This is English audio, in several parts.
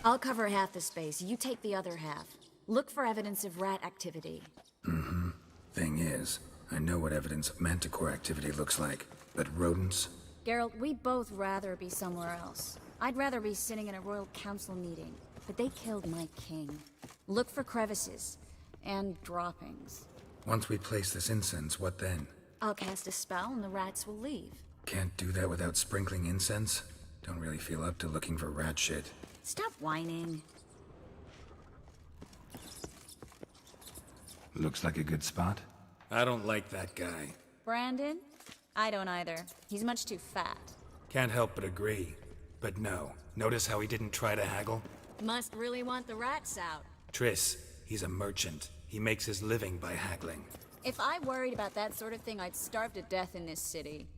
I'll cover half the space, you take the other half. Look for evidence of rat activity. Thing is, I know what evidence of manticore activity looks like, but rodents? Geralt, we'd both rather be somewhere else. I'd rather be sitting in a royal council meeting, but they killed my king. Look for crevices, and droppings. Once we place this incense, what then? I'll cast a spell and the rats will leave. Can't do that without sprinkling incense? Don't really feel up to looking for rat shit. Stop whining. Looks like a good spot. I don't like that guy. Brandon? I don't either. He's much too fat. Can't help but agree. But no, notice how he didn't try to haggle? Must really want the rats out. Triss, he's a merchant. He makes his living by haggling. If I worried about that sort of thing, I'd starve to death in this city.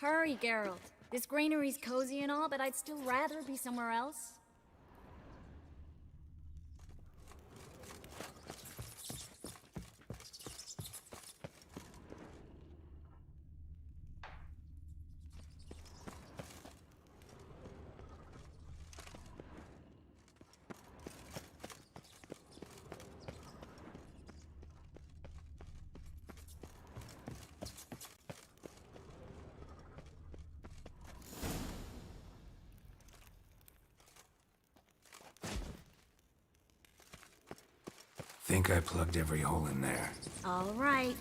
Hurry, Geralt. This granary's cozy and all, but I'd still rather be somewhere else. Think I plugged every hole in there. All right.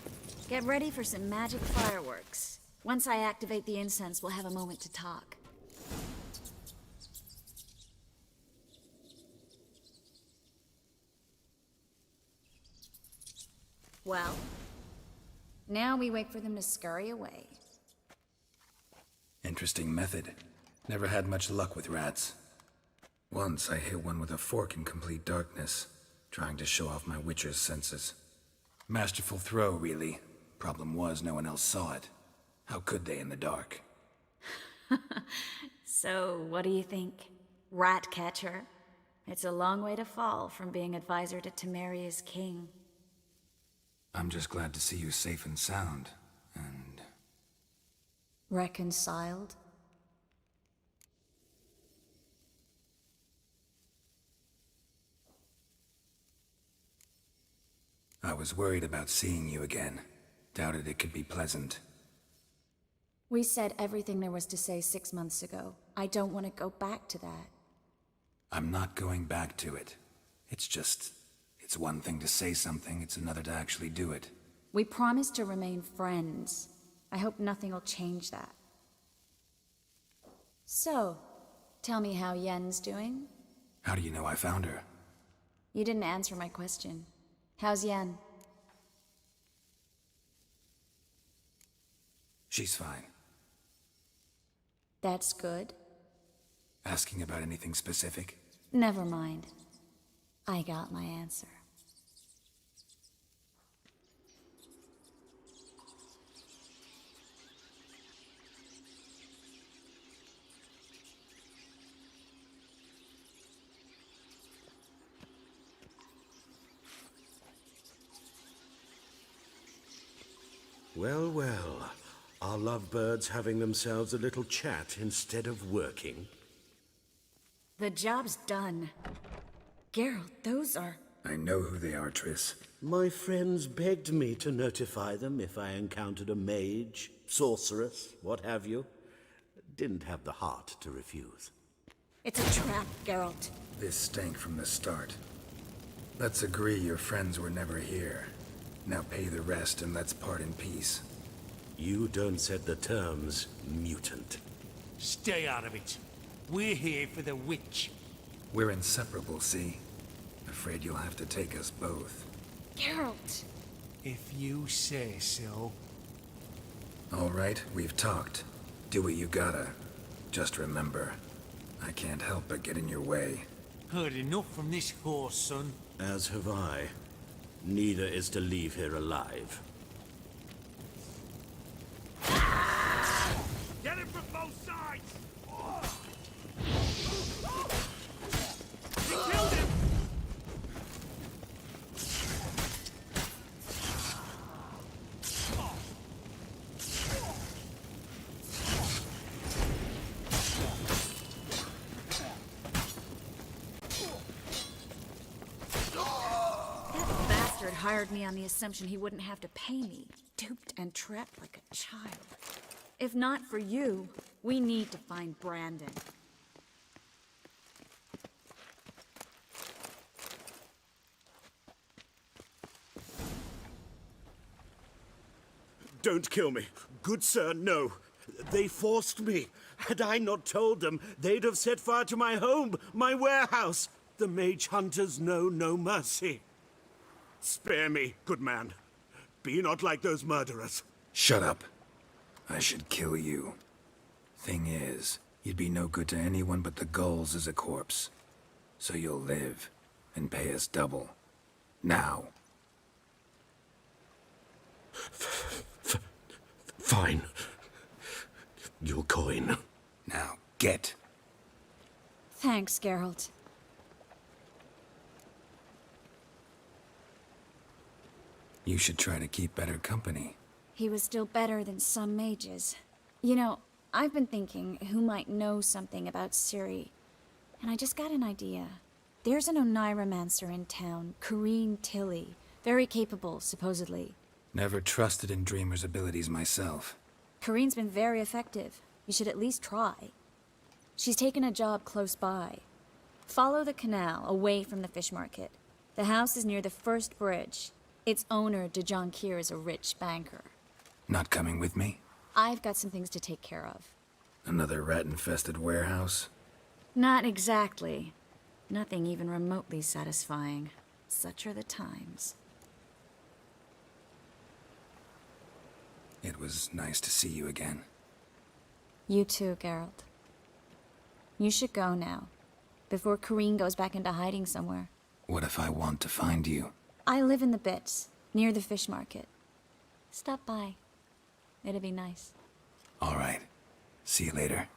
Get ready for some magic fireworks. Once I activate the incense, we'll have a moment to talk. Well, now we wait for them to scurry away. Interesting method. Never had much luck with rats. Once I hit one with a fork in complete darkness, trying to show off my Witcher's senses. Masterful throw, really. Problem was, no one else saw it. How could they in the dark? So, what do you think? Rat catcher? It's a long way to fall from being advisor to Temeria's king. I'm just glad to see you safe and sound, and... Reconciled? I was worried about seeing you again. Doubted it could be pleasant. We said everything there was to say 6 months ago. I don't want to go back to that. I'm not going back to it. It's just... It's one thing to say something, it's another to actually do it. We promised to remain friends. I hope nothing will change that. So, tell me how Yen's doing? How do you know I found her? You didn't answer my question. How's Yen? She's fine. That's good. Asking about anything specific? Never mind. I got my answer. Well, well. Are lovebirds having themselves a little chat instead of working? The job's done. Geralt, those are... I know who they are, Triss. My friends begged me to notify them if I encountered a mage, sorceress, what have you. Didn't have the heart to refuse. It's a trap, Geralt. This stank from the start. Let's agree your friends were never here. Now pay the rest and let's part in peace. You don't set the terms, mutant. Stay out of it. We're here for the witch. We're inseparable, see? Afraid you'll have to take us both. Geralt! If you say so. All right, we've talked. Do what you gotta. Just remember, I can't help but get in your way. Heard enough from this horse, son. As have I. Neither is to leave here alive. You killed him! That bastard hired me on the assumption he wouldn't have to pay me. Duped and trapped like a child. If not for you, we need to find Brandon. Don't kill me. Good sir, no. They forced me. Had I not told them, they'd have set fire to my home, my warehouse. The mage hunters know no mercy. Spare me, good man. Be not like those murderers. Shut up. I should kill you. Thing is, you'd be no good to anyone but the gulls as a corpse. So you'll live, and pay us double. Now. Fine. Your coin. Now, get. Thanks, Geralt. You should try to keep better company. He was still better than some mages. You know, I've been thinking who might know something about Ciri, and I just got an idea. There's an Oneiromancer in town, Corrine Tilly. Very capable, supposedly. Never trusted in Dreamer's abilities myself. Corrine's been very effective. You should at least try. She's taken a job close by. Follow the canal, away from the fish market. The house is near the first bridge. Its owner, Dejonkir, is a rich banker. Not coming with me? I've got some things to take care of. Another rat-infested warehouse? Not exactly. Nothing even remotely satisfying. Such are the times. It was nice to see you again. You too, Geralt. You should go now, before Corrine goes back into hiding somewhere. What if I want to find you? I live in the Bits, near the fish market. Stop by. It'd be nice. All right. See you later.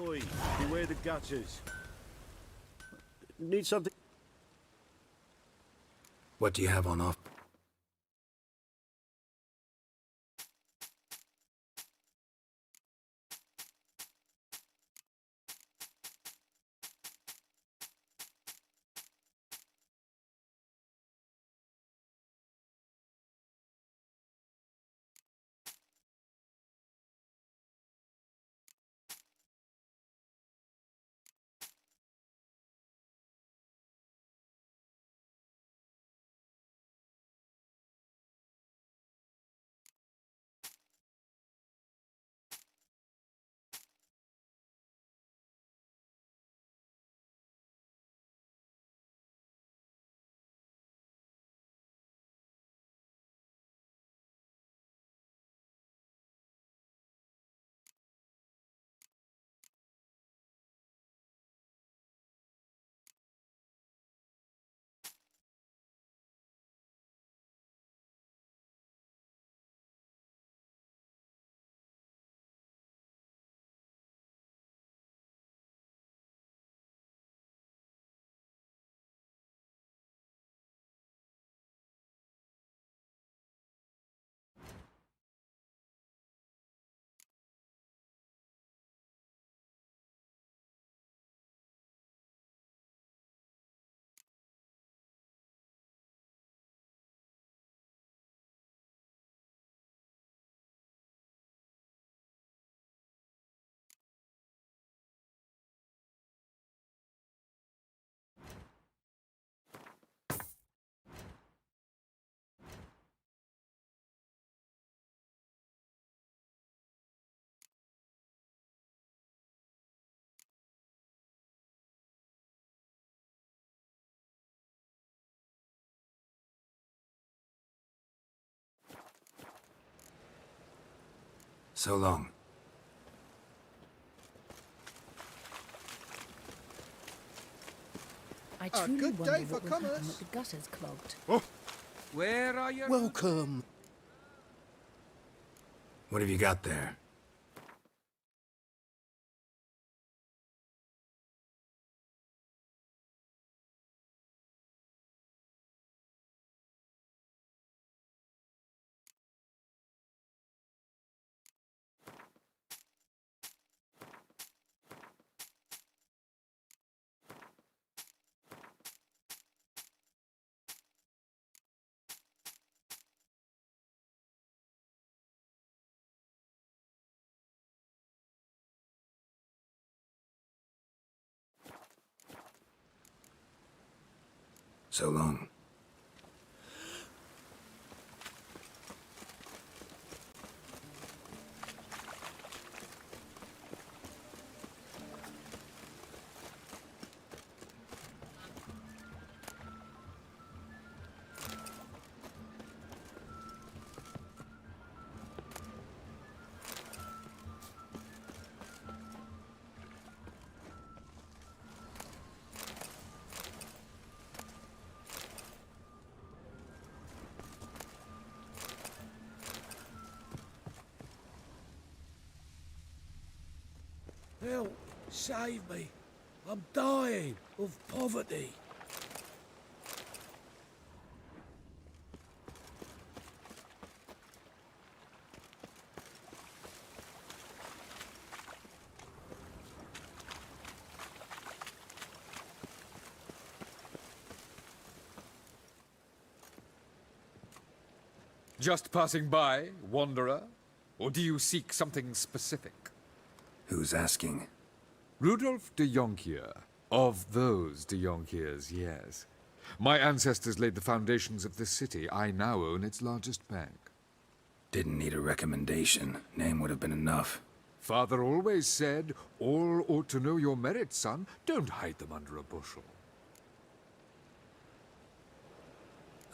Oi, beware the gutters. Need something? What do you have on off? So long. I truly good wonder day for what will happen commerce. with the gutters clogged. Where are you? Welcome. What have you got there? So long. Help! Save me! I'm dying of poverty! Just passing by, wanderer? Or do you seek something specific? Who's asking? Rudolf de Jonkier. Of those de Jonkiers, yes. My ancestors laid the foundations of this city. I now own its largest bank. Didn't need a recommendation. Name would have been enough. Father always said, all ought to know your merits, son. Don't hide them under a bushel.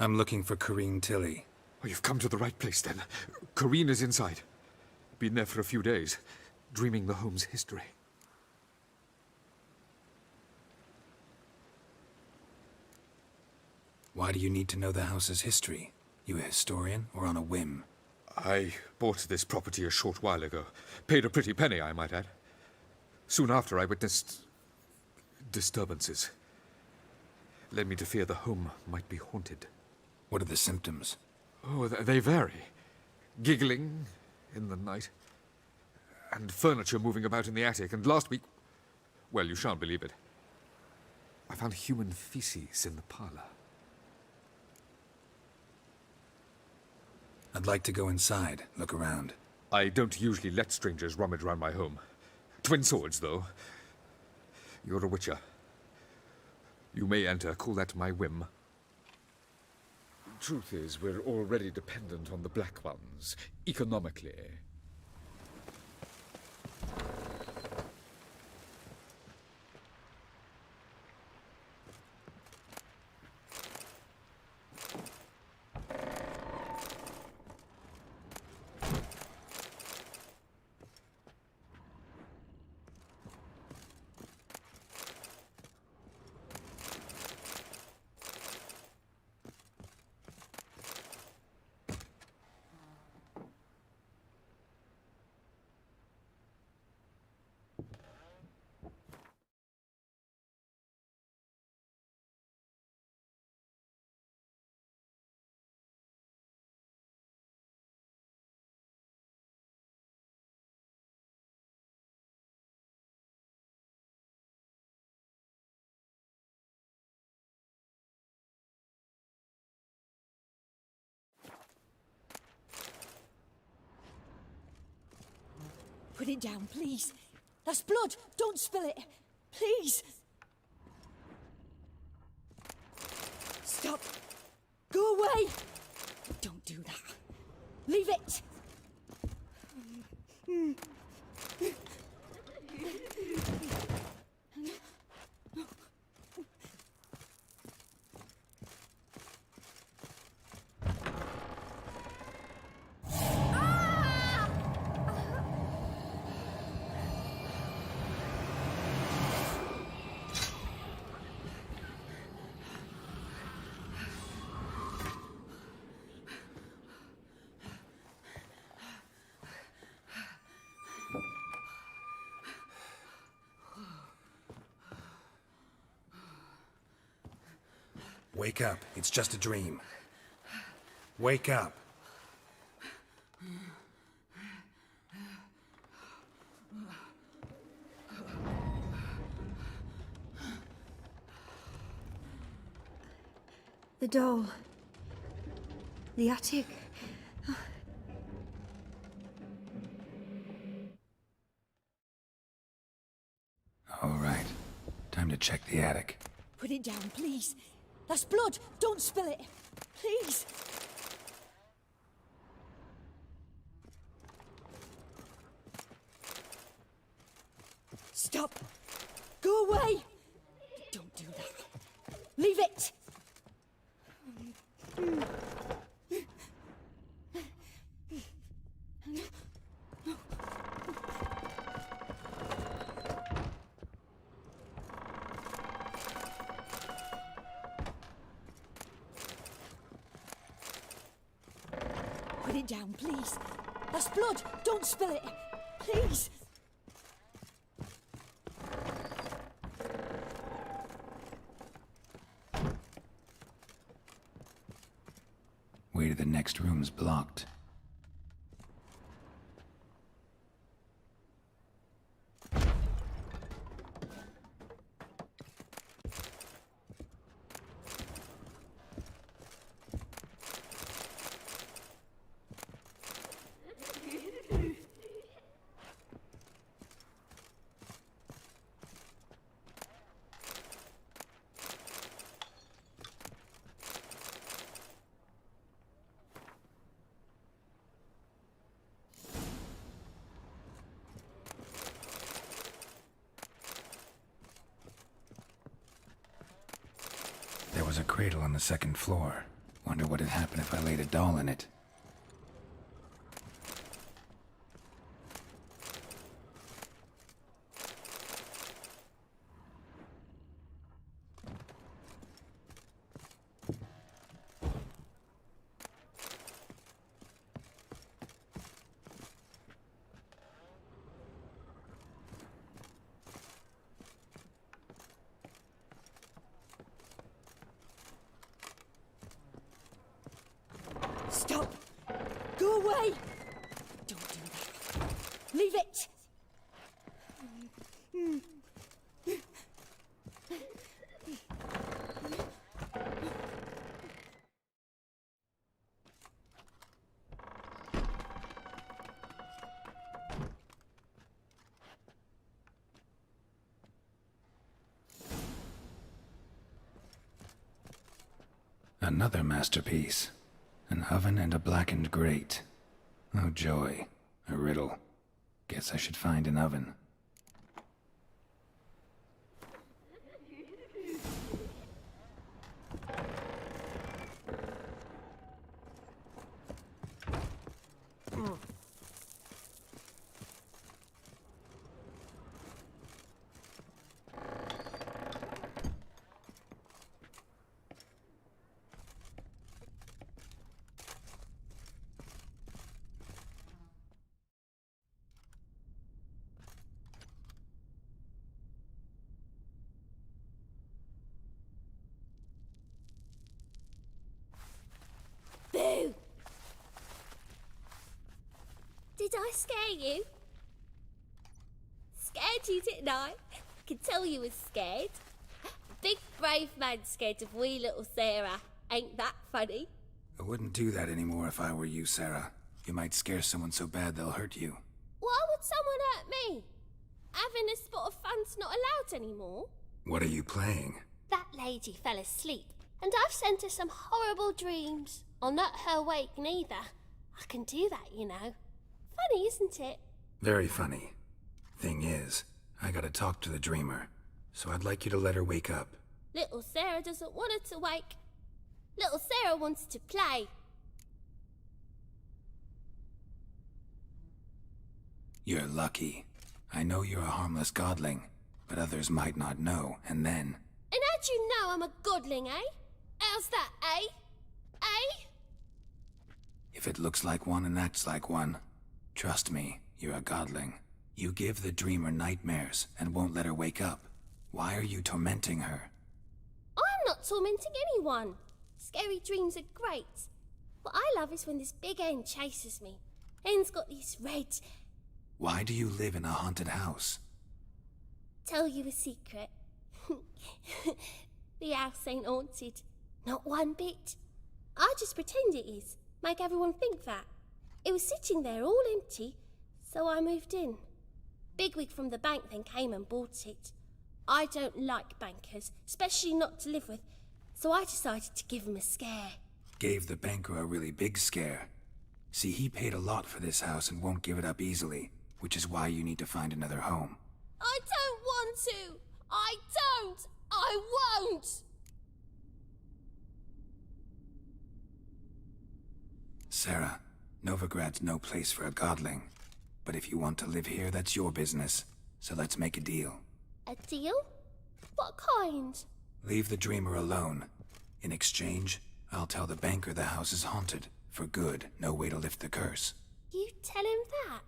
I'm looking for Corrine Tilly. Oh, you've come to the right place, then. Corrine is inside. Been there for a few days, dreaming the home's history. Why do you need to know the house's history? You a historian, or on a whim? I bought this property a short while ago. Paid a pretty penny, I might add. Soon after, I witnessed disturbances. Led me to fear the home might be haunted. What are the symptoms? Oh, they vary. Giggling in the night. And furniture moving about in the attic. And last week... well, you shan't believe it. I found human feces in the parlor. I'd like to go inside, look around. I don't usually let strangers rummage around my home. Twin swords, though. You're a witcher. You may enter, call that my whim. Truth is, we're already dependent on the Black Ones, economically. Put it down, please. That's blood. Don't spill it. Please. Stop. Go away. Don't do that. Leave it. Wake up. It's just a dream. Wake up. The doll. The attic. All right. Time to check the attic. Put it down, please. That's blood. Don't spill it. Please. Stop. Go away. Don't do that. Leave it. Put it down, please. That's blood. Don't spill it. Please. Way to the next room's blocked. There was a cradle on the second floor. Wonder what would happen if I laid a doll in it. Stop. Go away. Don't do that. Leave it. Another masterpiece. An oven and a blackened grate. Oh joy. A riddle. Guess I should find an oven. Boo! Did I scare you? Scared you, didn't I? I can tell you was scared. Big brave man scared of wee little Sarah. Ain't that funny? I wouldn't do that anymore if I were you, Sarah. You might scare someone so bad they'll hurt you. Why would someone hurt me? Having a spot of fun's not allowed anymore. What are you playing? That lady fell asleep, and I've sent her some horrible dreams. I'll not her wake neither. I can do that, you know. Funny, isn't it? Very funny. Thing is, I gotta talk to the dreamer, so I'd like you to let her wake up. Little Sarah doesn't want her to wake. Little Sarah wants to play. You're lucky. I know you're a harmless godling, but others might not know, and then... And how'd you know I'm a godling, eh? How's that, eh? Eh? If it looks like one and acts like one, trust me, you're a godling. You give the dreamer nightmares and won't let her wake up. Why are you tormenting her? I'm not not tormenting anyone. Scary dreams are great. What I love is when this big hen chases me. Hen's got these red... Why do you live in a haunted house? Tell you a secret. The house ain't haunted. Not one bit. I just pretend it is. Make everyone think that. It was sitting there all empty, so I moved in. Bigwig from the bank then came and bought it. I don't like bankers, especially not to live with, so I decided to give him a scare. Gave the banker a really big scare. See, he paid a lot for this house and won't give it up easily, which is why you need to find another home. I don't want to! I don't! I won't! Sarah, Novigrad's no place for a godling. But if you want to live here, that's your business. So let's make a deal. A deal? What kind? Leave the dreamer alone. In exchange, I'll tell the banker the house is haunted. For good, no way to lift the curse. You tell him that?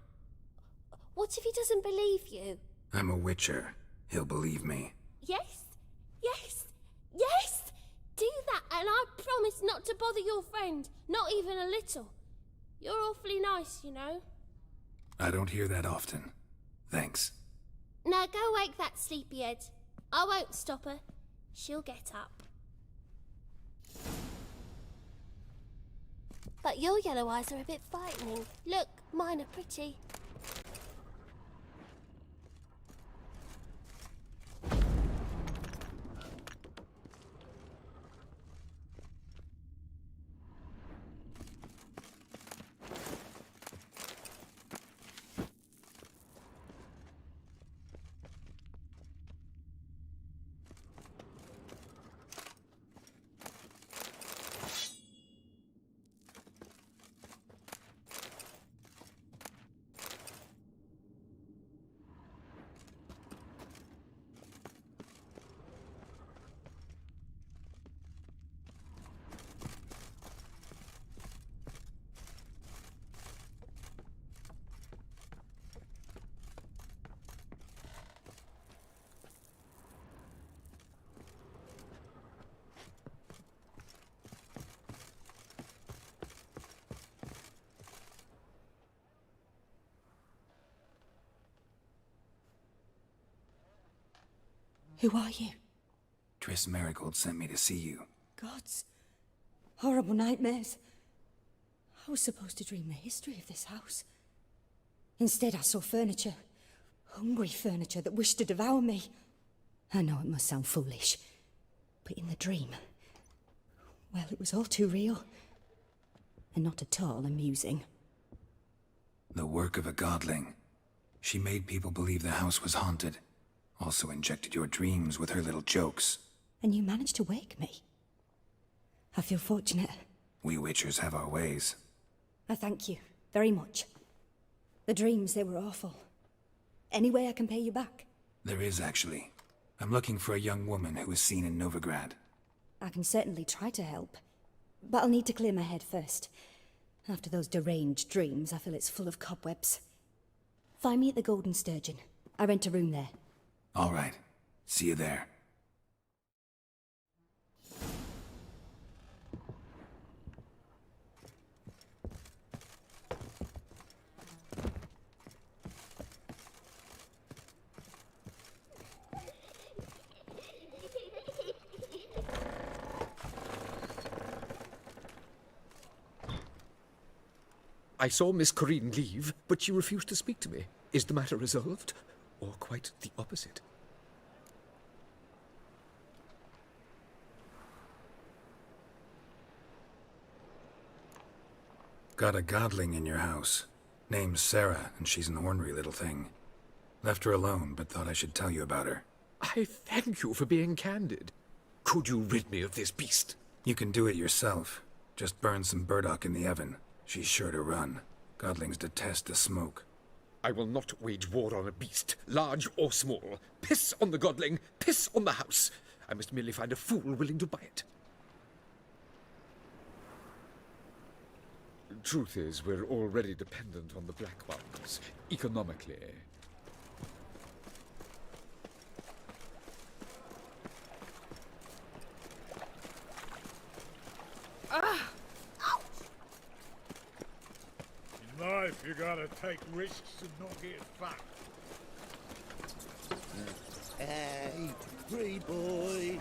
What if he doesn't believe you? I'm a witcher. He'll believe me. Yes? Yes? Yes! Do that and I promise not to bother your friend. Not even a little. You're awfully nice, you know. I don't hear that often. Thanks. Now go wake that sleepyhead. I won't stop her. She'll get up. But your yellow eyes are a bit frightening. Look, mine are pretty. Who are you? Triss Merigold sent me to see you. Gods. Horrible nightmares. I was supposed to dream the history of this house. Instead, I saw furniture. Hungry furniture that wished to devour me. I know it must sound foolish, but in the dream, well, it was all too real. And not at all amusing. The work of a godling. She made people believe the house was haunted. Also injected your dreams with her little jokes. And you managed to wake me. I feel fortunate. We witchers have our ways. I thank you very much. The dreams, they were awful. Any way I can pay you back? There is, actually. I'm looking for a young woman who was seen in Novigrad. I can certainly try to help. But I'll need to clear my head first. After those deranged dreams, I feel it's full of cobwebs. Find me at the Golden Sturgeon. I rent a room there. All right. See you there. I saw Miss Corinne leave, but she refused to speak to me. Is the matter resolved? Or quite the opposite? Got a godling in your house. Name's Sarah, and she's an ornery little thing. Left her alone, but thought I should tell you about her. I thank you for being candid. Could you rid me of this beast? You can do it yourself. Just burn some burdock in the oven. She's sure to run. Godlings detest the smoke. I will not wage war on a beast, large or small. Piss on the godling, piss on the house. I must merely find a fool willing to buy it. Truth is, we're already dependent on the black ones, economically. You gotta take risks and not get fucked. Hey, free boy.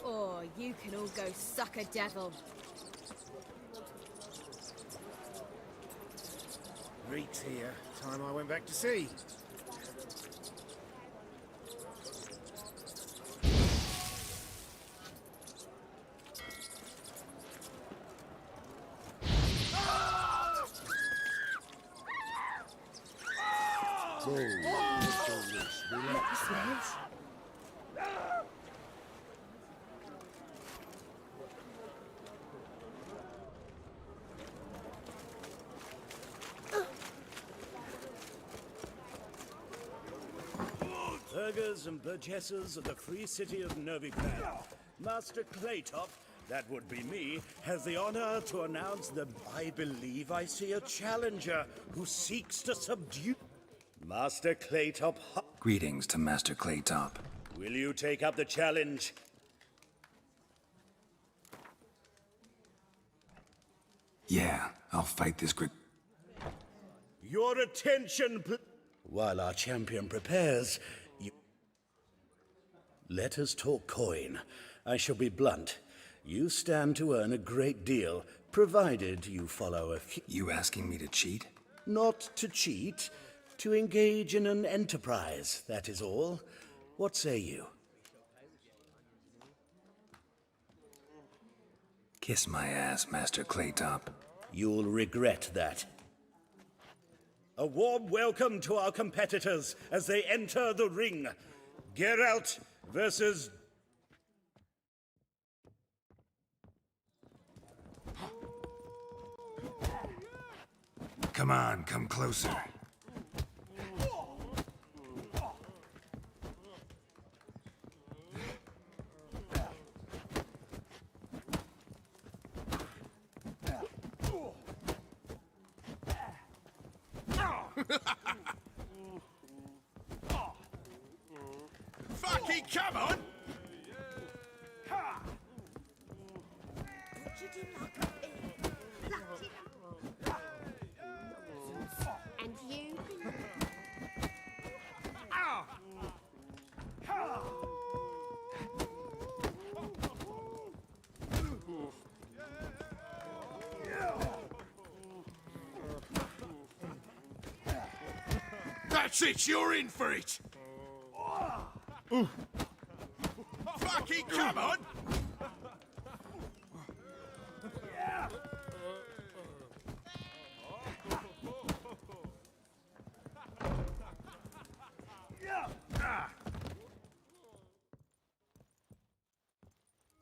Oh, you can all go suck a devil. Reek's here. Time I went back to sea. Burghers and burgesses of the free city of Novigrad, Master Claytop, that would be me, has the honor to announce that I believe I see a challenger who seeks to subdue... Master Claytop, Greetings to Master Claytop. will you take up the challenge? Yeah, I'll fight this Your attention, while our champion prepares, you... Let us talk coin. I shall be blunt. You stand to earn a great deal, provided you follow a few... You asking me to cheat? Not to cheat, to engage in an enterprise, that is all. What say you? Kiss my ass, Master Claytop. You'll regret that. A warm welcome to our competitors as they enter the ring. Geralt versus... Come on, come closer. Fucking come on! And you? That's it, you're in for it! Fucking come on!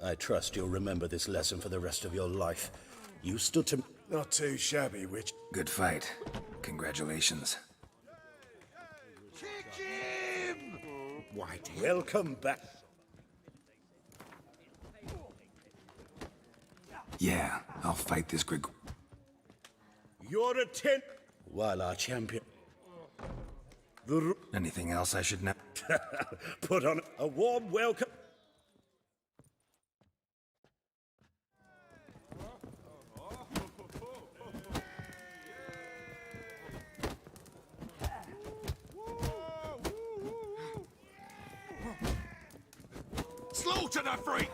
I trust you'll remember this lesson for the rest of your life. You stood to... Not too shabby, Witch. Good fight. Congratulations. Kick him! White. Welcome back. Yeah, I'll fight this Your attention... While our champion... Anything else I should know? Put on a warm welcome... Slaughter the freak!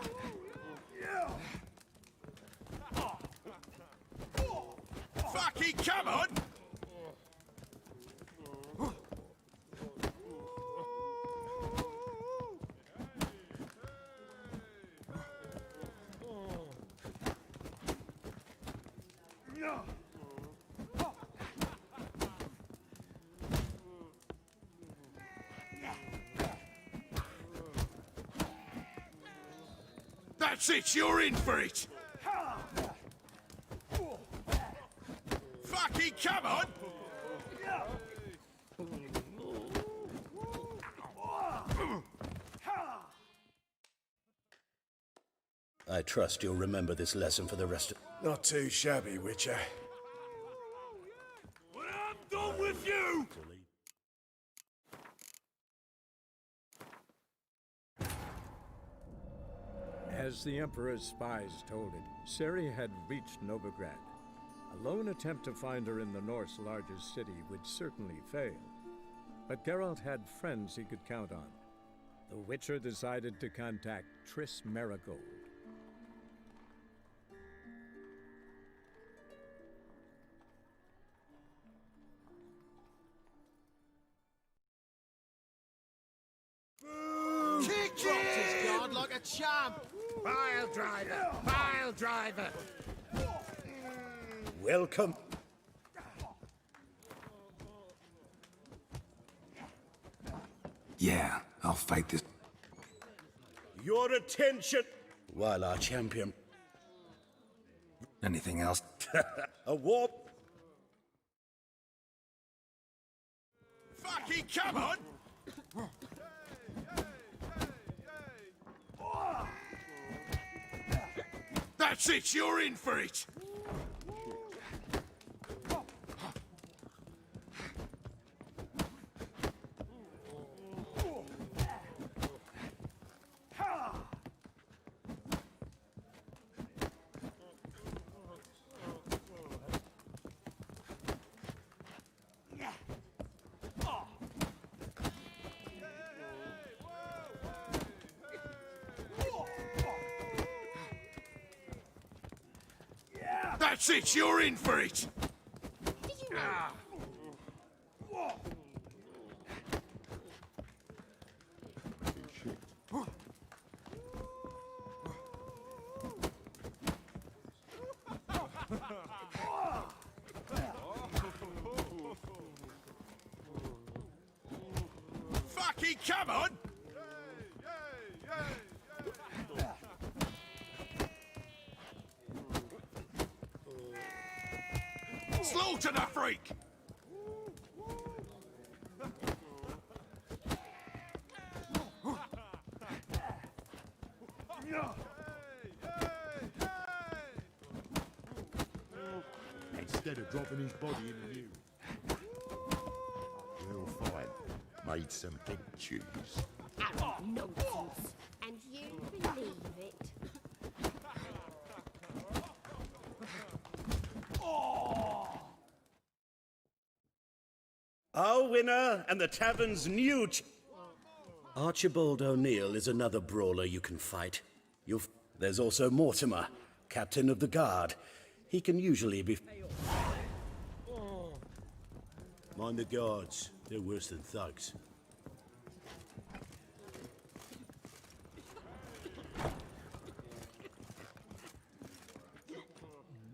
Fucking come on! That's it, you're in for it! Fucking come on! I trust you'll remember this lesson for the rest of... Not too shabby, Witcher. Well, I'm done with you! As the Emperor's spies told it, Ciri had reached Novigrad. A lone attempt to find her in the North's largest city would certainly fail. But Geralt had friends he could count on. The Witcher decided to contact Triss Merigold. Kick dropped his guard like a champ! Pile driver! Pile driver! Welcome. Yeah, I'll fight this. Your attention! While our champion... Anything else? A warp... Fucking come on! That's it, you're in for it! That's it, you're in for it! Did you know? Fucking come on! Slaughter the freak! Instead of dropping his body in the New. Well, fine. Made some big chews. Oh, nonsense. And you believe it? Our winner and the tavern's new... Archibald O'Neill is another brawler you can fight. There's also Mortimer, captain of the guard. He can usually be... Mind the guards. They're worse than thugs.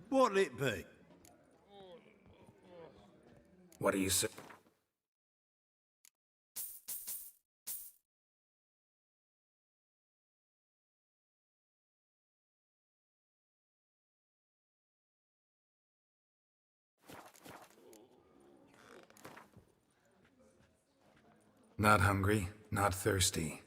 What'll it be? What do you say? Not hungry, not thirsty.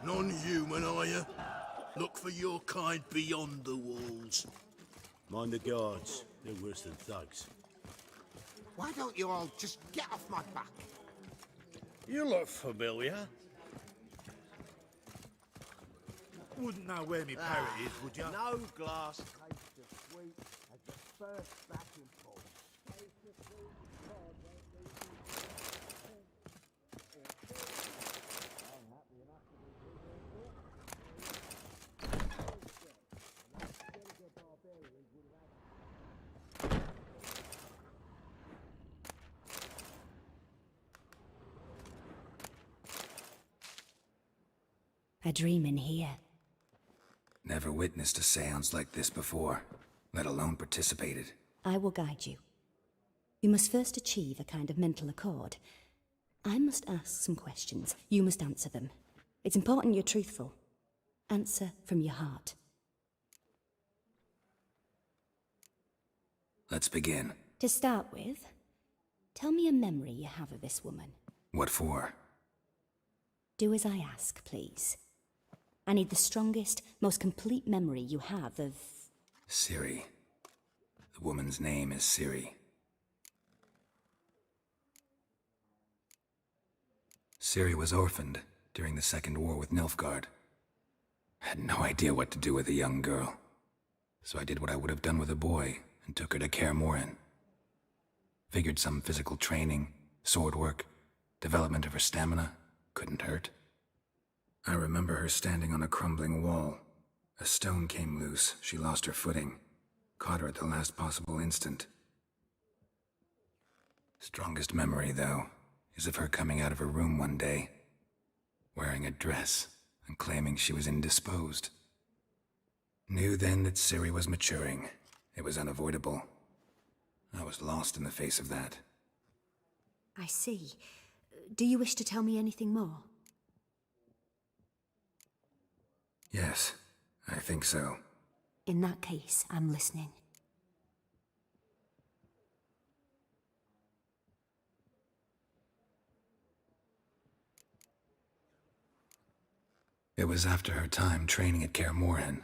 Non-human, are you? Look for your kind beyond the walls. Mind the guards. They're worse than thugs. Why don't you all just get off my back? You look familiar. Wouldn't know where me parrot is, would you? No glass tastes as sweet as the first vacuum pull. A dream in here. Never witnessed a seance like this before, let alone participated. I will guide you. You must first achieve a kind of mental accord. I must ask some questions. You must answer them. It's important you're truthful. Answer from your heart. Let's begin. To start with, tell me a memory you have of this woman. What for? Do as I ask, please. I need the strongest, most complete memory you have of... Ciri. The woman's name is Ciri. Ciri was orphaned during the Second War with Nilfgaard. Had no idea what to do with a young girl. So I did what I would have done with a boy and took her to Kaer Morhen. Figured some physical training, sword work, development of her stamina couldn't hurt. I remember her standing on a crumbling wall. A stone came loose, she lost her footing. Caught her at the last possible instant. Strongest memory, though, is of her coming out of her room one day, wearing a dress and claiming she was indisposed. Knew then that Ciri was maturing. It was unavoidable. I was lost in the face of that. I see. Do you wish to tell me anything more? Yes, I think so. In that case, I'm listening. It was after her time training at Kaer Morhen.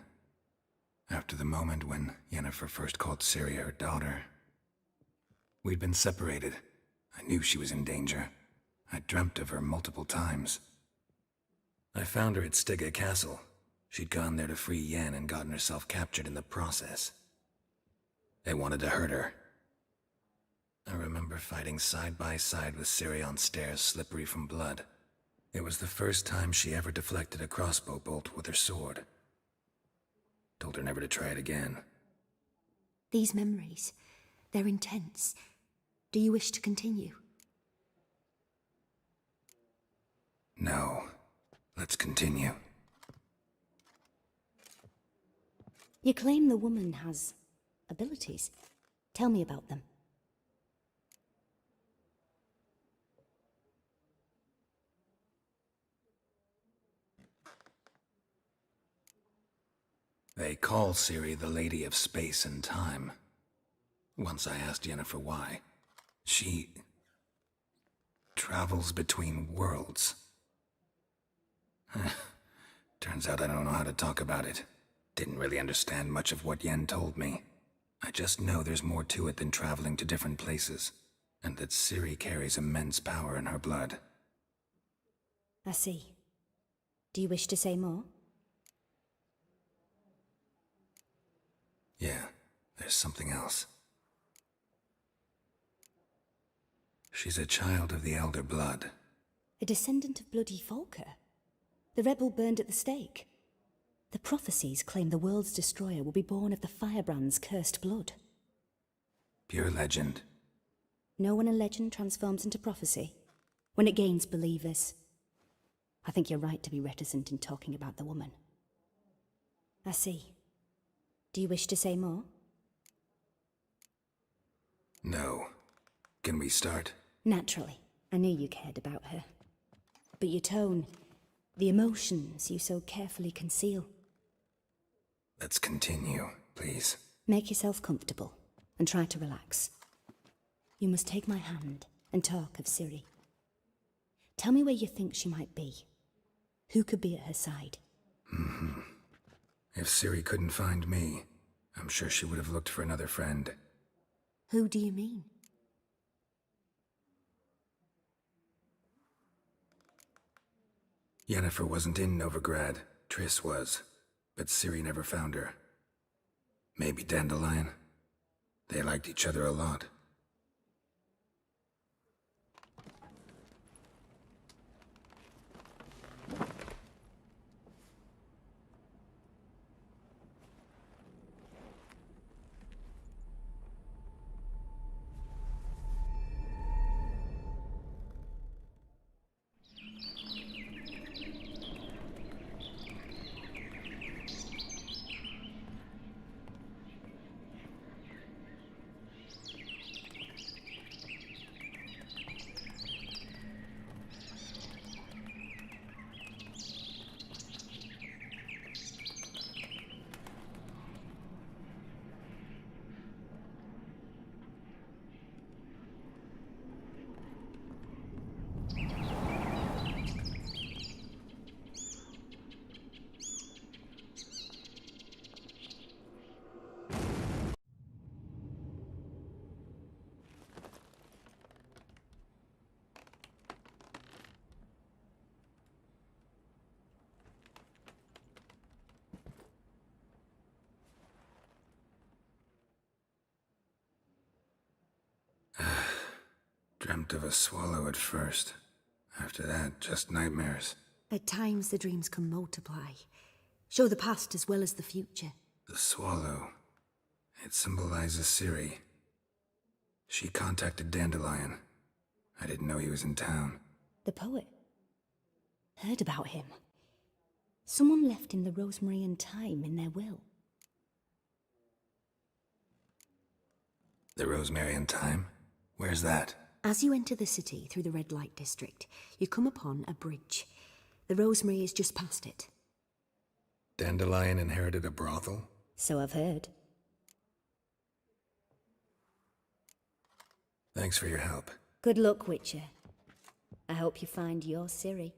After the moment when Yennefer first called Ciri her daughter. We'd been separated. I knew she was in danger. I dreamt of her multiple times. I found her at Stygga Castle. She'd gone there to free Yen and gotten herself captured in the process. They wanted to hurt her. I remember fighting side by side with Ciri on stairs slippery from blood. It was the first time she ever deflected a crossbow bolt with her sword. Told her never to try it again. These memories, they're intense. Do you wish to continue? No. Let's continue. You claim the woman has abilities. Tell me about them. They call Ciri the Lady of Space and Time. Once I asked Yennefer why. She travels between worlds. Turns out I don't know how to talk about it. Didn't really understand much of what Yen told me. I just know there's more to it than traveling to different places, and that Ciri carries immense power in her blood. I see. Do you wish to say more? Yeah, there's something else. She's a child of the Elder Blood. A descendant of bloody Volker? The rebel burned at the stake. The prophecies claim the world's destroyer will be born of the Firebrand's cursed blood. Pure legend. Know when a legend transforms into prophecy? When it gains believers. I think you're right to be reticent in talking about the woman. I see. Do you wish to say more? No. Can we start? Naturally. I knew you cared about her. But your tone, the emotions you so carefully conceal. Let's continue, please. Make yourself comfortable and try to relax. You must take my hand and talk of Ciri. Tell me where you think she might be. Who could be at her side? If Ciri couldn't find me, I'm sure she would have looked for another friend. Who do you mean? Yennefer wasn't in Novigrad. Triss was. But Ciri never found her. Maybe Dandelion? They liked each other a lot. Dreamt of a swallow at first. After that, just nightmares. At times the dreams can multiply. Show the past as well as the future. The swallow. It symbolizes Ciri. She contacted Dandelion. I didn't know he was in town. The poet. Heard about him. Someone left him the rosemary and thyme in their will. The Rosemary and Thyme? Where's that? As you enter the city through the red light district, you come upon a bridge. The rosemary is just past it. Dandelion inherited a brothel? So I've heard. Thanks for your help. Good luck, Witcher. I hope you find your Ciri.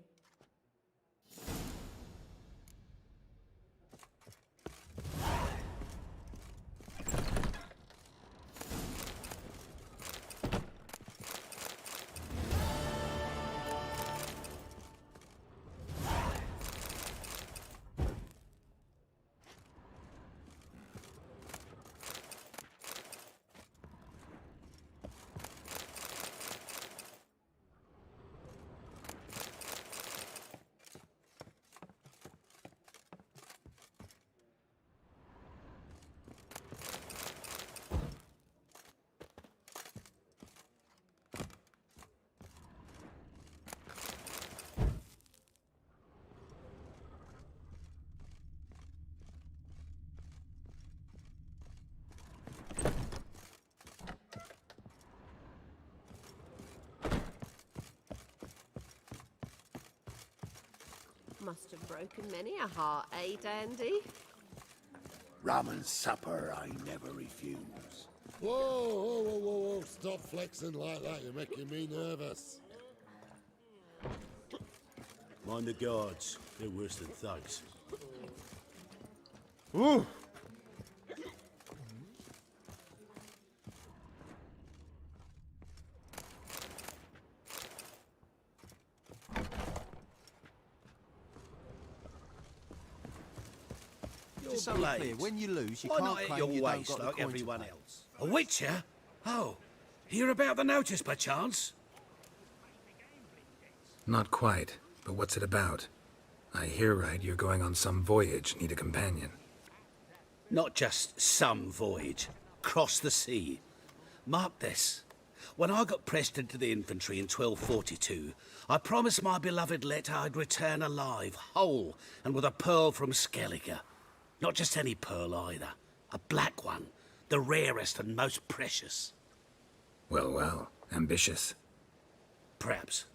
Must have broken many a heart, eh, Dandy? Rum and supper I never refuse. Whoa, whoa, whoa, whoa, whoa. Stop flexing like that. You're making me nervous. Mind the guards. They're worse than thugs. Ooh! Just so clear, when you lose, you Why can't not at claim your you don't waist got the like coin to everyone pay. else? A witcher? Oh, hear about the notice, perchance? Not quite, but what's it about? I hear right you're going on some voyage, need a companion. Not just some voyage. Cross the sea. Mark this. When I got pressed into the infantry in 1242, I promised my beloved Let I'd return alive, whole, and with a pearl from Skellige. Not just any pearl either. A black one. The rarest and most precious. Well, well, ambitious. Perhaps.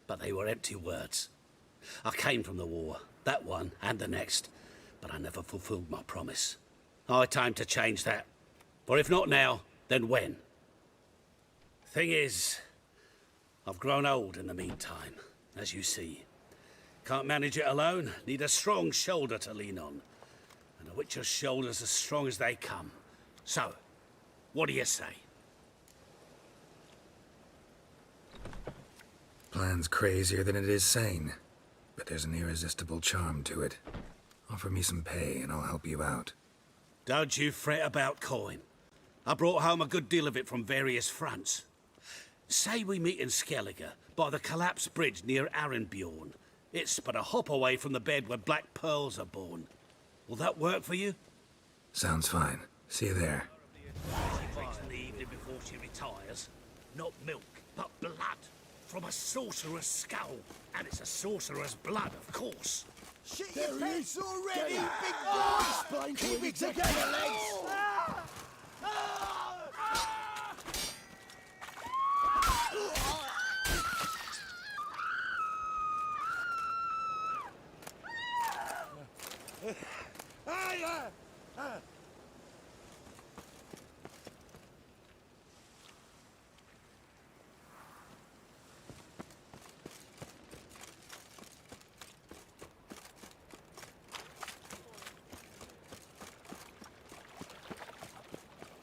But they were empty words. I came from the war, that one and the next, but I never fulfilled my promise. High time to change that. For if not now, then when? Thing is, I've grown old in the meantime, as you see. Can't manage it alone. Need a strong shoulder to lean on. And a witcher's shoulder's as strong as they come. So, what do you say? Plan's crazier than it is sane, but there's an irresistible charm to it. Offer me some pay and I'll help you out. Don't you fret about coin. I brought home a good deal of it from various fronts. Say we meet in Skellige, by the collapsed bridge near Arenbjorn. It's but a hop away from the bed where black pearls are born. Will that work for you? Sounds fine. See you there. She drinks in the evening before she retires. Not milk, but blood. From a sorcerer's skull. And it's a sorcerer's blood, of course. Shit your pants already, big boy! Keep it together, legs!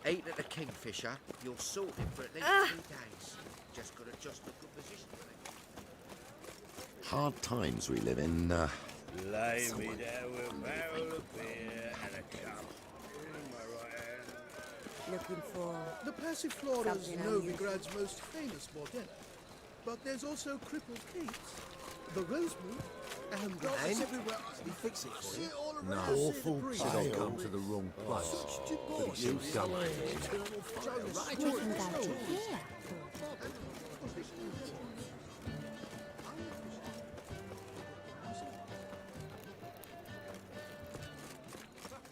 Eat at the Kingfisher, you're sorted for at least 2 days. Just got to adjust the good position for it. Hard times we live in. Lay me down with a barrel of beer and a cup. In my right hand. Looking for... The Passiflora is something Novigrad's most famous bordello. But there's also Crippled Keats, the Rosewood, and doctors everywhere. We fix it for you. No. Awful I've come to the wrong place. But it's you done.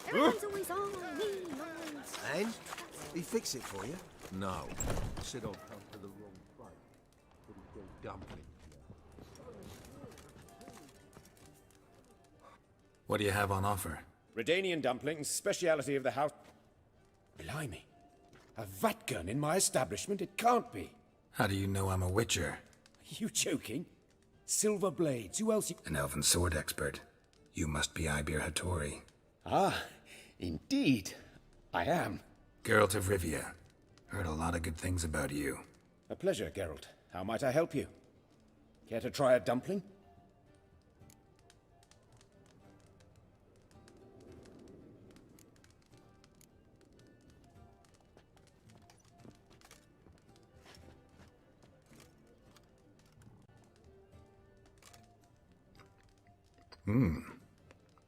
Everyone's always on me lines. And? We fix it for you? No. Said I'll come to the wrong place. But it's all dumpling. What do you have on offer? Redanian dumplings, speciality of the house. Blimey. A vatgun in my establishment? It can't be. How do you know I'm a witcher? Are you joking? Silver blades. Who else? An elven sword expert. You must be Ibir Hattori. Ah, indeed. I am. Geralt of Rivia. Heard a lot of good things about you. A pleasure, Geralt. How might I help you? Care to try a dumpling?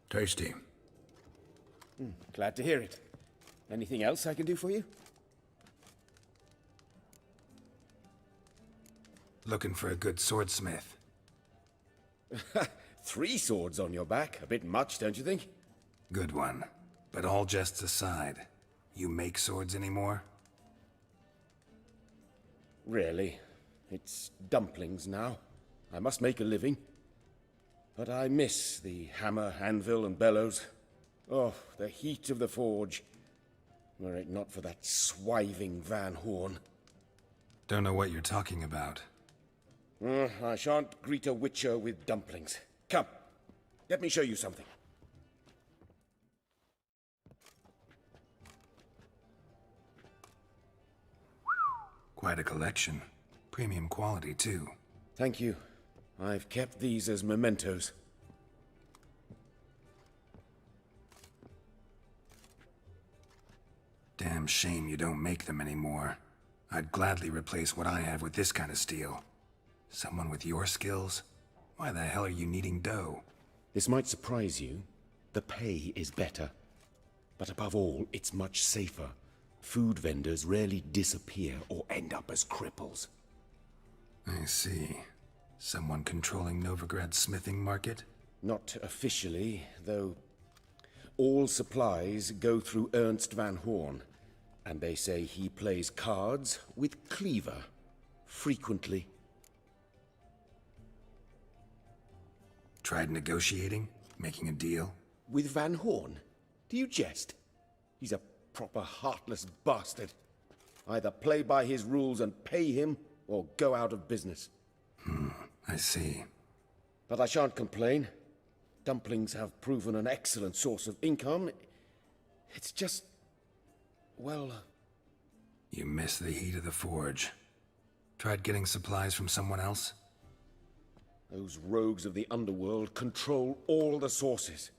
Tasty. Glad to hear it. Anything else I can do for you? Looking for a good swordsmith. 3 swords on your back. A bit much, don't you think? Good one. But all jests aside, you make swords anymore? Really. It's dumplings now. I must make a living. But I miss the hammer, anvil, and bellows. Oh, the heat of the forge. Were it not for that swiving Van Horn. Don't know what you're talking about. I shan't greet a witcher with dumplings. Come, let me show you something. Quite a collection. Premium quality, too. Thank you. I've kept these as mementos. Damn shame you don't make them anymore. I'd gladly replace what I have with this kind of steel. Someone with your skills? Why the hell are you needing dough? This might surprise you. The pay is better. But above all, it's much safer. Food vendors rarely disappear or end up as cripples. I see. Someone controlling Novigrad's smithing market? Not officially, though all supplies go through Ernst Van Horn, and they say he plays cards with Cleaver, frequently. Tried negotiating? Making a deal? With Van Horn? Do you jest? He's a proper heartless bastard. Either play by his rules and pay him, or go out of business. I see. But I shan't complain. Dumplings have proven an excellent source of income. It's just... well... You miss the heat of the forge. Tried getting supplies from someone else? Those rogues of the underworld control all the sources.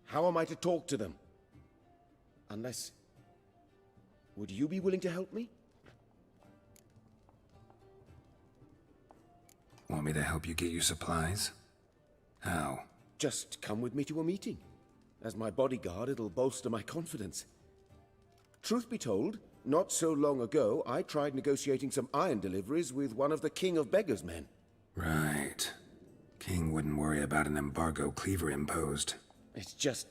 How am I to talk to them? Unless... would you be willing to help me? Want me to help you get your supplies? How? Just come with me to a meeting. As my bodyguard, it'll bolster my confidence. Truth be told, not so long ago, I tried negotiating some iron deliveries with one of the King of Beggars' men. Right. King wouldn't worry about an embargo Cleaver imposed. It's just...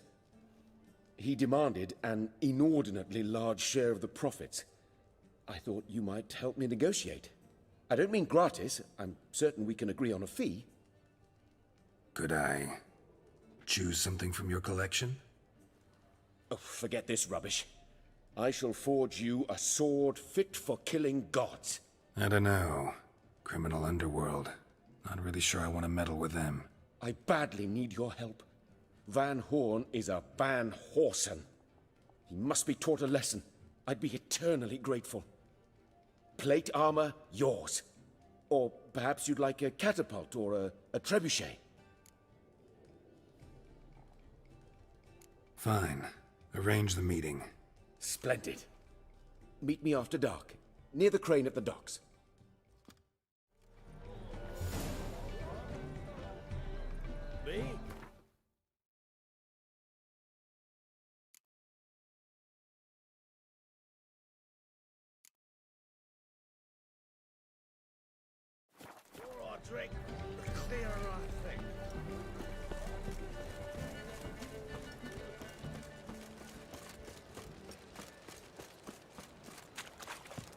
he demanded an inordinately large share of the profits. I thought you might help me negotiate. I don't mean gratis. I'm certain we can agree on a fee. Could I choose something from your collection? Oh, forget this rubbish. I shall forge you a sword fit for killing gods. I don't know. Criminal underworld. Not really sure I want to meddle with them. I badly need your help. Van Horn is a Van Horsen. He must be taught a lesson. I'd be eternally grateful. Plate armor, yours. Or perhaps you'd like a catapult or a trebuchet. Fine. Arrange the meeting. Splendid. Meet me after dark, near the crane at the docks. Me? Roderick, the clearer I think.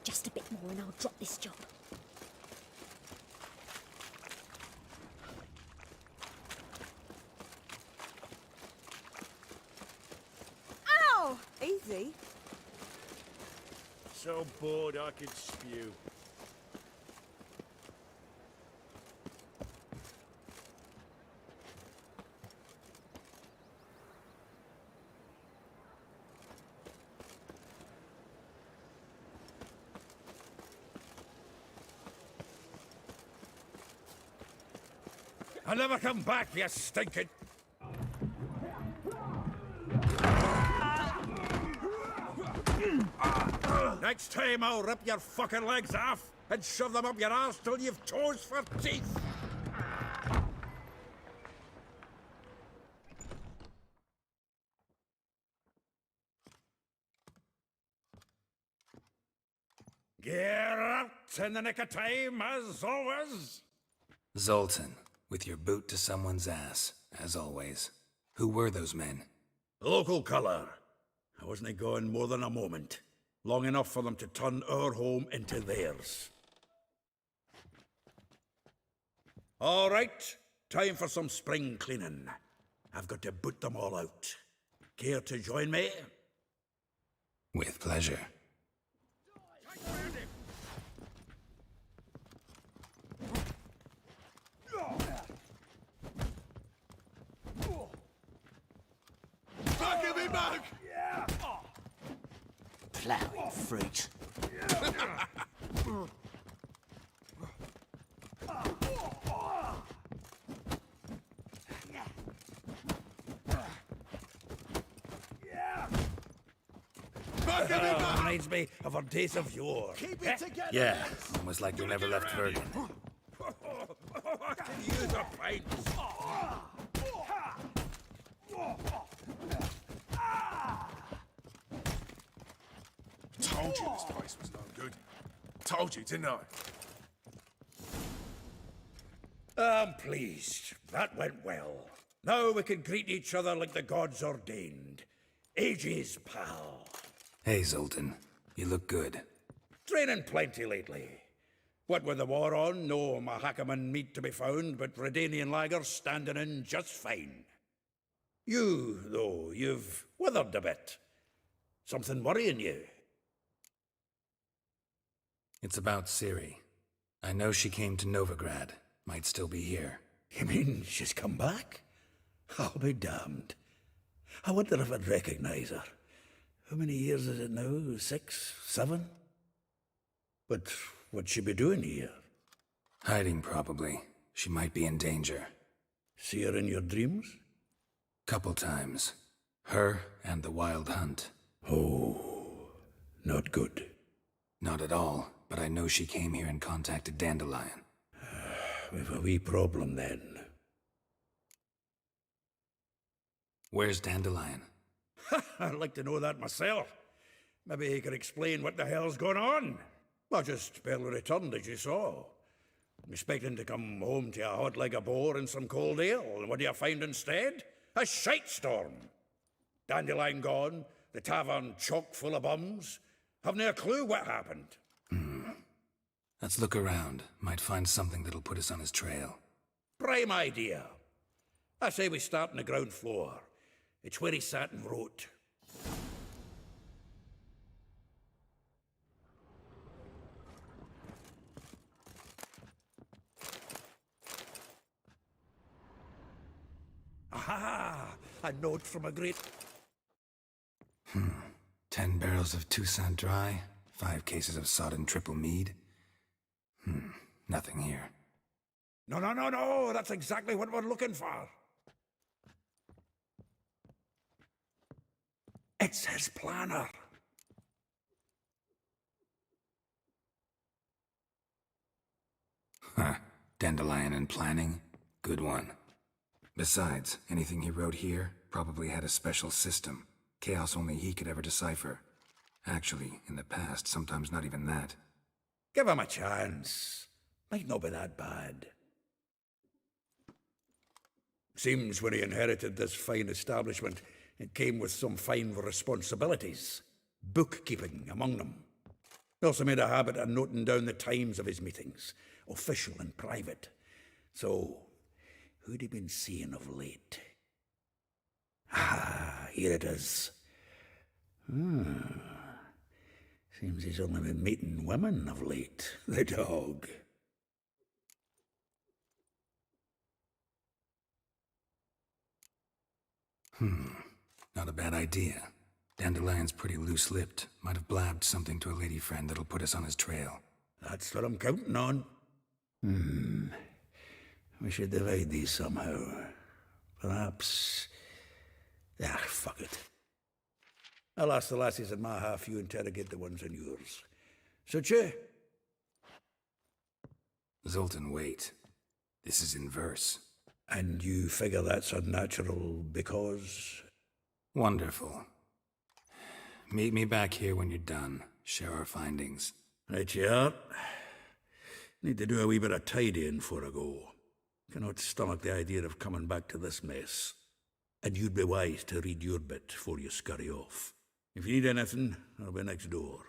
Just a bit more and I'll drop this job. Ow! Easy. So bored I could spew. I'll never come back, you stinking... Next time I'll rip your fucking legs off and shove them up your arse till you've toes for teeth. Get out in the nick of time, as always. Zoltan, with your boot to someone's ass, as always. Who were those men? Local colour. I wasn't going more than a moment. Long enough for them to turn our home into theirs. All right, time for some spring cleaning. I've got to boot them all out. Care to join me? With pleasure. Give me back! Plowing fruit. Reminds me of our days of yore. Keep it together! Yeah, almost like you never left Vergen. I can use a pint. Told you this place was no good. Told you, didn't I? I'm pleased. That went well. Now we can greet each other like the gods ordained. Ages, pal. Hey, Zoltan. You look good. Training plenty lately. What with the war on, no Mahakaman meat to be found, but Redanian lagers standing in just fine. You, though, you've withered a bit. Something worrying you? It's about Ciri. I know she came to Novigrad. Might still be here. You mean she's come back? I'll be damned. I wonder if I'd recognize her. How many years is it now? 6, 7? But what'd she be doing here? Hiding, probably. She might be in danger. See her in your dreams? Couple times. Her and the Wild Hunt. Oh, not good. Not at all, but I know she came here and contacted Dandelion. We've a wee problem then. Where's Dandelion? I'd like to know that myself. Maybe he could explain what the hell's going on. I just barely returned, as you saw. I'm expecting to come home to a hot like a boar and some cold ale, and what do you find instead? A shite storm. Dandelion gone, the tavern chock full of bums. Haven't a clue what happened. Let's look around. Might find something that'll put us on his trail. Prime idea. I say we start on the ground floor. It's where he sat and wrote. Aha! A note from a great... 10 barrels of Toussaint Dry, 5 cases of sodden triple mead. Nothing here. No, that's exactly what we're looking for. It's his planner. Dandelion and planning? Good one. Besides, anything he wrote here probably had a special system. Chaos only he could ever decipher. Actually, in the past, sometimes not even that. Give him a chance. Might not be that bad. Seems when he inherited this fine establishment, it came with some fine responsibilities. Bookkeeping among them. He also made a habit of noting down the times of his meetings, official and private. So, who'd he been seeing of late? Ah, here it is. Seems he's only been meeting women of late. The dog. Not a bad idea. Dandelion's pretty loose-lipped. Might have blabbed something to a lady friend that'll put us on his trail. That's what I'm counting on. We should divide these somehow. Perhaps... fuck it. I'll ask the lassies in my half, you interrogate the ones in yours. Such you? Zoltan, wait. This is in verse. And you figure that's unnatural because... Wonderful. Meet me back here when you're done. Share our findings. Right you are. Need to do a wee bit of tidying before I go. Cannot stomach the idea of coming back to this mess. And you'd be wise to read your bit before you scurry off. If you need anything, I'll be next door.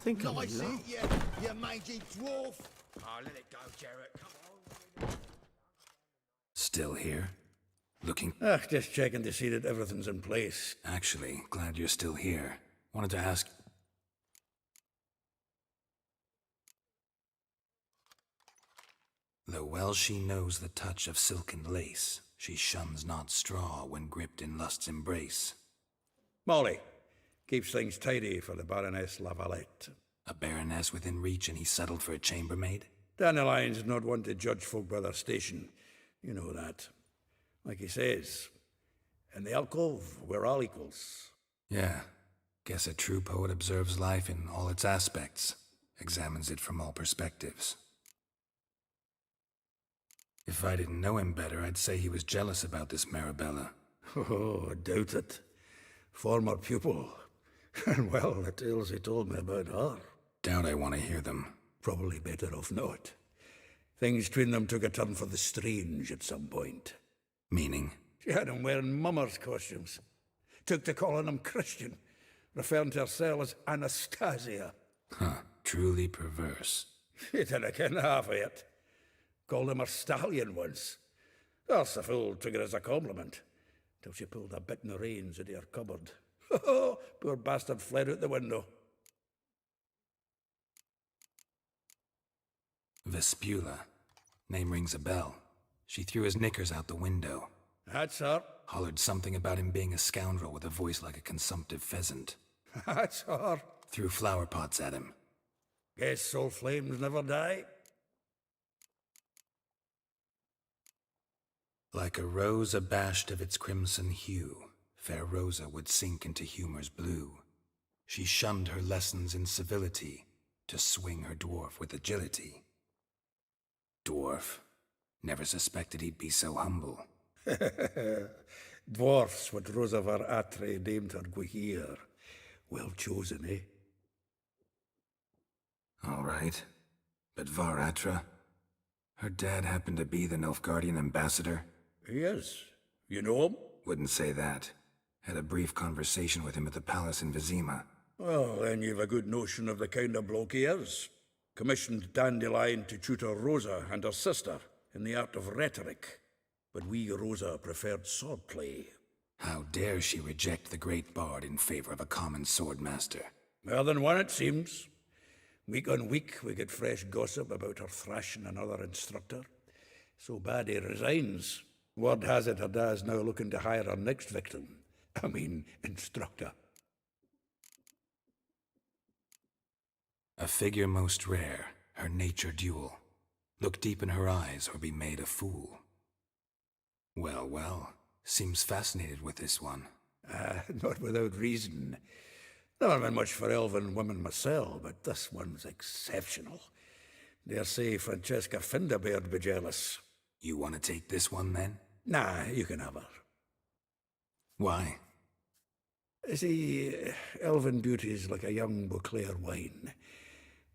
Think I'm nice in you mangy dwarf. Oh, let it go, Jarrett. Come on. Still here? Looking... Just checking to see that everything's in place. Actually, glad you're still here. Wanted to ask... Though well she knows the touch of silken lace, she shuns not straw when gripped in lust's embrace. Molly keeps things tidy for the Baroness Lavalette. A baroness within reach, and he settled for a chambermaid? Dandelion's not one to judge folk by their station. You know that. Like he says, in the alcove, we're all equals. Yeah. Guess a true poet observes life in all its aspects, examines it from all perspectives. If I didn't know him better, I'd say he was jealous about this Marabella. Oh, I doubt it. Former pupil. And well, the tales he told me about her. Doubt I want to hear them. Probably better off not. Things between them took a turn for the strange at some point. Meaning? She had him wearing mummers' costumes. Took to calling him Christian, referring to herself as Anastasia. Huh, truly perverse. He didn't ken half of it. Called him a stallion once. That's the fool took it as a compliment, till she pulled a bit in the reins into her cupboard. Poor bastard fled out the window. Vespula. Name rings a bell. She threw his knickers out the window. That's her. Hollered something about him being a scoundrel with a voice like a consumptive pheasant. That's her. Threw flower pots at him. Guess soul flames never die. Like a rose abashed of its crimson hue, fair Rosa would sink into humor's blue. She shunned her lessons in civility, to swing her dwarf with agility. Dwarf. Never suspected he'd be so humble. Dwarfs what Rosa var Atre named her Guihir. Well chosen, eh? All right. But Var Atra? Her dad happened to be the Nilfgaardian ambassador? Yes. You know him? Wouldn't say that. Had a brief conversation with him at the palace in Vizima. Well, then you've a good notion of the kind of bloke he is. Commissioned Dandelion to tutor Rosa and her sister in the art of rhetoric. But we, Rosa, preferred swordplay. How dare she reject the great bard in favor of a common swordmaster? More than one, it seems. Week on week, we get fresh gossip about her thrashing another instructor. So bad he resigns. Word has it her dad's now looking to hire her next victim. I mean, instructor. A figure most rare, her nature dual. Look deep in her eyes or be made a fool. Well, well, seems fascinated with this one. Not without reason. Never been much for elven women myself, but this one's exceptional. Dare say Francesca Finderbeard be jealous. You want to take this one, then? Nah, you can have her. Why? See, elven beauty's like a young Beauclair wine,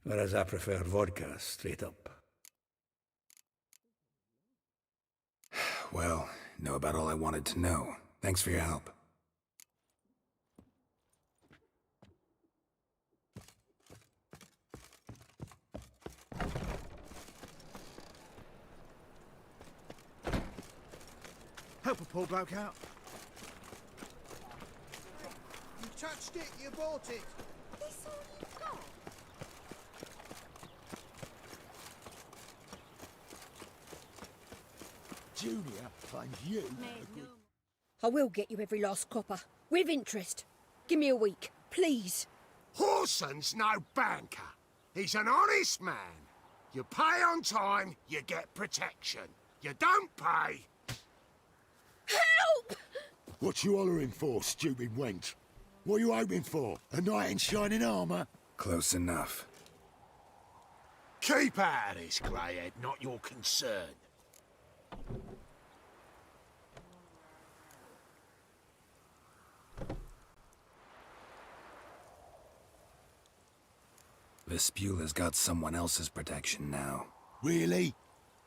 whereas I prefer vodka straight up. Well, know about all I wanted to know. Thanks for your help. Help a poor bloke out. You touched it, you bought it. This all you've got? Julia finds you. I will get you every last copper. With interest. Give me a week, please. Horson's no banker. He's an honest man. You pay on time, you get protection. You don't pay... Help! What you hollering for, stupid wench? What you hoping for? A knight in shining armour? Close enough. Keep out of this, Greyhead, not your concern. Vespula's got someone else's protection now. Really?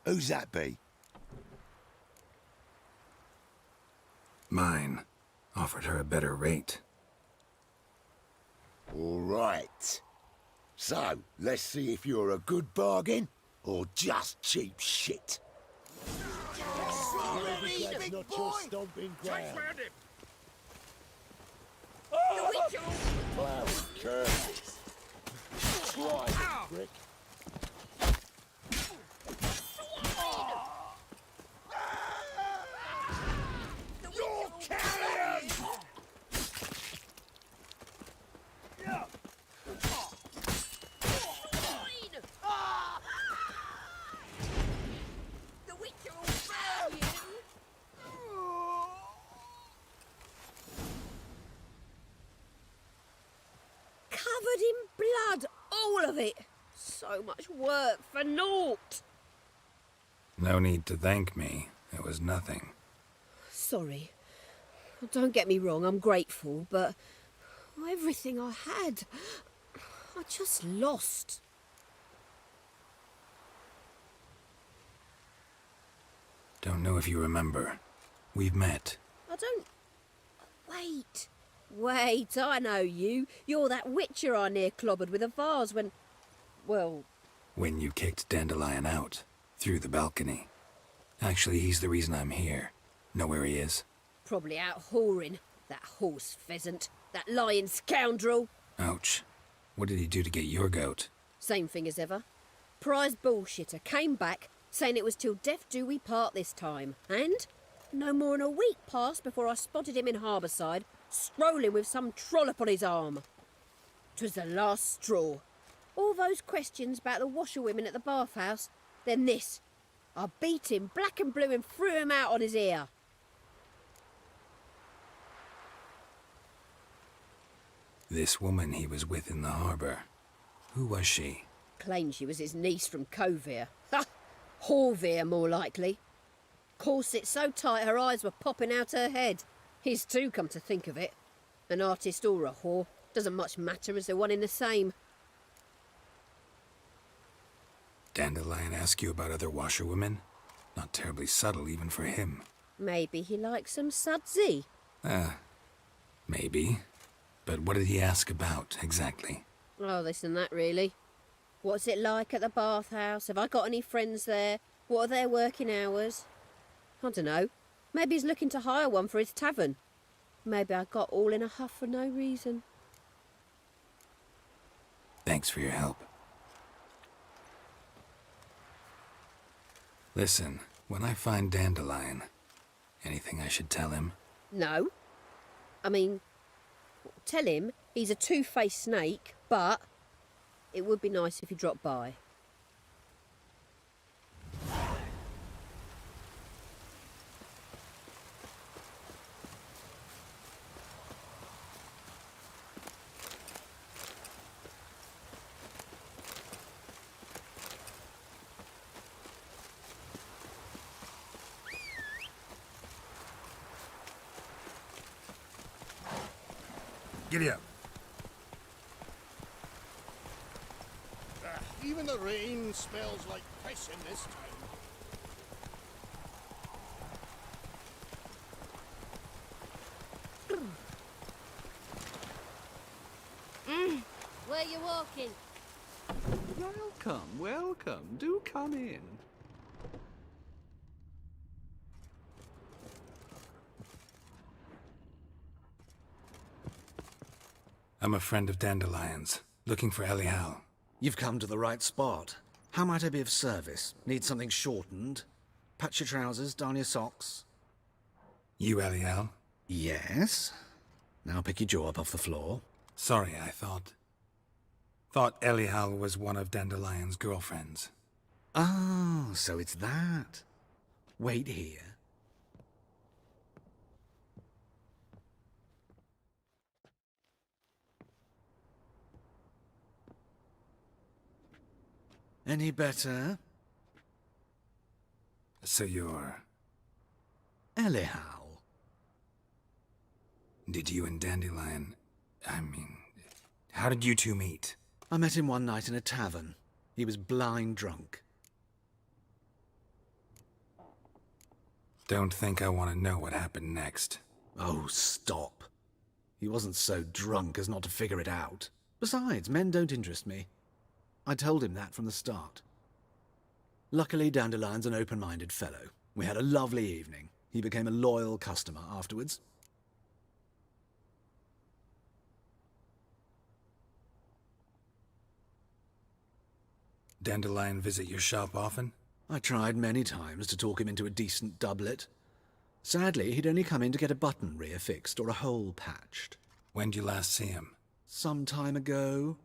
Who's that be? Mine. Offered her a better rate. All right. So, let's see if you're a good bargain or just cheap shit. Big boy! Stomping ground. The Cloud curse. Try it, Brick. Covered in blood, all of it. So much work for naught. No need to thank me. It was nothing. Sorry. Don't get me wrong, I'm grateful, but everything I had, I just lost. Don't know if you remember. We've met. I don't... Wait, I know you. You're that witcher I near clobbered with a vase when... Well... When you kicked Dandelion out. Through the balcony. Actually, he's the reason I'm here. Know where he is? Probably out whoring. That horse pheasant. That lying scoundrel. Ouch. What did he do to get your goat? Same thing as ever. Prize bullshitter came back, saying it was till death do we part this time. And no more than a week passed before I spotted him in Harbourside, strolling with some trollop on his arm. 'Twas the last straw. All those questions about the washerwomen at the bathhouse, then this. I beat him black and blue and threw him out on his ear. This woman he was with in the harbour. Who was she? Claimed she was his niece from Kovir. Ha! Horvir, more likely. Corset so tight her eyes were popping out her head. His too, come to think of it. An artist or a whore. Doesn't much matter as they're one in the same. Dandelion ask you about other washerwomen? Not terribly subtle even for him. Maybe he likes some sudsy. Maybe. But what did he ask about, exactly? Oh, this and that, really. What's it like at the bathhouse? Have I got any friends there? What are their working hours? I don't know. Maybe he's looking to hire one for his tavern. Maybe I got all in a huff for no reason. Thanks for your help. Listen, when I find Dandelion, anything I should tell him? No. I mean, tell him he's a two-faced snake, but it would be nice if he dropped by. Giddy up. Even the rain smells like pissing this time. Where you walking? Welcome, welcome. Do come in. I'm a friend of Dandelion's, looking for Elial. You've come to the right spot. How might I be of service? Need something shortened? Patch your trousers, darn your socks. You Elial? Yes. Now pick your jaw up off the floor. Sorry, I thought Elial was one of Dandelion's girlfriends. Oh, so it's that. Wait here. Any better? So you're... Elial. Did you and Dandelion... how did you two meet? I met him one night in a tavern. He was blind drunk. Don't think I want to know what happened next. Oh, stop. He wasn't so drunk as not to figure it out. Besides, men don't interest me. I told him that from the start. Luckily, Dandelion's an open-minded fellow. We had a lovely evening. He became a loyal customer afterwards. Dandelion visit your shop often? I tried many times to talk him into a decent doublet. Sadly, he'd only come in to get a button reaffixed or a hole patched. When did you last see him? Some time ago.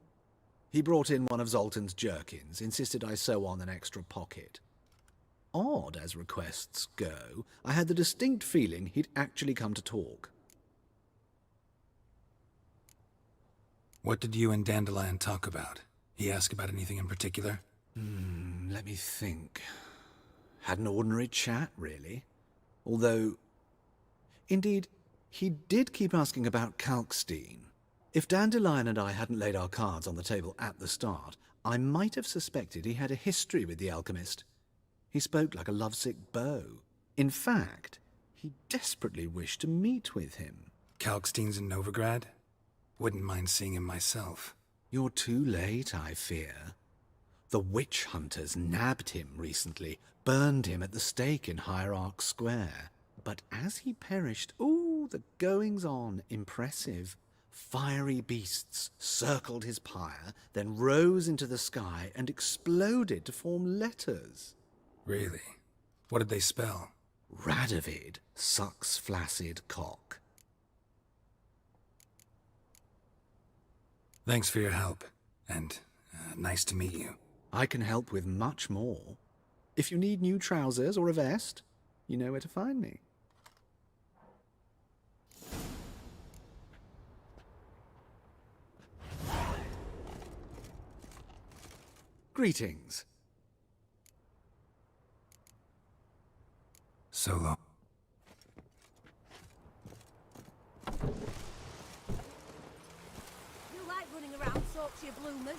He brought in one of Zoltan's jerkins, insisted I sew on an extra pocket. Odd as requests go, I had the distinct feeling he'd actually come to talk. What did you and Dandelion talk about? He asked about anything in particular? Let me think. Had an ordinary chat, really. Although, indeed, he did keep asking about Kalkstein. If Dandelion and I hadn't laid our cards on the table at the start, I might have suspected he had a history with the alchemist. He spoke like a lovesick beau. In fact, he desperately wished to meet with him. Kalkstein's in Novigrad? Wouldn't mind seeing him myself. You're too late, I fear. The witch hunters nabbed him recently, burned him at the stake in Hierarch Square. But as he perished, the goings-on, impressive. Fiery beasts circled his pyre, then rose into the sky and exploded to form letters. Really? What did they spell? Radovid sucks flaccid cock. Thanks for your help, and nice to meet you. I can help with much more. If you need new trousers or a vest, you know where to find me. Greetings. So long. You like running around, sorts your bloomers.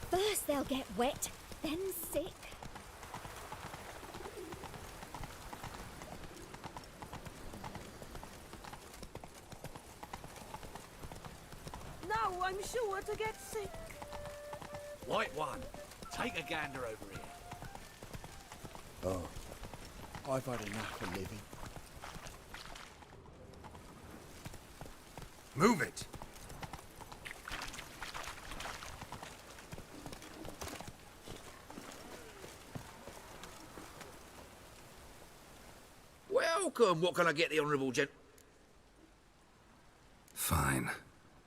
First they'll get wet, then sick. No, I'm sure to get sick. White one, take a gander over here. Oh, I've had enough of living. Move it! Welcome. What can I get the honourable gent? Fine.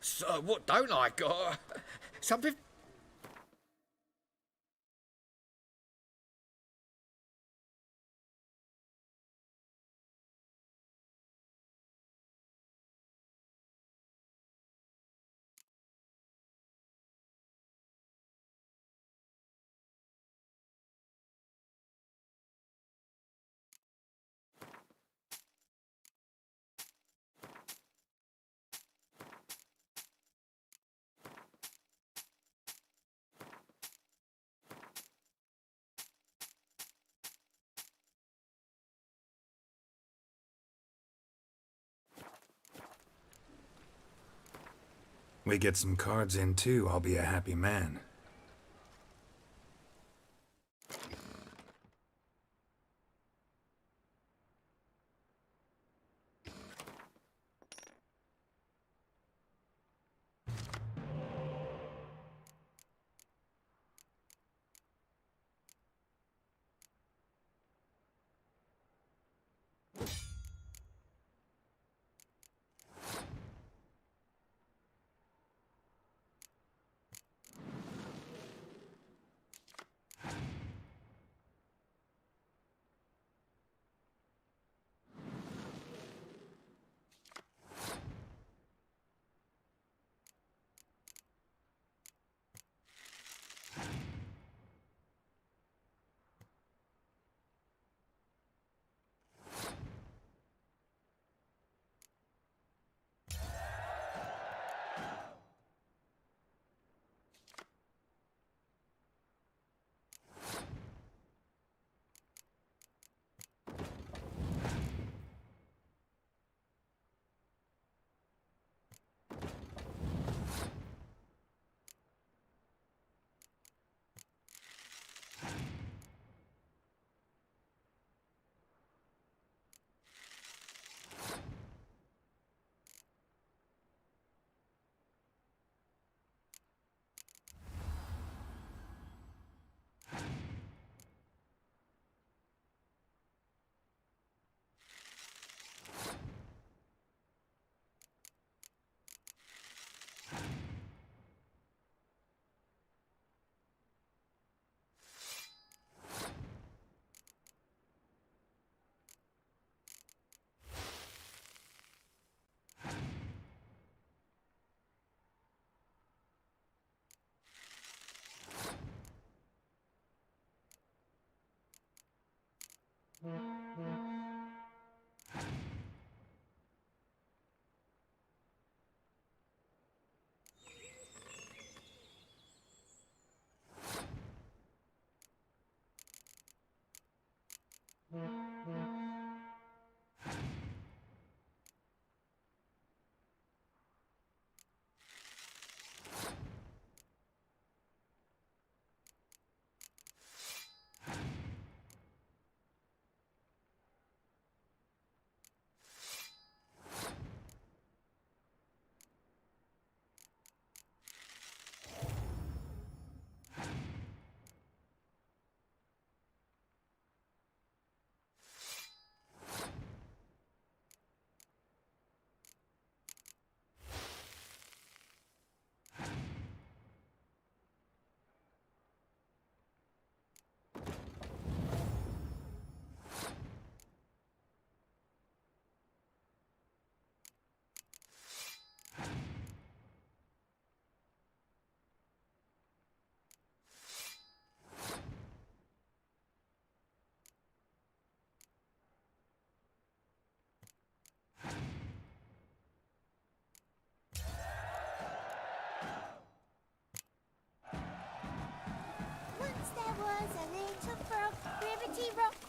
So, what don't I got? Something... We get some cards in too, I'll be a happy man.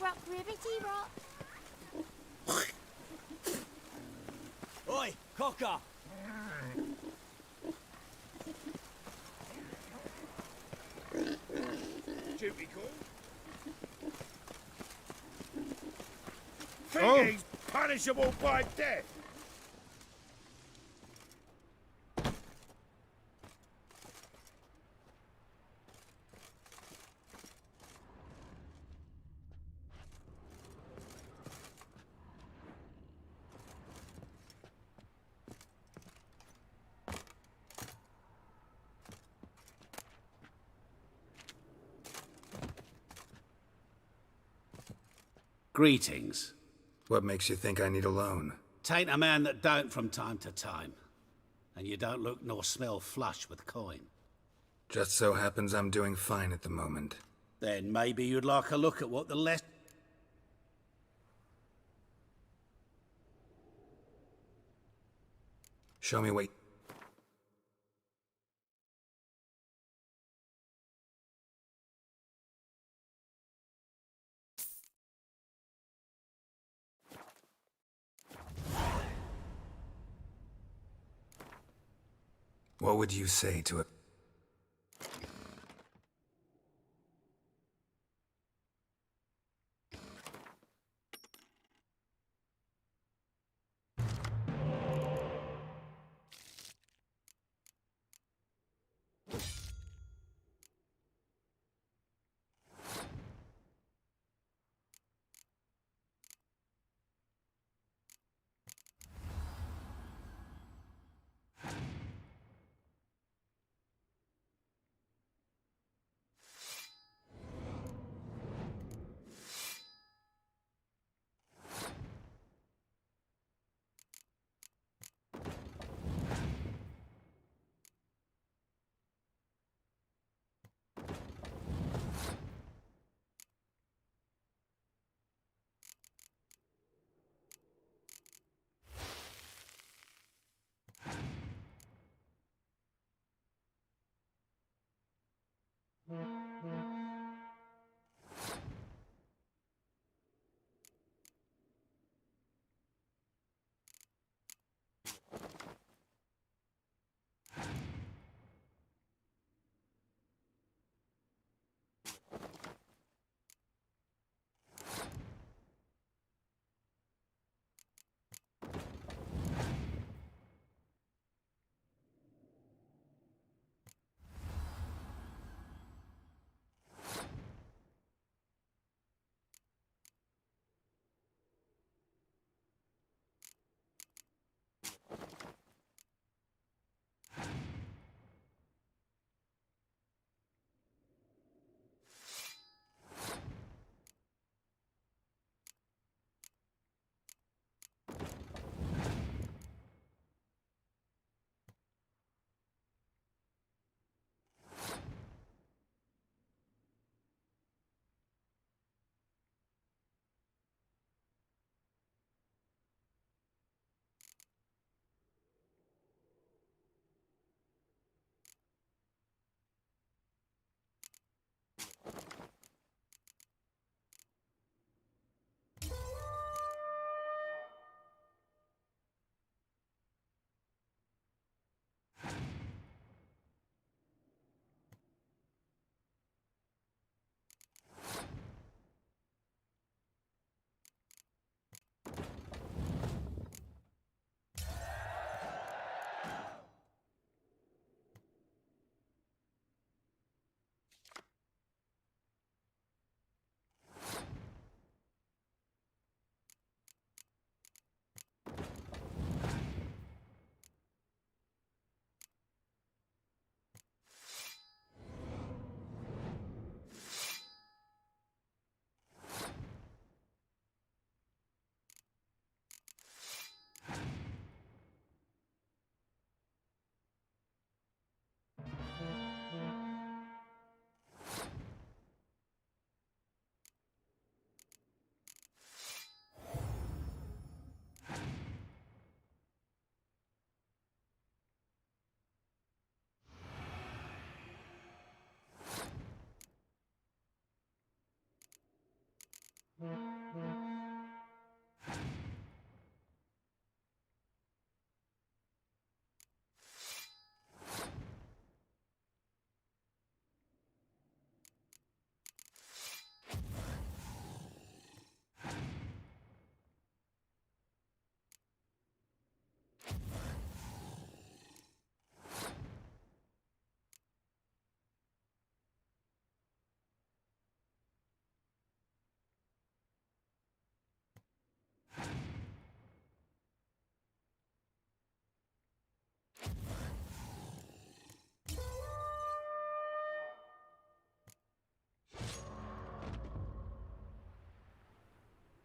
rock, ribbity rock. Oi, Cocker! Duty call. Oh. Think he's punishable by death. Greetings. What makes you think I need a loan? Tain't a man that don't from time to time. And you don't look nor smell flush with coin. Just so happens I'm doing fine at the moment. Then maybe you'd like a look at what the less... Show me what... What would you say to it?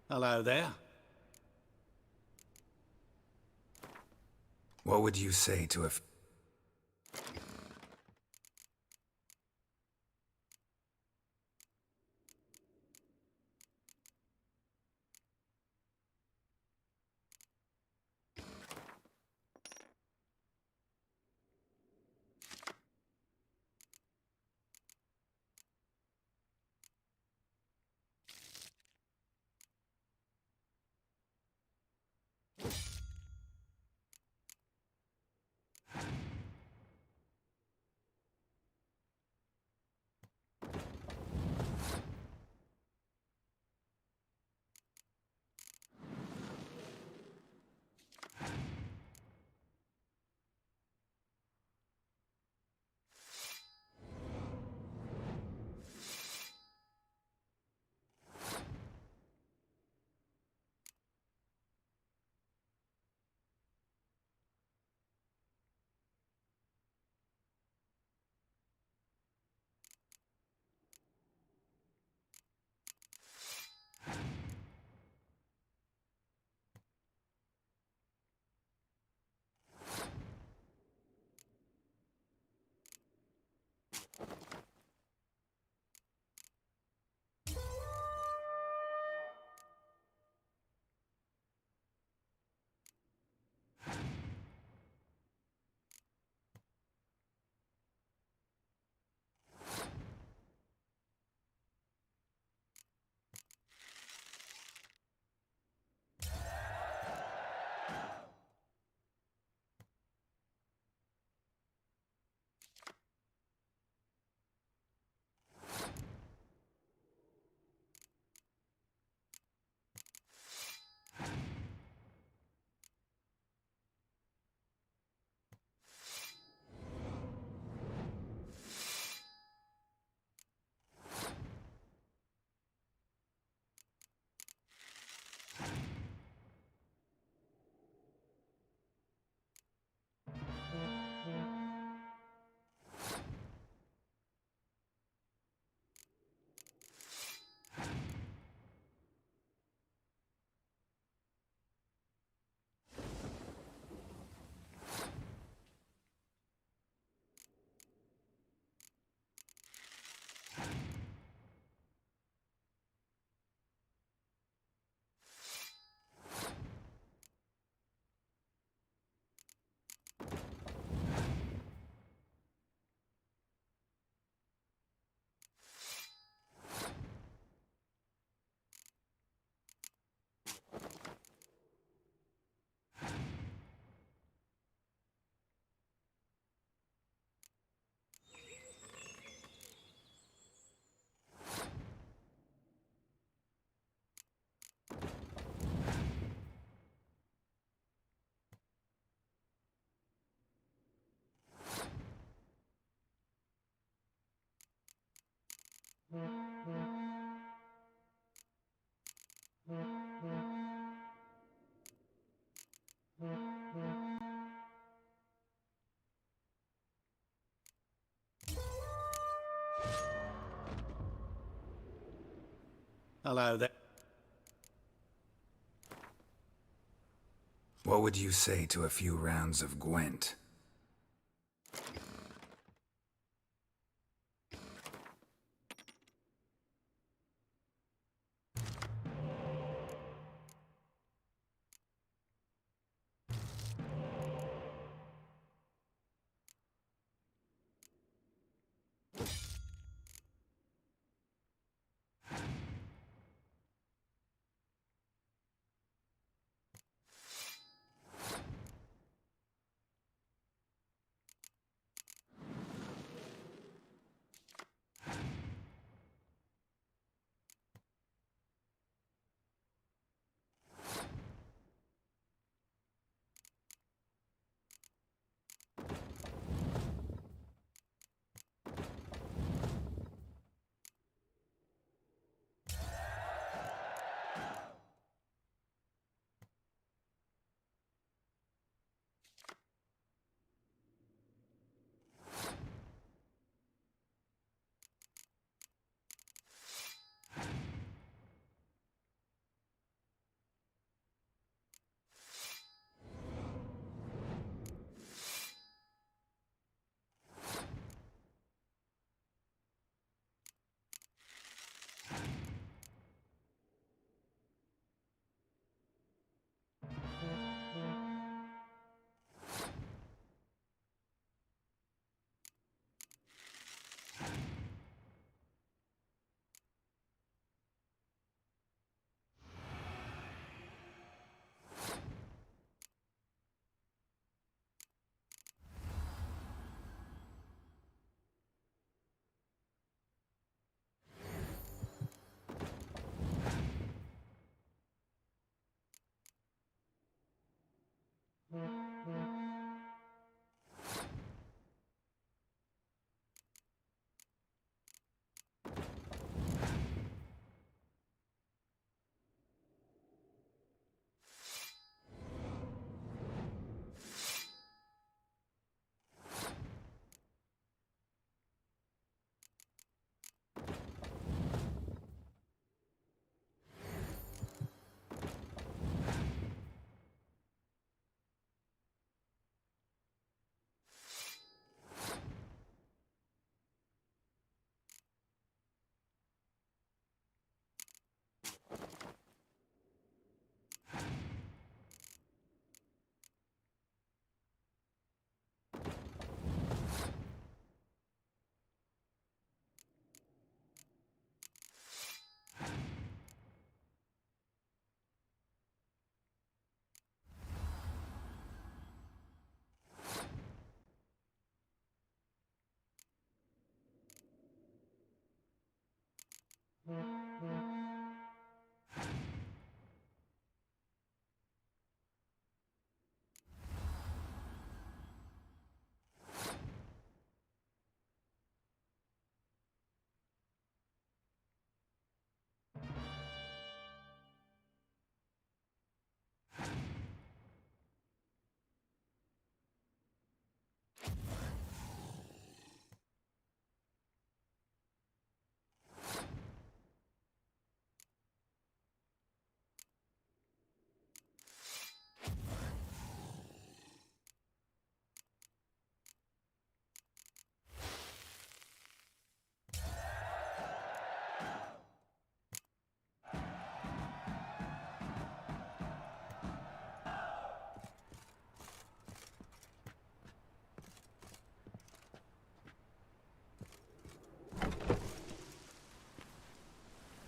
Hello there. What would you say to a... Hello there. What would you say to a few rounds of Gwent?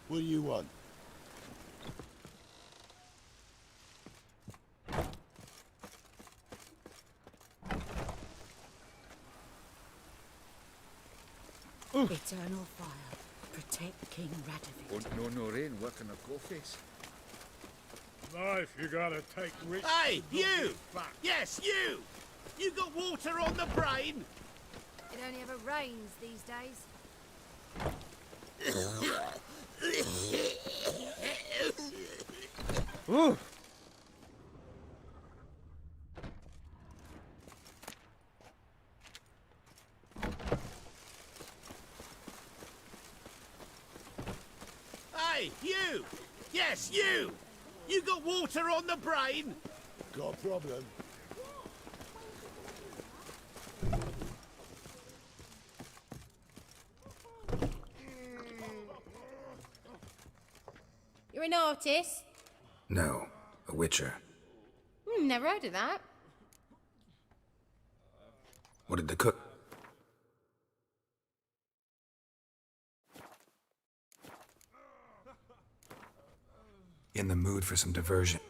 What do you want? Eternal fire. Protect King Radovid. Won't no rain working a coffees. Life, you gotta take rich. Hey, you! Yes, you! You got water on the brain? It only ever rains these days. Ooh. Hey, you! Yes, you! You got water on the brain? Got a problem? You're an artist? No, a witcher. Never heard of that. What did the cook... In the mood for some diversion.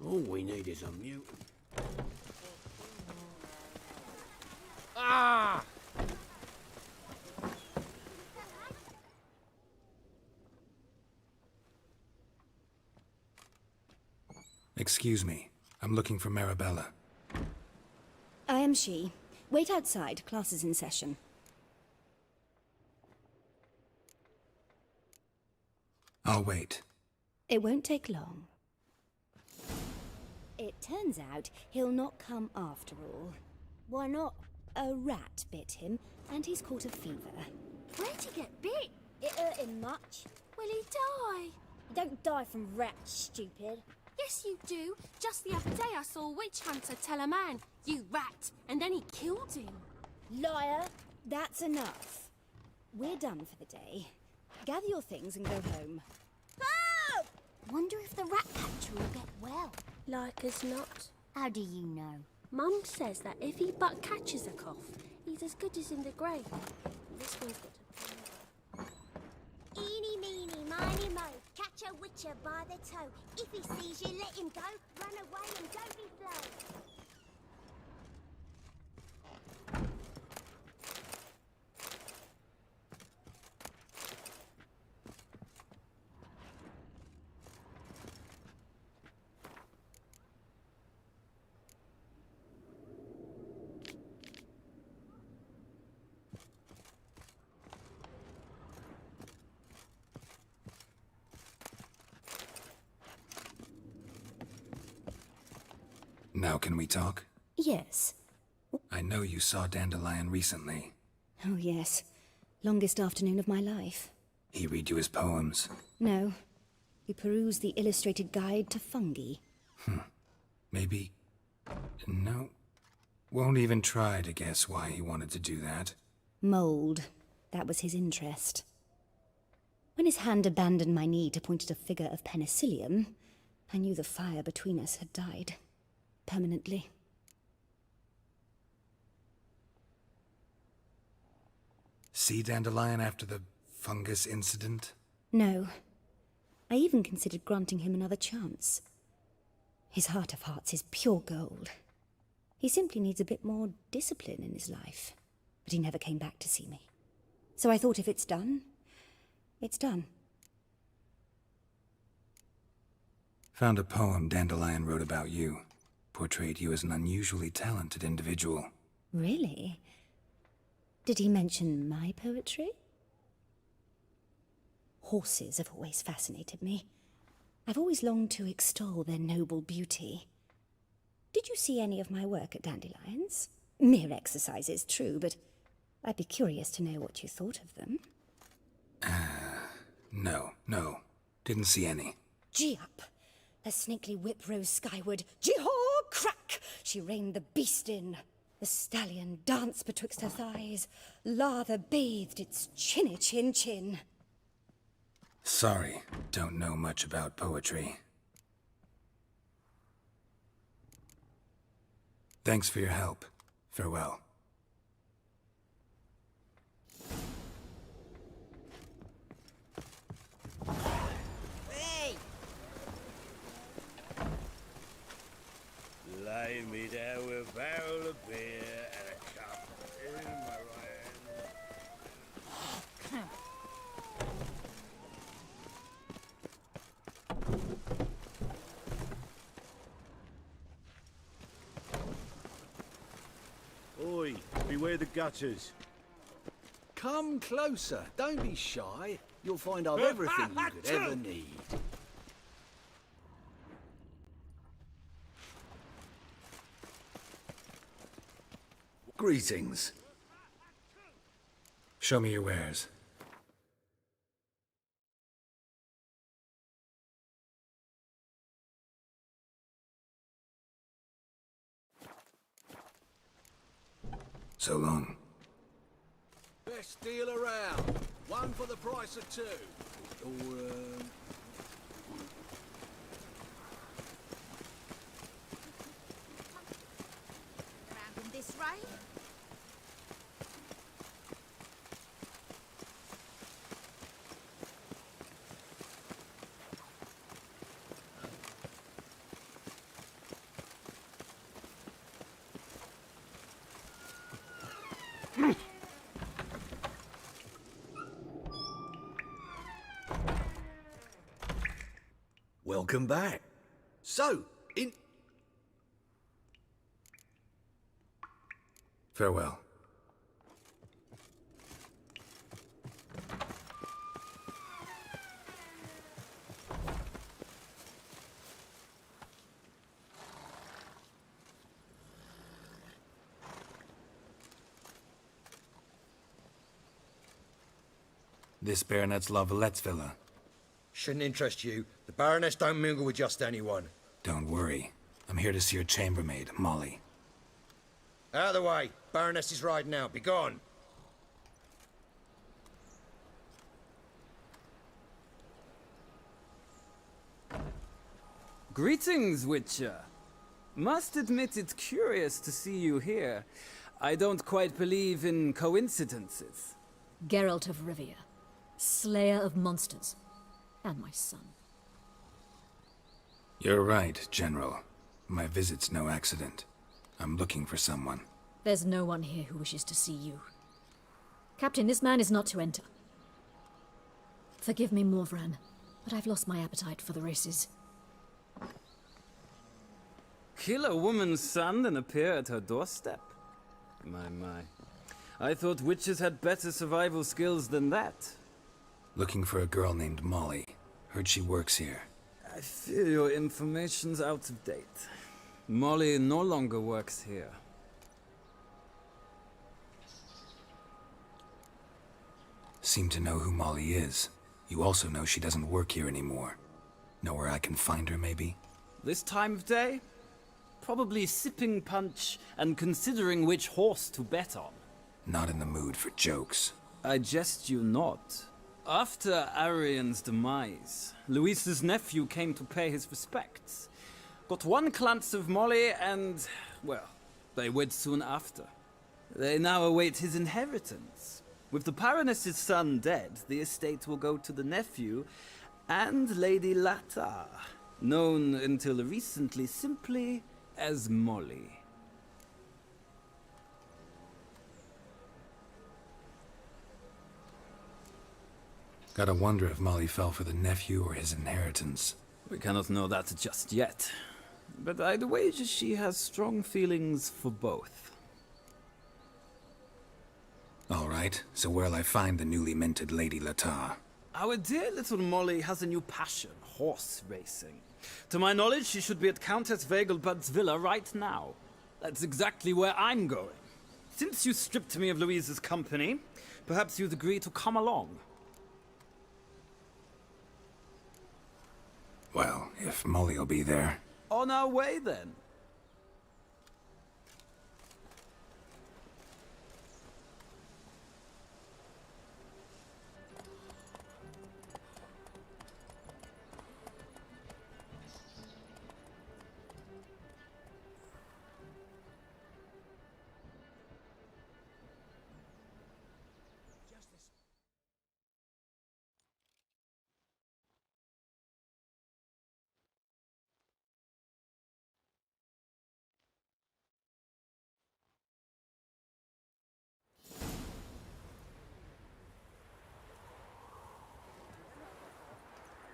All we need is a mutant. Ah! Excuse me. I'm looking for Marabella. I am she. Wait outside. Class is in session. I'll wait. It won't take long. It turns out he'll not come after all. Why not? A rat bit him, and he's caught a fever. Where'd he get bit? It hurt him much. Will he die? You don't die from rats, stupid. Yes, you do. Just the other day I saw a witch hunter tell a man, "You rat," and then he killed him. Liar! That's enough. We're done for the day. Gather your things and go home. Oh! Wonder if the rat catcher will get well. Like as not. How do you know? Mum says that if he but catches a cough, he's as good as in the grave. This one's got a... Eeny, meeny, miny, mo. Catch a witcher by the toe. If he sees you, let him go. Run away and don't be slow. Now can we talk? Yes. I know you saw Dandelion recently. Oh, yes. Longest afternoon of my life. He read you his poems. No. We perused the illustrated guide to fungi. Maybe... No. Won't even try to guess why he wanted to do that. Mold. That was his interest. When his hand abandoned my knee to point at a figure of penicillium, I knew the fire between us had died. Permanently. See Dandelion after the fungus incident? No. I even considered granting him another chance. His heart of hearts is pure gold. He simply needs a bit more discipline in his life. But he never came back to see me. So I thought if it's done, it's done. Found a poem Dandelion wrote about you. Portrayed you as an unusually talented individual. Really? Did he mention my poetry? Horses have always fascinated me. I've always longed to extol their noble beauty. Did you see any of my work at Dandelion's? Mere exercises, true, but I'd be curious to know what you thought of them. No. Didn't see any. Gee up! The snakely whip rose skyward. Jee-haw! Crack! She reined the beast in. The stallion danced betwixt her thighs. Lather bathed its chinny chin. Sorry, don't know much about poetry. Thanks for your help. Farewell. Lay me down with a barrel of beer and a cup in my right hand. Oi, beware the gutters. Come closer. Don't be shy. You'll find I've everything you could ever need. Greetings. Show me your wares. So long. Best deal around. One for the price of two. Or, Around in this rain? Welcome back. So, Farewell. This Baronet's La Vallette's villa. Shouldn't interest you. The Baroness don't mingle with just anyone. Don't worry. I'm here to see her chambermaid, Molly. Out of the way. Baroness is riding out. Be gone. Greetings, Witcher. Must admit it's curious to see you here. I don't quite believe in coincidences. Geralt of Rivia, slayer of monsters, and my son. You're right, General. My visit's no accident. I'm looking for someone. There's no one here who wishes to see you. Captain, this man is not to enter. Forgive me, Morvran, but I've lost my appetite for the races. Kill a woman's son and appear at her doorstep? My. I thought witches had better survival skills than that. Looking for a girl named Molly. Heard she works here. I fear your information's out of date. Molly no longer works here. Seem to know who Molly is. You also know she doesn't work here anymore. Know where I can find her, maybe? This time of day? Probably sipping punch and considering which horse to bet on. Not in the mood for jokes. I jest you not. After Arian's demise, Luis's nephew came to pay his respects. Got one glance of Molly and, well, they wed soon after. They now await his inheritance. With the Baroness's son dead, the estate will go to the nephew and Lady Latar, known until recently simply as Molly. Gotta wonder if Molly fell for the nephew or his inheritance. We cannot know that just yet. But I'd wager she has strong feelings for both. All right, so where'll I find the newly minted Lady Latar? Our dear little Molly has a new passion, horse racing. To my knowledge, she should be at Countess Vegelbud's villa right now. That's exactly where I'm going. Since you stripped me of Louise's company, perhaps you'd agree to come along. Well, if Molly'll be there. On our way, then.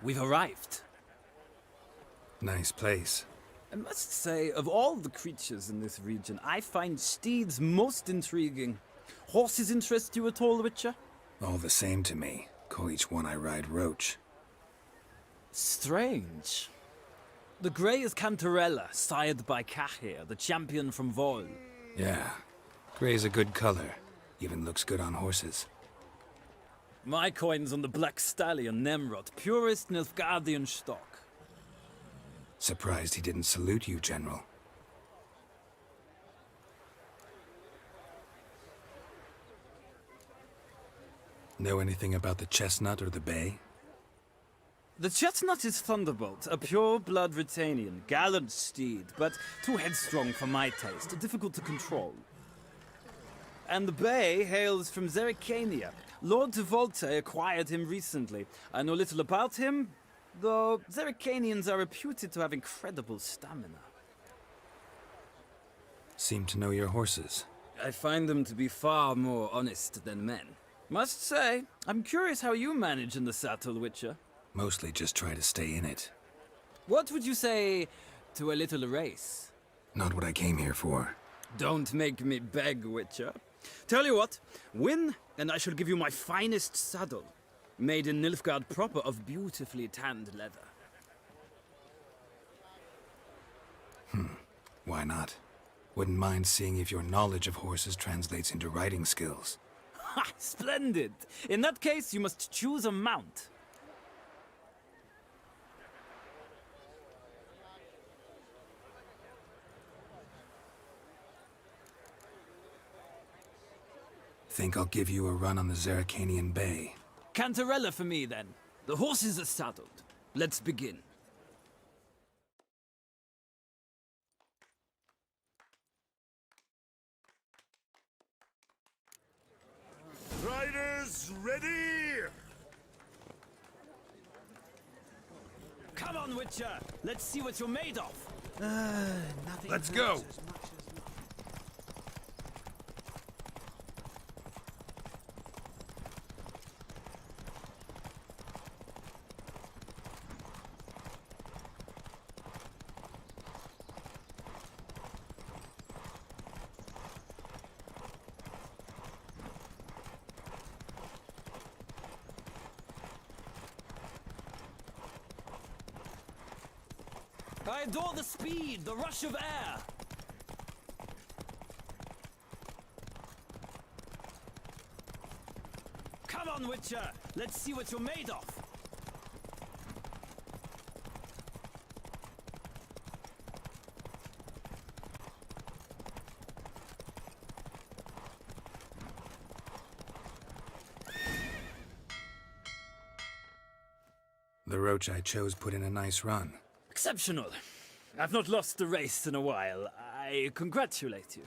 We've arrived. Nice place. I must say, of all the creatures in this region, I find steeds most intriguing. Horses interest you at all, Witcher? All the same to me. Call each one I ride Roach. Strange. The grey is Cantarella, sired by Cahir, the champion from Vol. Yeah. Gray's a good color. Even looks good on horses. My coin's on the Black Stallion, Nemrod, purest Nilfgaardian stock. Surprised he didn't salute you, General. Know anything about the Chestnut or the Bay? The Chestnut is Thunderbolt, a pure-blood Retanian, gallant steed, but too headstrong for my taste, difficult to control. And the Bay hails from Zerrikania. Lord de Volte acquired him recently. I know little about him, though Zerrikanians are reputed to have incredible stamina. Seem to know your horses. I find them to be far more honest than men. Must say, I'm curious how you manage in the saddle, Witcher. Mostly just try to stay in it. What would you say to a little race? Not what I came here for. Don't make me beg, Witcher. Tell you what, win, and I shall give you my finest saddle, made in Nilfgaard proper of beautifully tanned leather. Why not? Wouldn't mind seeing if your knowledge of horses translates into riding skills. Ha! Splendid! In that case, you must choose a mount. Think I'll give you a run on the Zerrikanian Bay. Cantarella for me, then. The horses are saddled. Let's begin. Riders, ready! Come on, Witcher! Let's see what you're made of! Let's go! I adore the speed, the rush of air! Come on, Witcher! Let's see what you're made of! The roach I chose put in a nice run. Exceptional. I've not lost a race in a while. I congratulate you.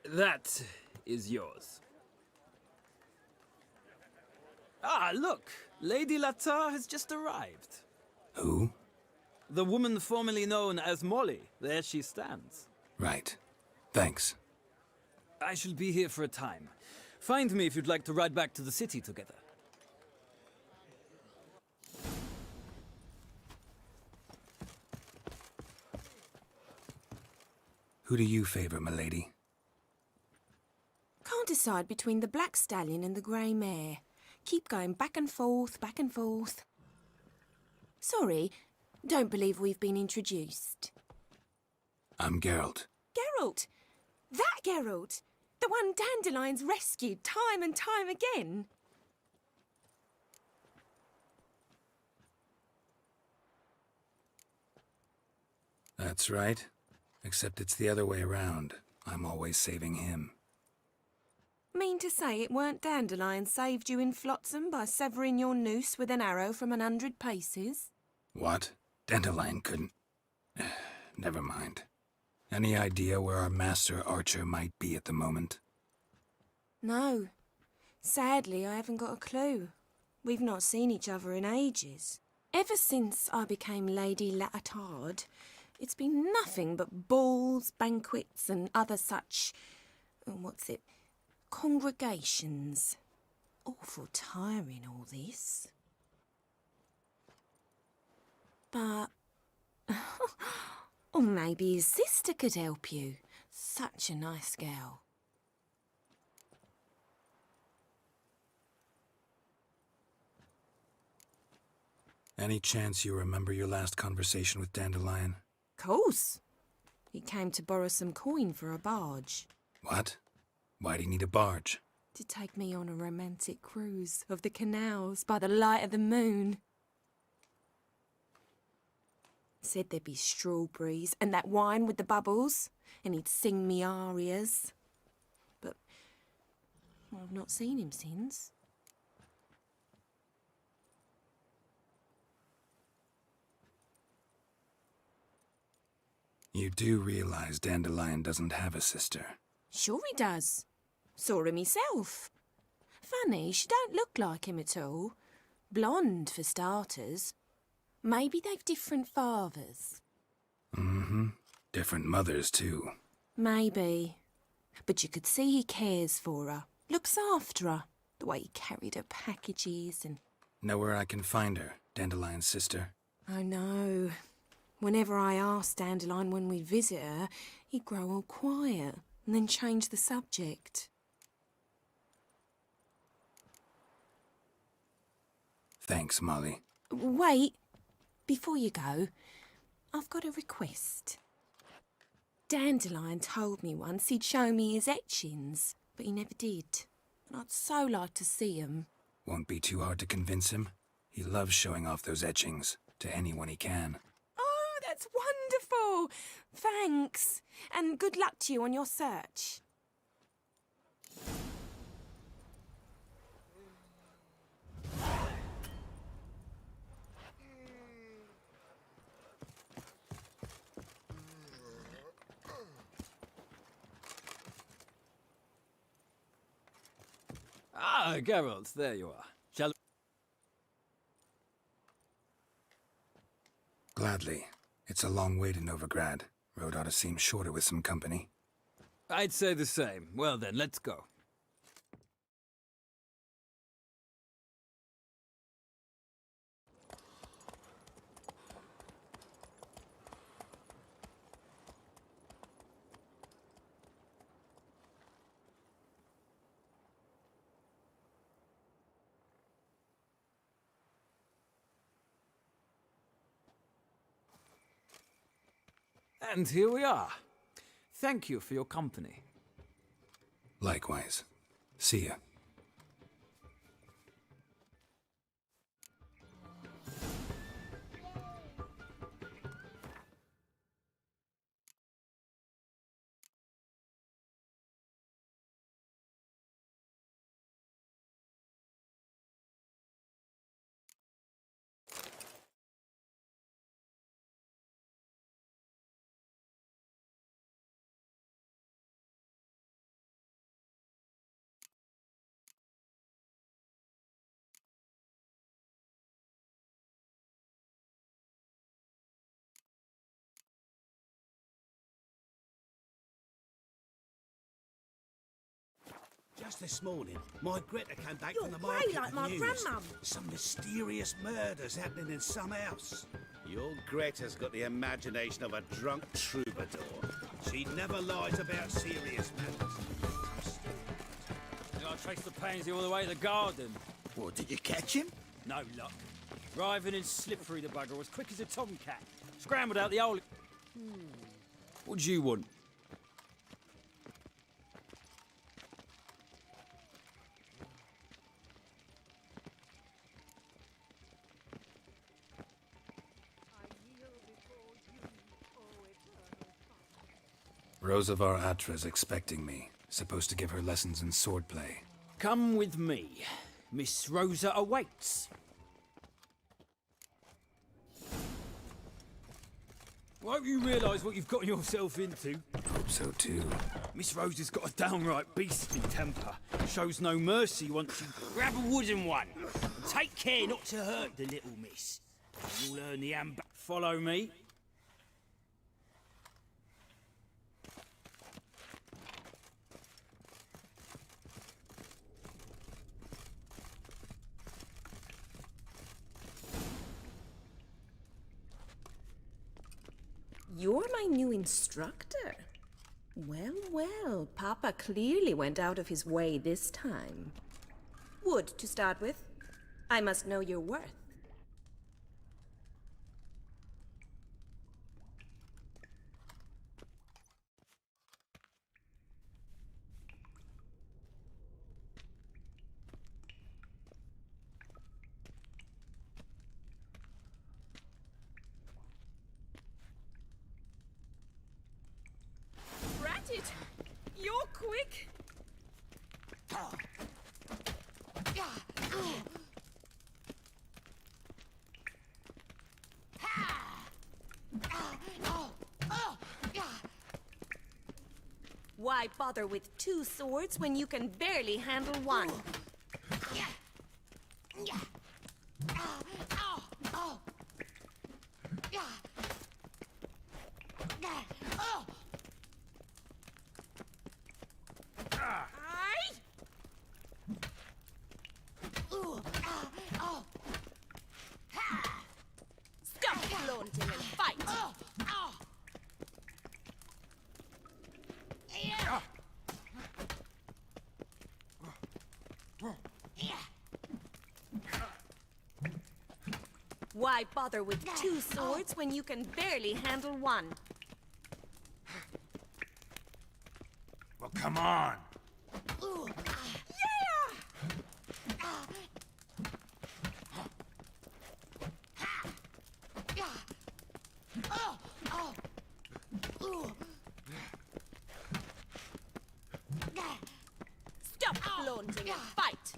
That is yours. Ah, look! Lady Latar has just arrived. Who? The woman formerly known as Molly. There she stands. Right. Thanks. I shall be here for a time. Find me if you'd like to ride back to the city together. Who do you favor, milady? Can't decide between the black stallion and the grey mare. Keep going back and forth, back and forth. Sorry, don't believe we've been introduced. I'm Geralt. Geralt! That Geralt! The one Dandelion's rescued time and time again! That's right. Except it's the other way around. I'm always saving him. Mean to say it weren't Dandelion saved you in Flotsam by severing your noose with an arrow from 100 paces? What? Dandelion couldn't... Never mind. Any idea where our master archer might be at the moment? No. Sadly, I haven't got a clue. We've not seen each other in ages. Ever since I became Lady Latard, it's been nothing but balls, banquets and other such... congregations. Awful tiring, all this. But... or maybe his sister could help you. Such a nice girl. Any chance you remember your last conversation with Dandelion? Course. He came to borrow some coin for a barge. What? Why do you need a barge? To take me on a romantic cruise of the canals by the light of the moon. Said there'd be strawberries and that wine with the bubbles, and he'd sing me arias. But I've not seen him since. You do realize Dandelion doesn't have a sister? Sure he does. Saw him myself. Funny, she don't look like him at all. Blonde, for starters. Maybe they've different fathers. Mm-hmm. Different mothers, too. Maybe. But you could see he cares for her. Looks after her. The way he carried her packages and... Know where I can find her, Dandelion's sister? I know. Whenever I asked Dandelion when we'd visit her, he'd grow all quiet and then change the subject. Thanks, Molly. Wait, before you go, I've got a request. Dandelion told me once he'd show me his etchings, but he never did. And I'd so like to see 'em. Won't be too hard to convince him. He loves showing off those etchings to anyone he can. Oh, that's wonderful! Thanks, and good luck to you on your search. Ah, Geralt, there you are. Shall... Gladly. It's a long way to Novigrad. Road ought to seem shorter with some company. I'd say the same. Well then, let's go. And here we are. Thank you for your company. Likewise. See ya. Just this morning, my Greta came back You're from the grey market like with my news. grandmum. Some mysterious murders happening in some house. Your Greta's got the imagination of a drunk troubadour. She never lies about serious matters. I traced the pansy all the way to the garden. What, did you catch him? No luck. Driving in slippery, the bugger was quick as a tomcat. Scrambled out the old... What do you want? Rosavar Atra's expecting me. Supposed to give her lessons in swordplay. Come with me. Miss Rosa awaits. Won't you realise what you've gotten yourself into? Hope so too. Miss Rosa's got a downright beastly temper. Shows no mercy once you grab a wooden one. And take care not to hurt the little miss. You'll learn the amber. Follow me. You're my new instructor. Well, well, Papa clearly went out of his way this time. Wood, to start with. I must know your worth. Ratchet! You're quick! Why bother with two swords when you can barely handle one? Stop! flaunting and fight! Why bother with two swords when you can barely handle one? Well, come on. Stop flaunting and fight!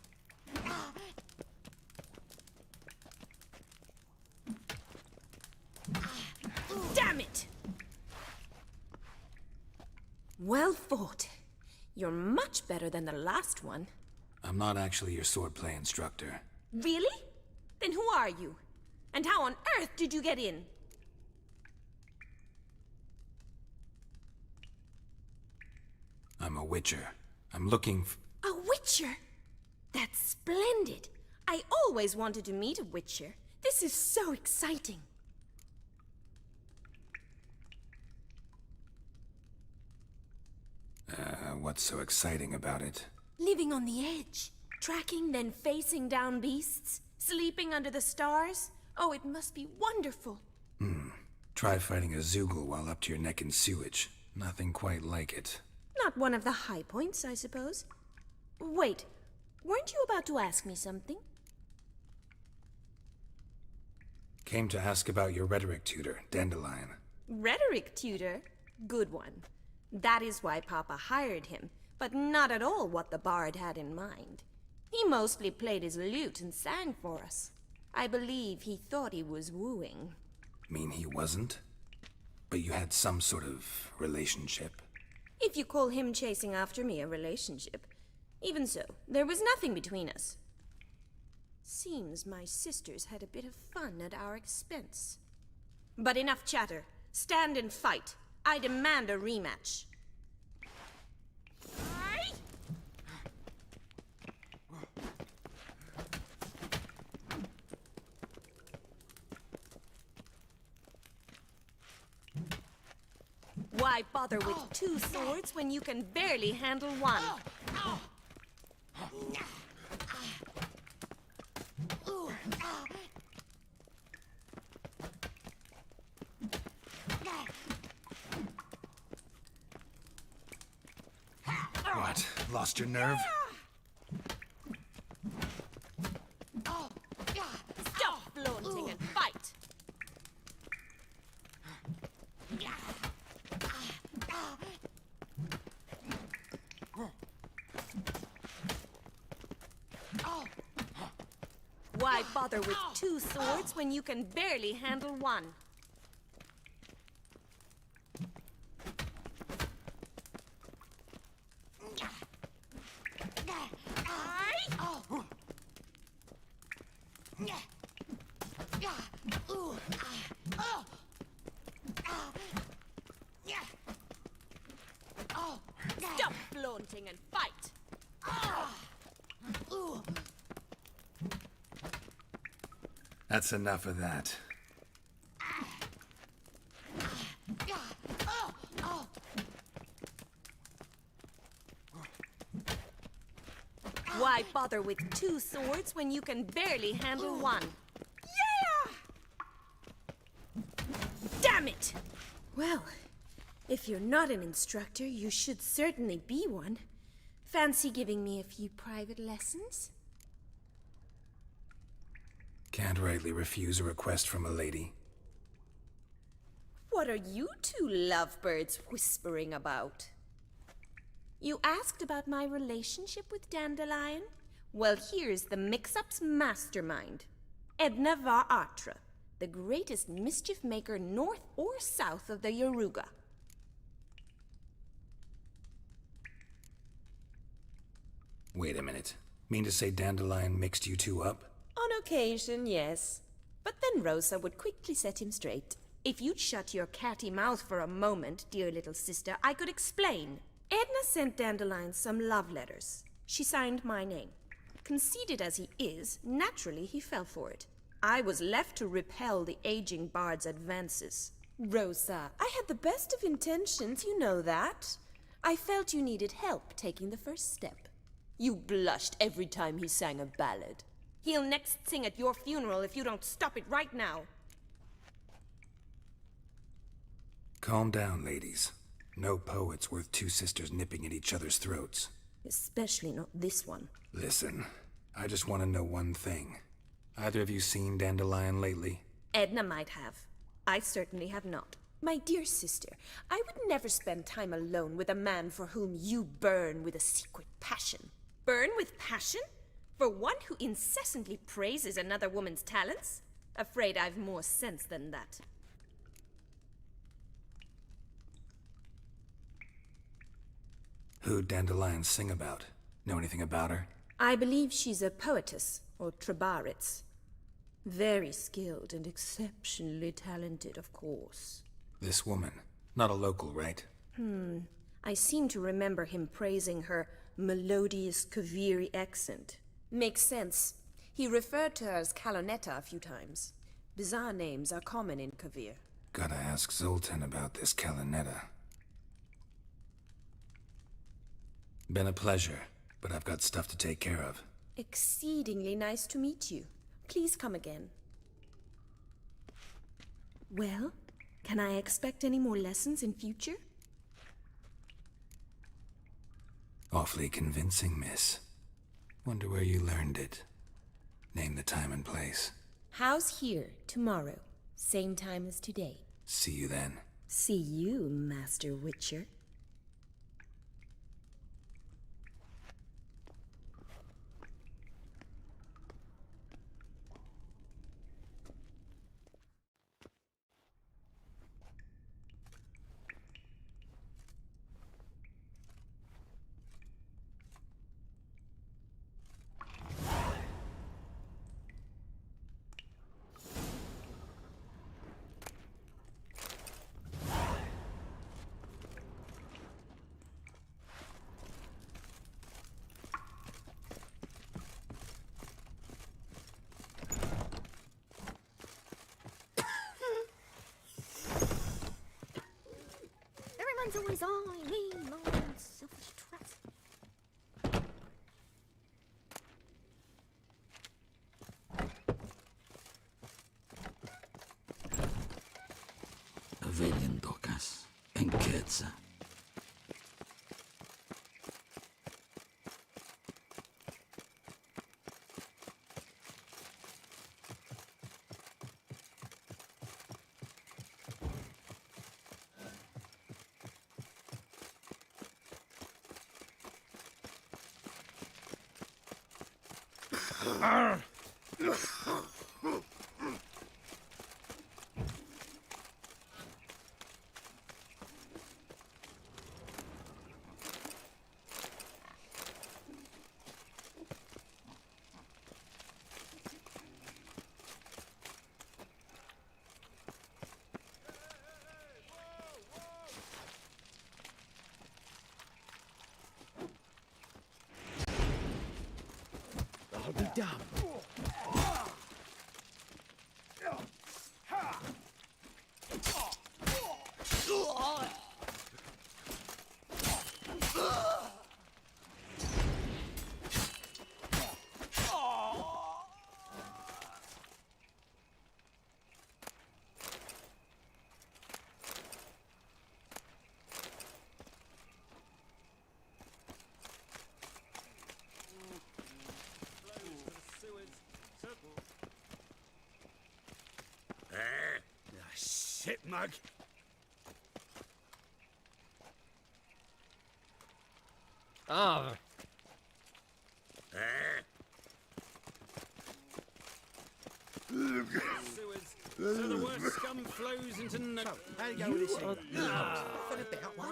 Damn it! Well fought. You're much better than the last one. I'm not actually your swordplay instructor. Really? Then who are you? And how on earth did you get in? I'm a witcher. I'm looking A witcher? That's splendid. I always wanted to meet a witcher. This is so exciting. What's so exciting about it? Living on the edge. Tracking, then facing down beasts. Sleeping under the stars. Oh, it must be wonderful. Try fighting a Zoogle while up to your neck in sewage. Nothing quite like it. Not one of the high points, I suppose. Wait, weren't you about to ask me something? Came to ask about your rhetoric tutor, Dandelion. Rhetoric tutor? Good one. That is why Papa hired him, but not at all what the bard had in mind. He mostly played his lute and sang for us. I believe he thought he was wooing. Mean he wasn't? But you had some sort of relationship? If you call him chasing after me a relationship. Even so, there was nothing between us. Seems my sisters had a bit of fun at our expense. But enough chatter. Stand and fight. I demand a rematch. Why bother with two swords when you can barely handle one? What? Lost your nerve? Stop flaunting and fight! Why bother with two swords when you can barely handle one? Stop flaunting and fight! That's enough of that. Why bother with two swords when you can barely handle one? Damn it! Well, if you're not an instructor, you should certainly be one. Fancy giving me a few private lessons? Can't rightly refuse a request from a lady. What are you two lovebirds whispering about? You asked about my relationship with Dandelion? Well, here's the mix-up's mastermind. Edna var Atra, the greatest mischief maker north or south of the Yaruga. Wait a minute. Mean to say Dandelion mixed you two up? On occasion, yes. But then Rosa would quickly set him straight. If you'd shut your catty mouth for a moment, dear little sister, I could explain. Edna sent Dandelion some love letters. She signed my name. Conceited as he is, naturally he fell for it. I was left to repel the aging bard's advances. Rosa, I had the best of intentions, you know that. I felt you needed help taking the first step. You blushed every time he sang a ballad. He'll next sing at your funeral if you don't stop it right now. Calm down, ladies. No poet's worth two sisters nipping at each other's throats. Especially not this one. Listen, I just want to know one thing. Either of you seen Dandelion lately? Edna might have. I certainly have not. My dear sister, I would never spend time alone with a man for whom you burn with a secret passion. Burn with passion? For one who incessantly praises another woman's talents? Afraid I've more sense than that. Who'd Dandelion sing about? Know anything about her? I believe she's a poetess, or trebaritz. Very skilled and exceptionally talented, of course. This woman. Not a local, right? I seem to remember him praising her melodious Kaviri accent. Makes sense. He referred to her as Calonetta a few times. Bizarre names are common in Kavir. Gotta ask Zoltan about this Calonetta. Been a pleasure, but I've got stuff to take care of. Exceedingly nice to meet you. Please come again. Well, can I expect any more lessons in future? Awfully convincing, miss. Wonder where you learned it. Name the time and place. House here, tomorrow. Same time as today. See you then. See you, Master Witcher. Everyone's always on me, Lord, selfish trat. Avelin Docas, Enquetza. I'll be damned. Shit mug. Ah. So the worst scum flows into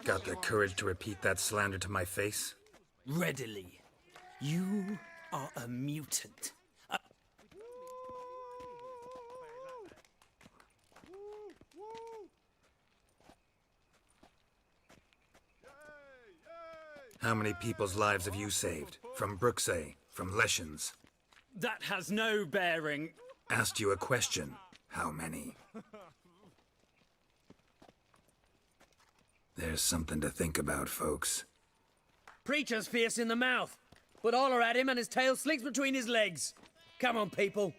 Got the courage to repeat that slander to my face? Readily. You are a mutant. How many people's lives have you saved? From Bruxay, from Leshens? That has no bearing. Asked you a question. How many? There's something to think about, folks. Preacher's fierce in the mouth, but holler at him and his tail slinks between his legs. Come on, people.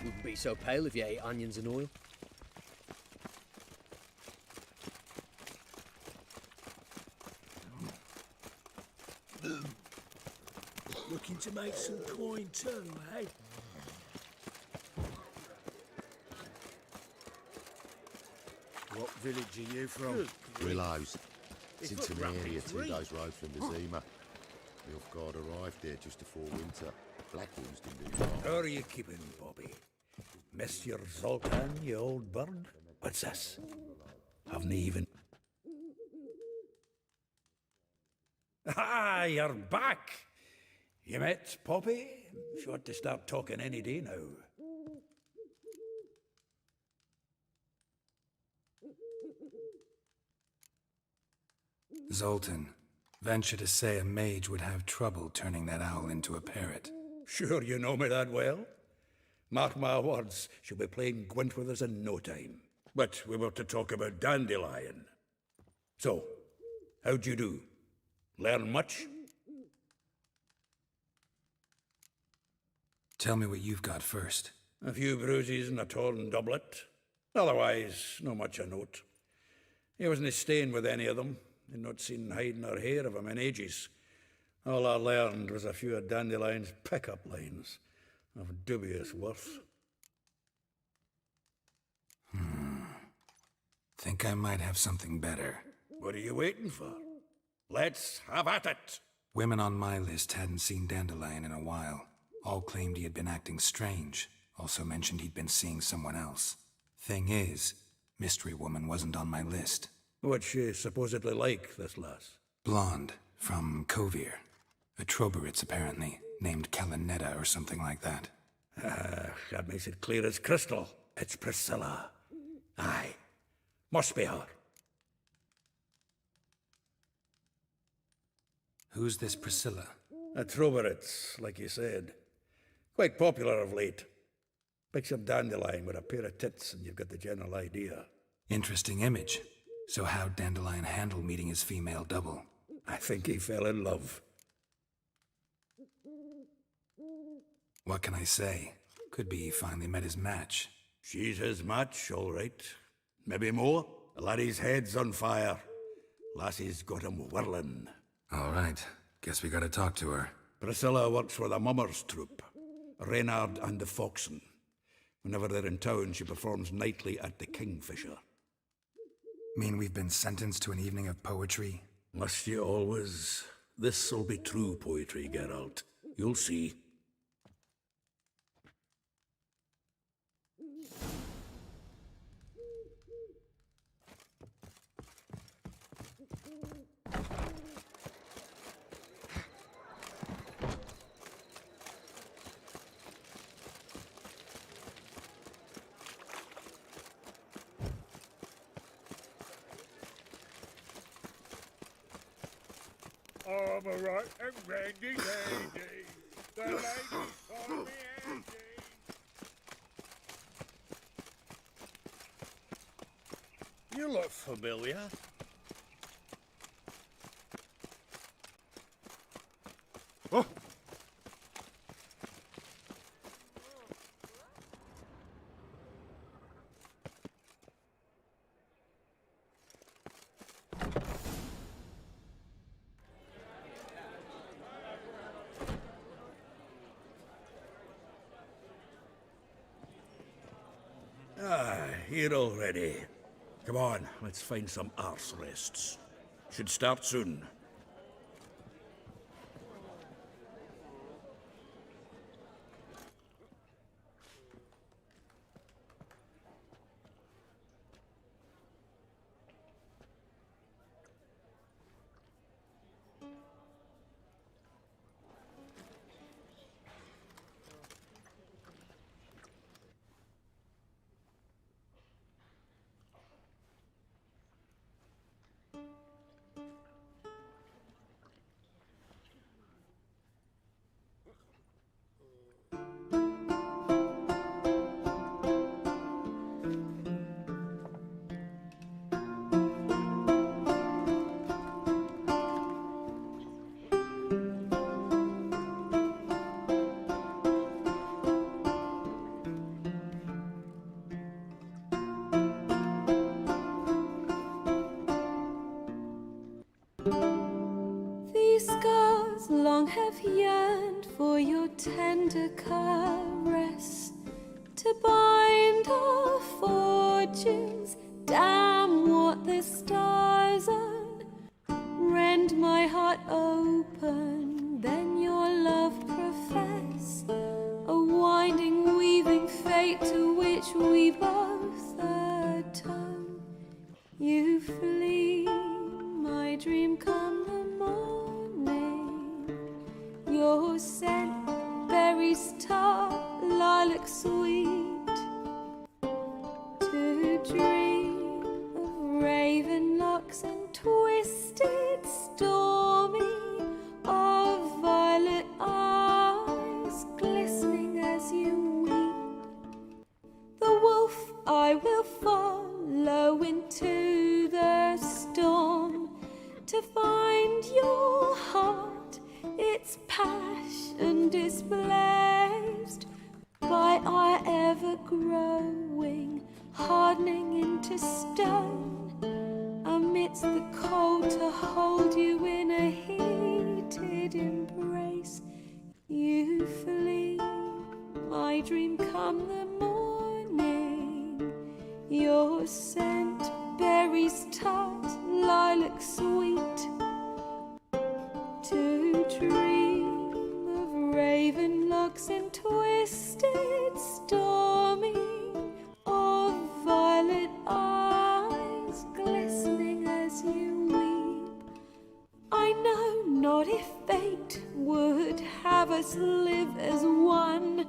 Wouldn't be so pale if you ate onions and oil. Looking to make some coin too, eh? What village are you from? Willows. It's It's into not an area rapid 2 read. days' road from the Zima. The off-guard arrived there just before winter. Blackwoods didn't do How are you keeping, Bobby? Missed your Zoltan, you old bird? What's this? Haven't even... Ah, you're back! You met Poppy? She ought to start talking any day now. Zoltan, venture to say a mage would have trouble turning that owl into a parrot. Sure you know me that well. Mark my words, she'll be playing Gwent with us in no time. But we were to talk about Dandelion. So, how'd you do? Learn much? Tell me what you've got first. A few bruises and a torn doublet. Otherwise, no much a note. He wasn't staying with any of them. He'd not seen hide nor hair of him in ages. All I learned was a few of Dandelion's pickup lines of dubious worth. Think I might have something better. What are you waiting for? Let's have at it! Women on my list hadn't seen Dandelion in a while. All claimed he had been acting strange. Also mentioned he'd been seeing someone else. Thing is, Mystery Woman wasn't on my list. What's she supposedly like, this lass? Blonde, from Kovir. A Troberitz, apparently, named Kalinetta or something like that. That makes it clear as crystal. It's Priscilla. Aye. Must be her. Who's this Priscilla? A Troberitz, like you said. Quite popular of late. Picture Dandelion with a pair of tits and you've got the general idea. Interesting image. So how'd Dandelion handle meeting his female double? I think he fell in love. What can I say? Could be he finally met his match. She's his match, all right. Maybe more. The laddie's head's on fire. Lassie's got him whirling. All right. Guess we gotta talk to her. Priscilla works for the Mummers troupe. Reynard and the Foxen. Whenever they're in town, she performs nightly at the Kingfisher. Mean we've been sentenced to an evening of poetry? Must you always? This'll be true poetry, Geralt. You'll see. I'm a right and randy lady. The ladies call me Andy. You look familiar. Oh. Here already. Come on, let's find some arse rests. Should start soon. for your tender caress, to bind our fortunes. Damn what the stars are. Rend my heart open, then your love profess. A winding, weaving fate to which we both atone. You flee, my dream come the morning. Your scent, berries tart, lilac sweet. To dream of raven locks and twisted, stormy, of violet eyes glistening as you weep. The wolf I will follow into the storm, to find your heart, its passion displaced by our ever-growing, hardening into stone, amidst the cold to hold you in a heated embrace. You flee, my dream come the morning. Your scent, berries tart, lilac sweet. To dream of raven locks and twisted, stormy, of violet eyes glistening as you weep. I know not if fate would have us live as one,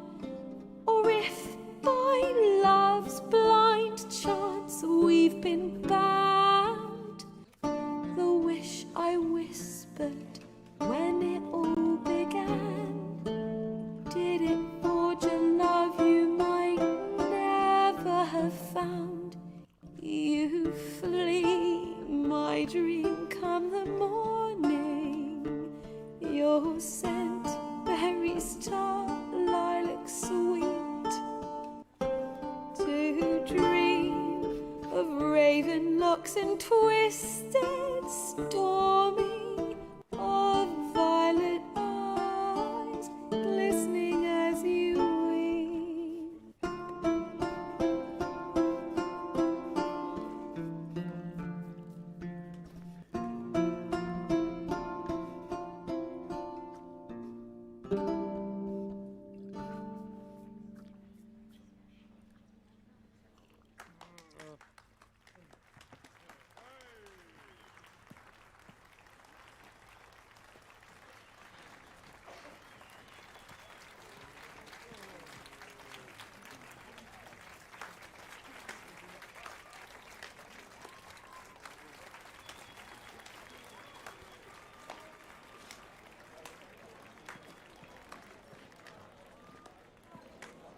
or if by love's blind chance we've been bound. The wish I whispered when it all began, did it forge a love you might never have found? You flee, my dream come the morning. Your scent, berries tart, lilac sweet. To dream of raven locks and twisted, stormy, of violet eyes glistening as you weep.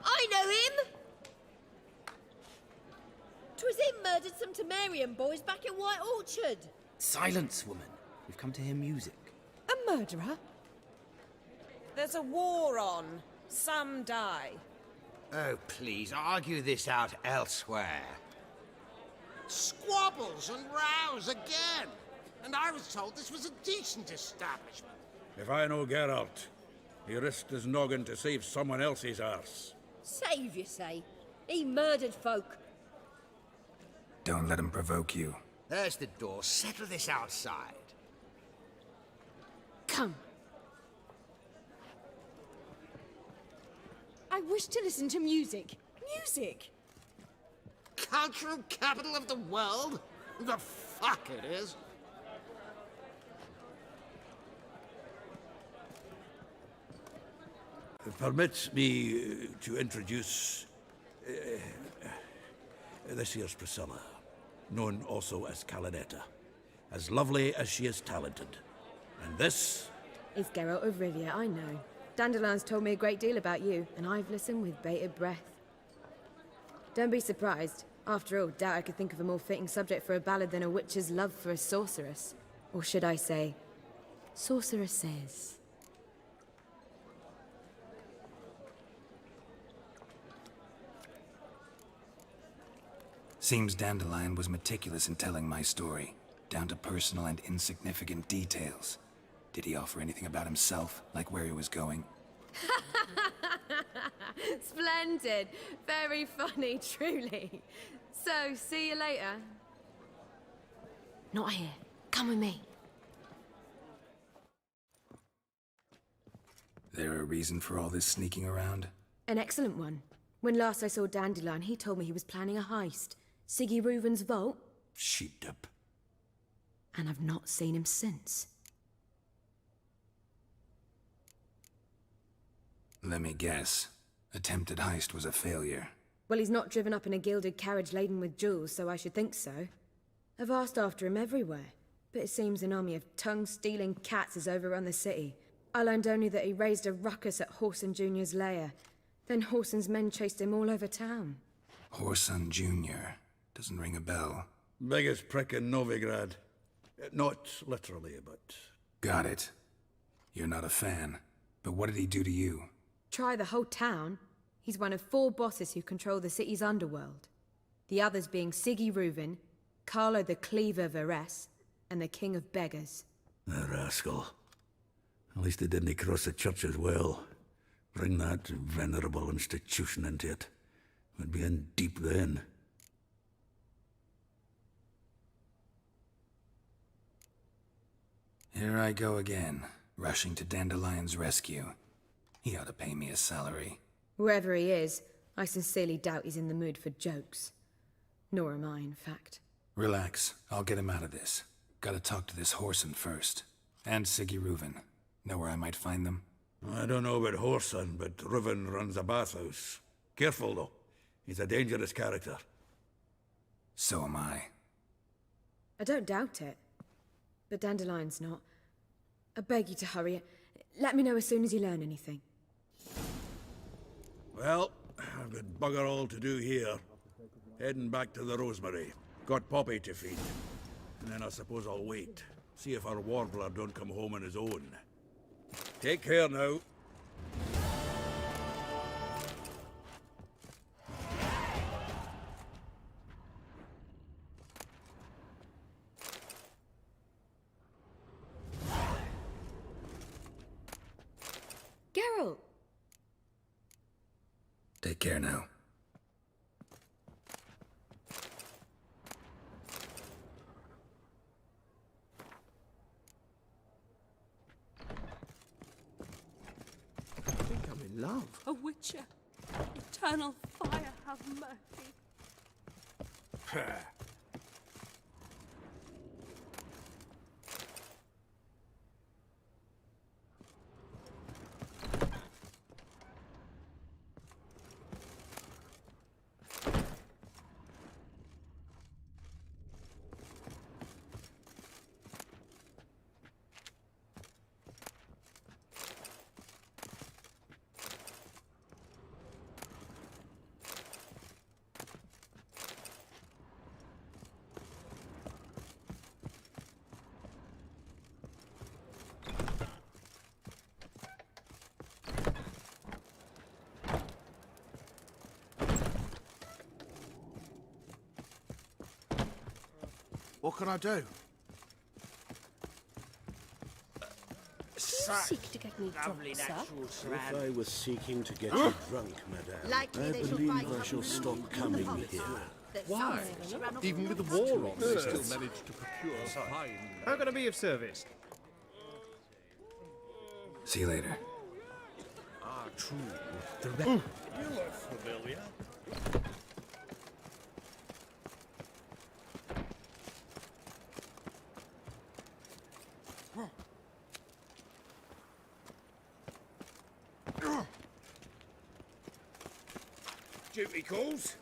I know him! 'Twas him murdered some Temerian boys back in White Orchard. Silence, woman. We've come to hear music. A murderer? There's a war on. Some die. Oh, please, argue this out elsewhere. Squabbles and rows again. And I was told this was a decent establishment. If I know Geralt, he risked his noggin to save someone else's arse. Save, you say? He murdered folk. Don't let him provoke you. There's the door. Settle this outside. Come. I wish to listen to music. Music! Cultural capital of the world? The fuck it is. Permit me to introduce this here's Priscilla, known also as Calinetta, as lovely as she is talented. And this is Geralt of Rivia, I know. Dandelion's told me a great deal about you, and I've listened with bated breath. Don't be surprised. After all, doubt I could think of a more fitting subject for a ballad than a witch's love for a sorceress. Or should I say, sorceresses. Seems Dandelion was meticulous in telling my story, down to personal and insignificant details. Did he offer anything about himself, like where he was going? Splendid. Very funny, truly. So, see you later. Not here. Come with me. There a reason for all this sneaking around? An excellent one. When last I saw Dandelion, he told me he was planning a heist. Siggy Reuven's vault. Sheeped up. And I've not seen him since. Let me guess. Attempted heist was a failure. Well, he's not driven up in a gilded carriage laden with jewels, so I should think so. I've asked after him everywhere, but it seems an army of tongue-stealing cats has overrun the city. I learned only that he raised a ruckus at Whoreson Jr.'s lair. Then Whoreson's men chased him all over town. Whoreson Jr. Doesn't ring a bell. Biggest prick in Novigrad. Not literally, but... Got it. You're not a fan. But what did he do to you? Try the whole town. He's one of 4 bosses who control the city's underworld. The others being Siggy Reuven, Carlo the Cleaver Varese, and the King of Beggars. The rascal. At least he didn't cross the church as well. Bring that venerable institution into it. We'd be in deep then. Here I go again, rushing to Dandelion's rescue. He ought to pay me a salary. Whoever he is, I sincerely doubt he's in the mood for jokes. Nor am I, in fact. Relax, I'll get him out of this. Gotta talk to this Whoreson first. And Siggy Reuven. Know where I might find them? I don't know about Whoreson, but Reuven runs a bathhouse. Careful, though. He's a dangerous character. So am I. I don't doubt it. But Dandelion's not. I beg you to hurry. Let me know as soon as you learn anything. Well, I've got bugger all to do here. Heading back to the Rosemary. Got Poppy to feed. And then I suppose I'll wait. See if our warbler don't come home on his own. Take care now. Geralt! Take care now. I think I'm in love. A witcher. Eternal fire, have mercy. What can I do? Seek to get me drunk, sir? If I was seeking to get you drunk, madame, Likely I they shall believe find I shall something stop coming here. Why? Even with the war on, they still managed to procure fine. How can I be of service? See you later. Ah, true. The you look familiar. Duty calls.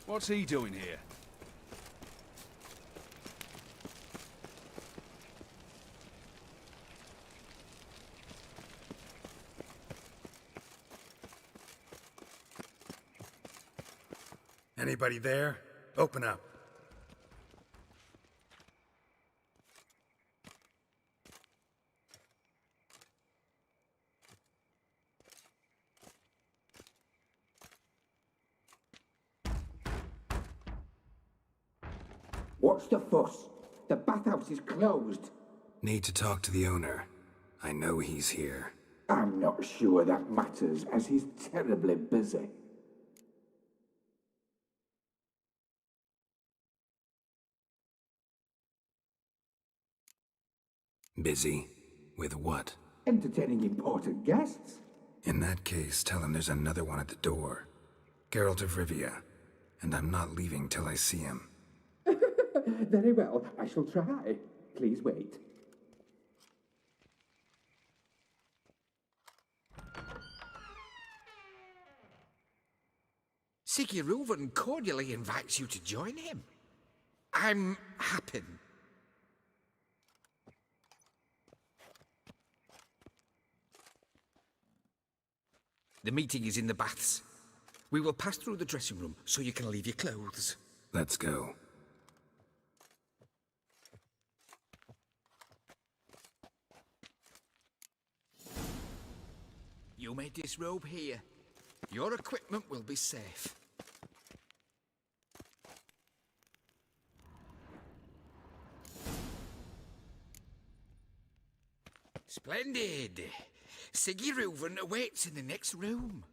What's he doing here? Anybody there? Open up. What's the fuss? The bathhouse is closed. Need to talk to the owner. I know he's here. I'm not sure that matters, as he's terribly busy. Busy? With what? Entertaining important guests. In that case, tell him there's another one at the door. Geralt of Rivia. And I'm not leaving till I see him. Very well, I shall try. Please wait. Siggy Reuven cordially invites you to join him. I'm Happen. The meeting is in the baths. We will pass through the dressing room so you can leave your clothes. Let's go. You may disrobe here. Your equipment will be safe. Splendid. Siggy Reuven awaits in the next room.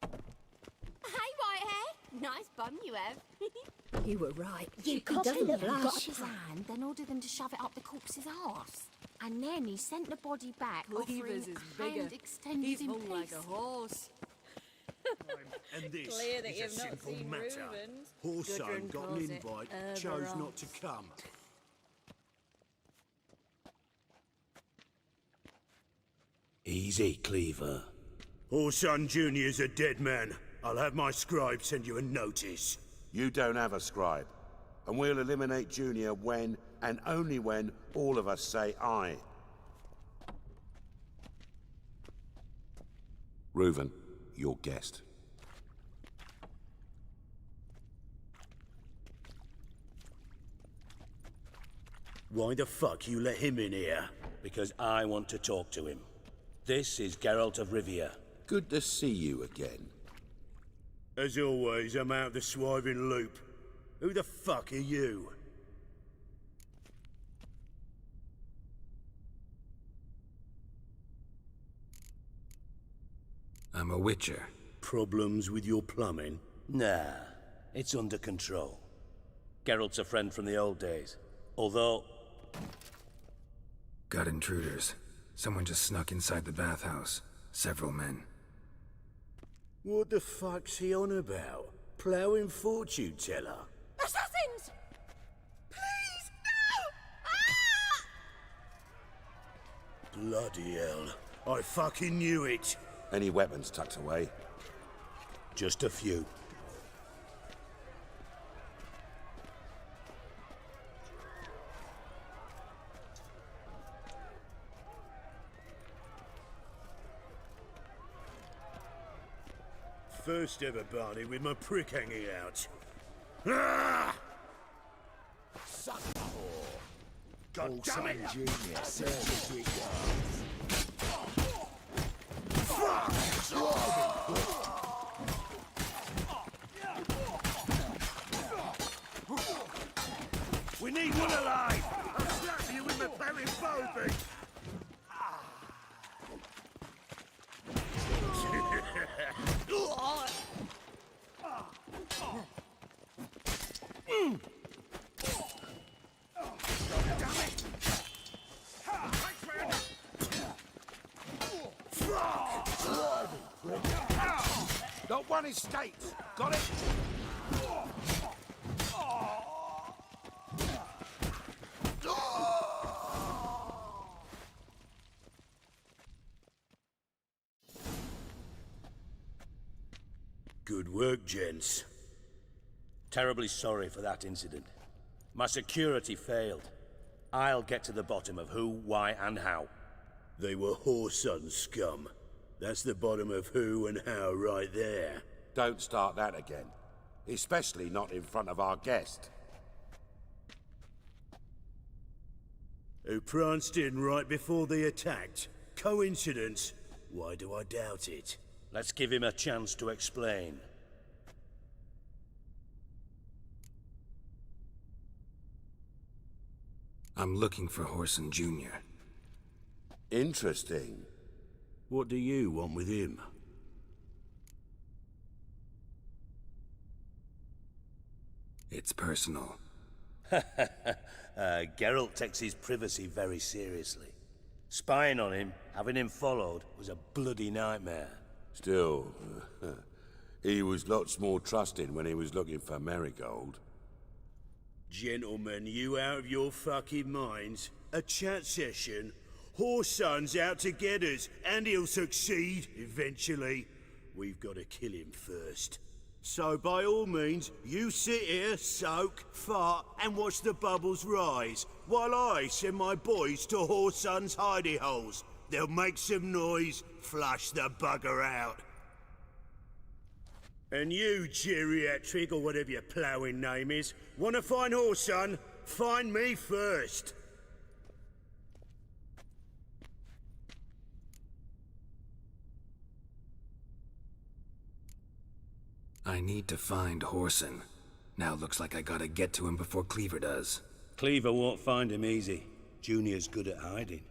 Hey, Whitehair. Nice bum you have. You were right. You He doesn't got blush. his hand, then ordered them to shove it up the corpse's arse. And then he sent the body back, offering Cleavers is bigger. hand extended He's in hung like peace. a horse. And this Clear that is you've a not simple seen matter. Reuven's. Horseson Gudrun got calls an it invite, chose not to Everost. come. Easy, Cleaver. Horseson Jr.'s a dead man. I'll have my scribe send you a notice. You don't have a scribe. And we'll eliminate Junior when, and only when, all of us say aye. Reuven, your guest. Why the fuck you let him in here? Because I want to talk to him. This is Geralt of Rivia. Good to see you again. As always, I'm out the swiving loop. Who the fuck are you? I'm a witcher. Problems with your plumbing? Nah, it's under control. Geralt's a friend from the old days. Although... Got intruders. Someone just snuck inside the bathhouse. Several men. What the fuck's he on about? Ploughing fortune teller? Assassins! Please, no! Bloody hell. I fucking knew it. Any weapons tucked away? Just a few. First ever Barney with my prick hanging out. Ah! Suck the whore. God damn it! Junior, service We need one alive! I'll slap you with my berry bowby! Not one estate. Got it? Good Good work, gents. Terribly sorry for that incident. My security failed. I'll get to the bottom of who, why, and how. They were Whoreson scum. That's the bottom of who and how right there. Don't start that again. Especially not in front of our guest. Who pranced in right before they attacked. Coincidence? Why do I doubt it? Let's give him a chance to explain. I'm looking for Whoreson Jr. Interesting. What do you want with him? It's personal. Geralt takes his privacy very seriously. Spying on him, having him followed, was a bloody nightmare. Still, he was lots more trusting when he was looking for Marigold. Gentlemen, you out of your fucking minds? A chat session? Whoreson's out to get us, and he'll succeed, eventually. We've got to kill him first. So by all means, you sit here, soak, fart, and watch the bubbles rise, while I send my boys to Whoreson's hidey holes. They'll make some noise, flush the bugger out. And you, geriatric, or whatever your ploughing name is, want to find Whoreson? Find me first. I need to find Whoreson. Now looks like I gotta get to him before Cleaver does. Cleaver won't find him easy. Junior's good at hiding.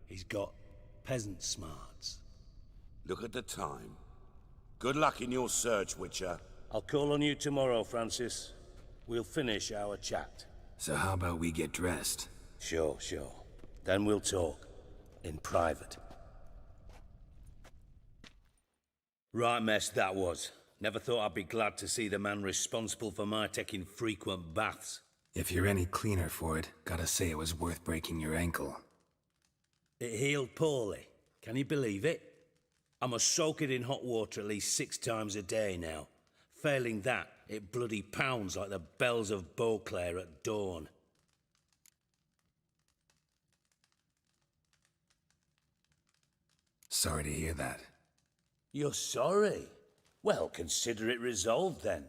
He's got peasant smarts. Look at the time. Good luck in your search, Witcher. I'll call on you tomorrow, Francis. We'll finish our chat. So how about we get dressed? Sure. Then we'll talk. In private. Right mess that was. Never thought I'd be glad to see the man responsible for my taking frequent baths. If you're any cleaner for it, gotta say it was worth breaking your ankle. It healed poorly. Can you believe it? I must soak it in hot water at least 6 times a day now. Failing that, it bloody pounds like the bells of Beauclair at dawn. Sorry to hear that. You're sorry? Well, consider it resolved then.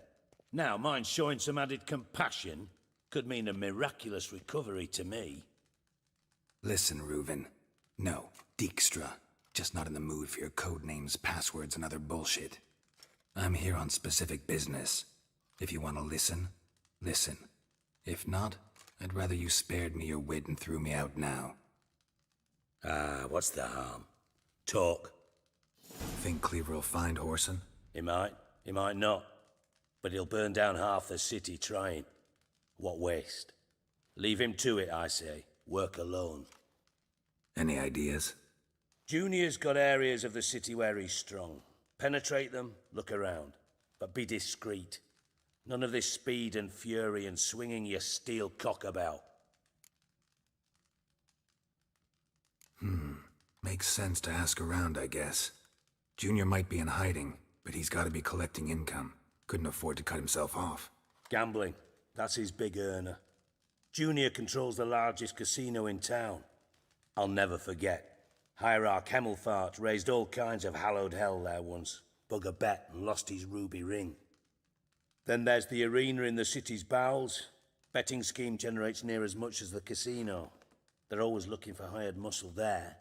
Now, mine showing some added compassion could mean a miraculous recovery to me. Listen, Reuven. No, Dijkstra. Just not in the mood for your code names, passwords, and other bullshit. I'm here on specific business. If you want to listen, listen. If not, I'd rather you spared me your wit and threw me out now. What's the harm? Talk. Think Cleaver will find Whoreson? He might not. But he'll burn down half the city trying. What waste? Leave him to it, I say. Work alone. Any ideas? Junior's got areas of the city where he's strong. Penetrate them, look around. But be discreet. None of this speed and fury and swinging your steel cock about. Makes sense to ask around, I guess. Junior might be in hiding, but he's gotta be collecting income. Couldn't afford to cut himself off. Gambling. That's his big earner. Junior controls the largest casino in town. I'll never forget. Hierarch Hemmelfart raised all kinds of hallowed hell there once. Bug a bet and lost his ruby ring. Then there's the arena in the city's bowels. Betting scheme generates near as much as the casino. They're always looking for hired muscle there.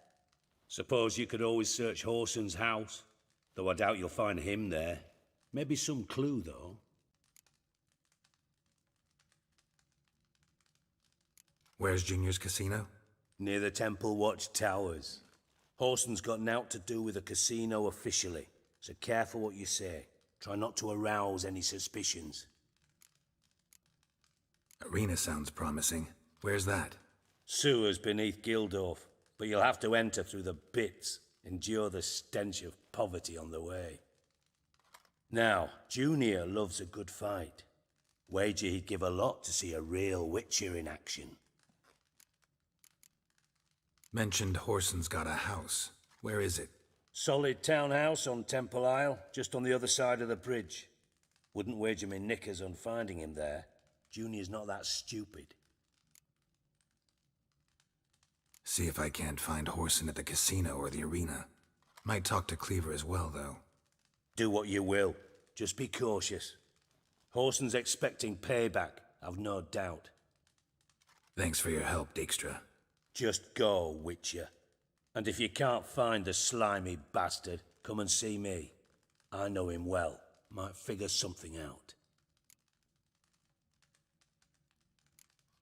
Suppose you could always search Whoreson's house. Though I doubt you'll find him there. Maybe some clue, though. Where's Junior's casino? Near the Temple Watch Towers. Whoreson's got naught to do with the casino officially, so careful what you say. Try not to arouse any suspicions. Arena sounds promising. Where's that? Sewers beneath Gildorf, but you'll have to enter through the bits, endure the stench of poverty on the way. Now, Junior loves a good fight. Wager he'd give a lot to see a real Witcher in action. Mentioned Whoreson's got a house. Where is it? Solid townhouse on Temple Isle, just on the other side of the bridge. Wouldn't wager me knickers on finding him there. Junior's not that stupid. See if I can't find Horson at the casino or the arena. Might talk to Cleaver as well, though. Do what you will. Just be cautious. Horson's expecting payback, I've no doubt. Thanks for your help, Dijkstra. Just go, Witcher. And if you can't find the slimy bastard, come and see me. I know him well. Might figure something out.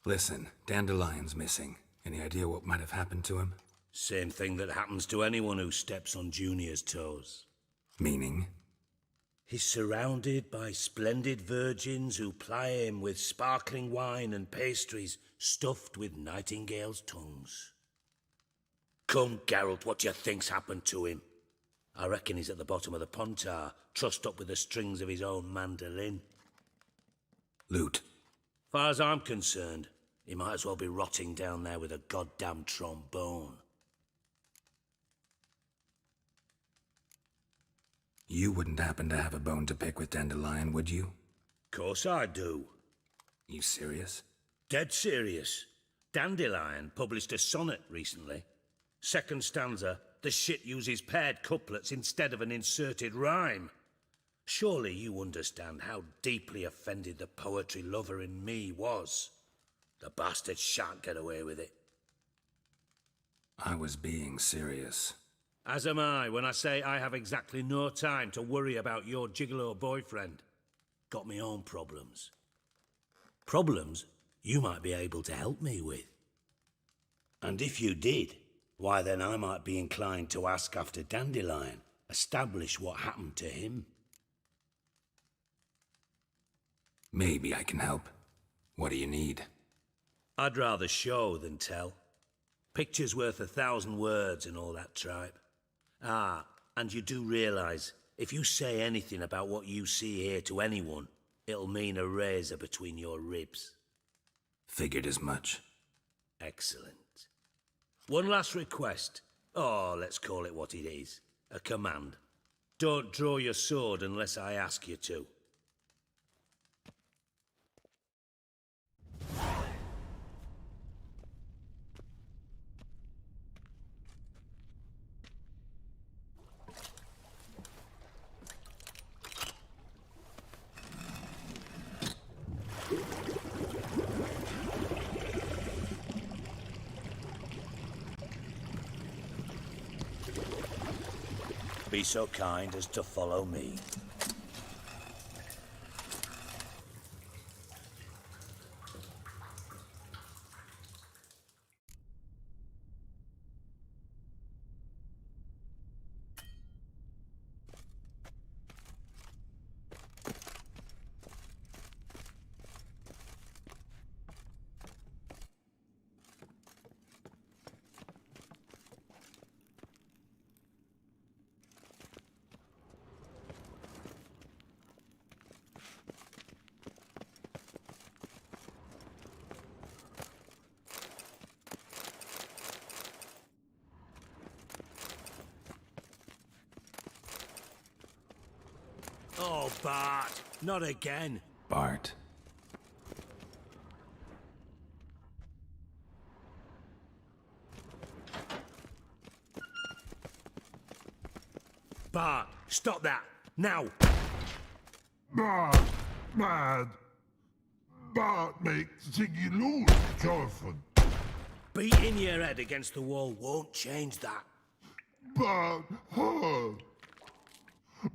Listen, Dandelion's missing. Any idea what might have happened to him? Same thing that happens to anyone who steps on Junior's toes. Meaning? He's surrounded by splendid virgins who ply him with sparkling wine and pastries stuffed with nightingales' tongues. Come, Geralt, what do you think's happened to him? I reckon he's at the bottom of the Pontar, trussed up with the strings of his own mandolin. Loot. Far as I'm concerned, he might as well be rotting down there with a goddamn trombone. You wouldn't happen to have a bone to pick with Dandelion, would you? Course I do. You serious? Dead serious. Dandelion published a sonnet recently. Second stanza, the shit uses paired couplets instead of an inserted rhyme. Surely you understand how deeply offended the poetry lover in me was. The bastard shan't get away with it. I was being serious. As am I when I say I have exactly no time to worry about your gigolo boyfriend. Got me own problems. Problems you might be able to help me with. And if you did, why then I might be inclined to ask after Dandelion, establish what happened to him. Maybe I can help. What do you need? I'd rather show than tell. Picture's worth 1,000 words and all that tripe. Ah, and you do realise, if you say anything about what you see here to anyone, it'll mean a razor between your ribs. Figured as much. Excellent. One last request. Oh, let's call it what it is. A command. Don't draw your sword unless I ask you to. Be so kind as to follow me. Oh, Bart, not again. Bart. Bart, stop that, now! Bart, mad. Bart makes Ziggy lose, Jonathan. Beating your head against the wall won't change that. Bart hurt.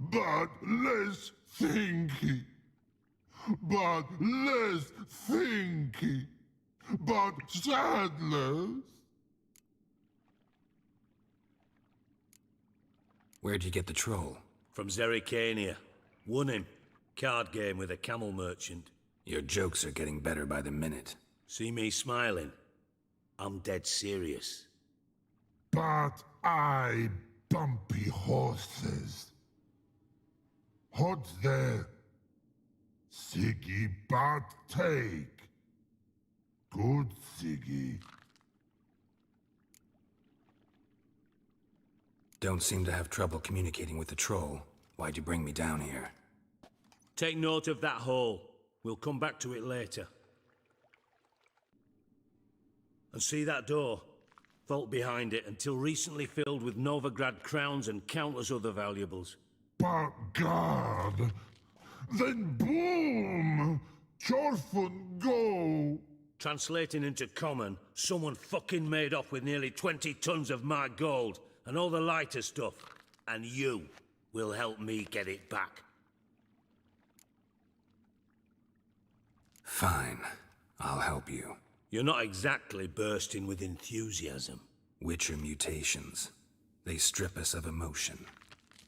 But less thinky. But less thinky. But sadless. Where'd you get the troll? From Zerrikania. Won him. Card game with a camel merchant. Your jokes are getting better by the minute. See me smiling? I'm dead serious. But I bumpy horses. Hot there. Siggy but take. Good Siggy. Don't seem to have trouble communicating with the troll. Why'd you bring me down here? Take note of that hole. We'll come back to it later. And see that door? Vault behind it, until recently filled with Novigrad crowns and countless other valuables. But God, then boom! Chorfun go! Translating into common, someone fucking made off with nearly 20 tons of my gold and all the lighter stuff. And you will help me get it back. Fine. I'll help you. You're not exactly bursting with enthusiasm. Witcher mutations. They strip us of emotion.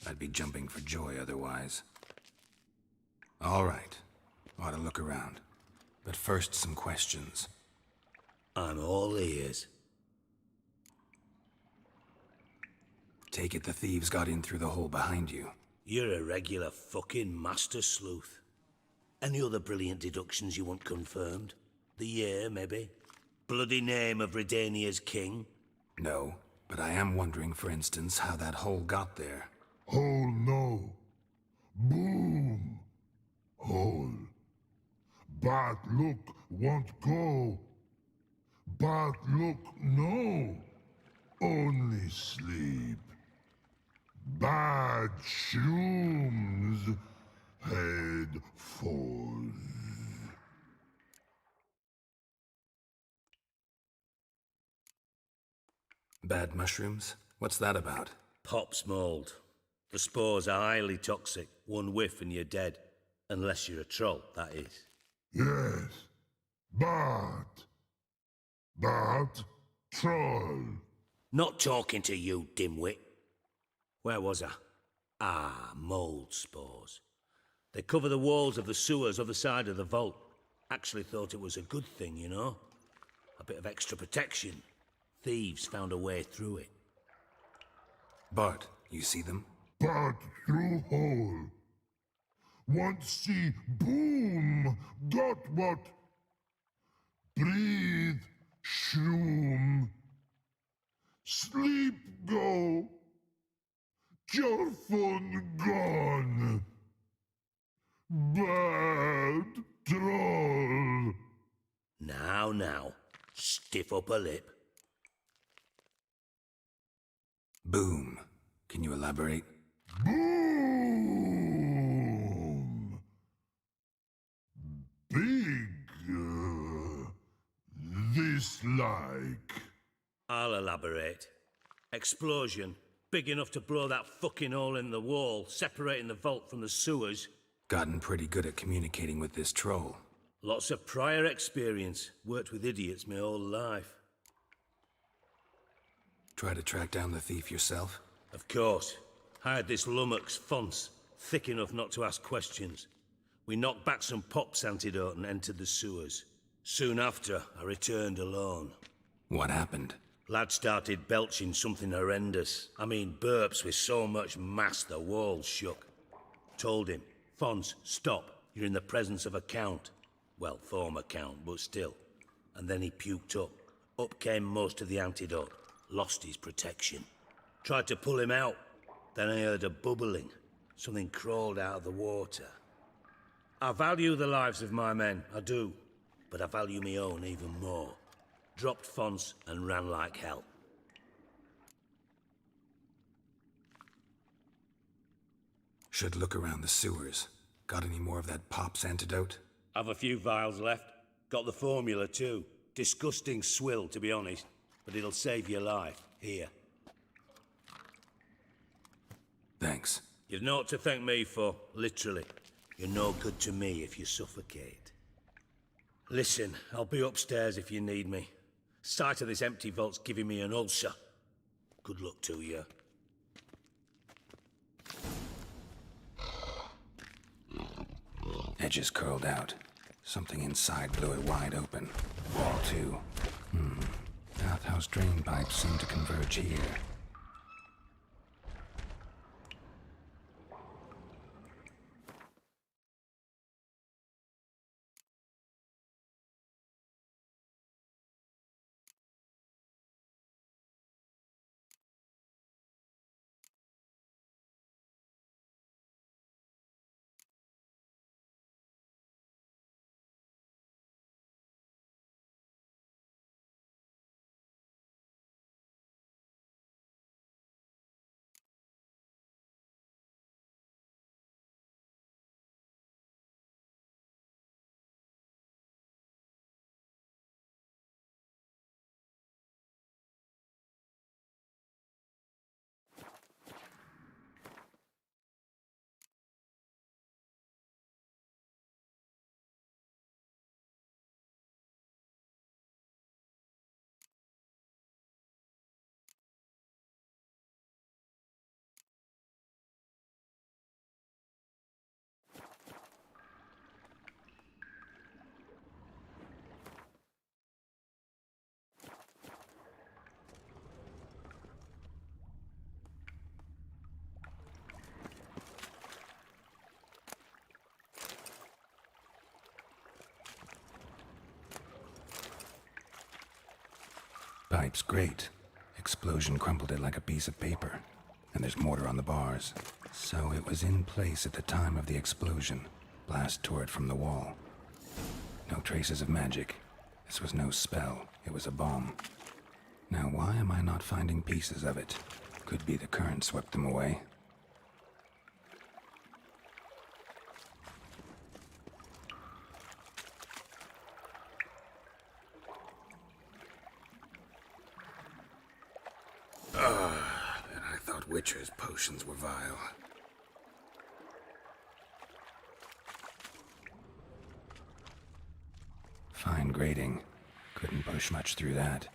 I'd be jumping for joy otherwise. All right. Ought to look around. But first, some questions. I'm all ears. Take it the thieves got in through the hole behind you. You're a regular fucking master sleuth. Any other brilliant deductions you want confirmed? The year, maybe? Bloody name of Redania's king? No, but I am wondering, for instance, how that hole got there. Hole no. Boom. Hole. But look won't go. But look no. Only sleep. Bad shrooms. Head falls. Bad mushrooms? What's that about? Pop's mold. The spores are highly toxic. One whiff and you're dead. Unless you're a troll, that is. Yes. But troll. Not talking to you, dimwit. Where was I? Ah, mold spores. They cover the walls of the sewers other side of the vault. Actually thought it was a good thing, you know? A bit of extra protection. Thieves found a way through it. Bart, you see them? But through hole. Want see boom. Got what? Breathe. Shroom. Sleep go. Your phone gone. Bad troll. Now. Stiff upper lip. Boom. Can you elaborate? Boom. Big. This like. I'll elaborate. Explosion. Big enough to blow that fucking hole in the wall, separating the vault from the sewers. Gotten pretty good at communicating with this troll. Lots of prior experience. Worked with idiots my whole life. Try to track down the thief yourself? Of course. Hired this lummox, Fons, thick enough not to ask questions. We knocked back some Pop's antidote and entered the sewers. Soon after, I returned alone. What happened? Lad started belching something horrendous. I mean, burps with so much mass the walls shook. Told him, Fons, stop. You're in the presence of a count. Well, former count, but still. And then he puked up. Up came most of the antidote. Lost his protection. Tried to pull him out. Then I heard a bubbling. Something crawled out of the water. I value the lives of my men, I do. But I value my own even more. Dropped Fons and ran like hell. Should look around the sewers. Got any more of that Pop's antidote? Have a few vials left. Got the formula too. Disgusting swill, to be honest. But it'll save your life. Here. Thanks. You've naught to thank me for, literally. You're no good to me if you suffocate. Listen, I'll be upstairs if you need me. Sight of this empty vault's giving me an ulcer. Good luck to you. Edges curled out. Something inside blew it wide open. Wall too. Bathhouse drain pipes seem to converge here. Pipe's great. Explosion crumpled it like a piece of paper. And there's mortar on the bars. So it was in place at the time of the explosion. Blast tore it from the wall. No traces of magic. This was no spell. It was a bomb. Now why am I not finding pieces of it? Could be the current swept them away. And I thought Witcher's potions were vile. Fine grating. Couldn't push much through that.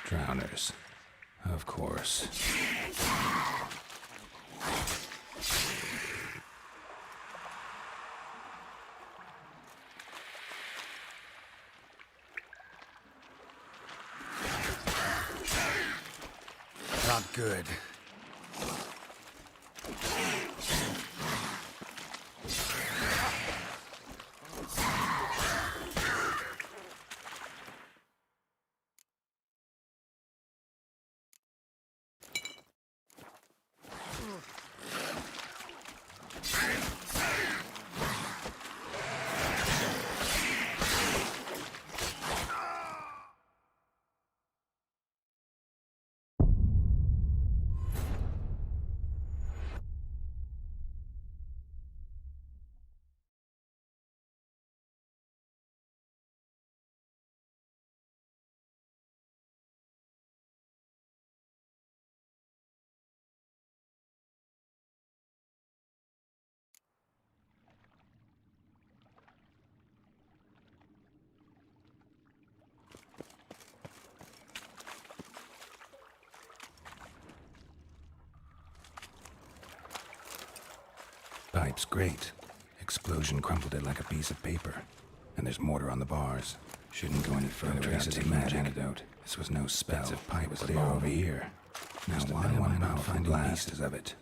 Drowners. Of course. Not good. Pipe's great. Explosion crumpled it like a piece of paper. And there's mortar on the bars. Shouldn't go any further. Traces of magic. Antidote. This was no spell. Bits of pipe was clear over here. Now why am I not finding pieces of it?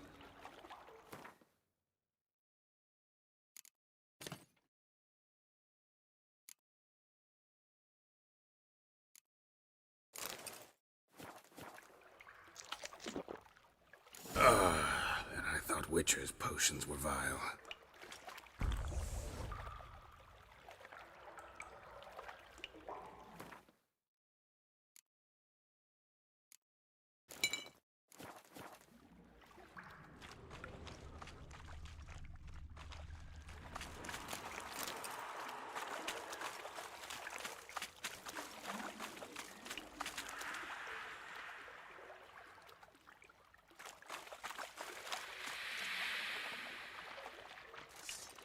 And I thought Witcher's potions were vile.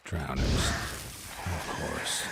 Drowners, of course.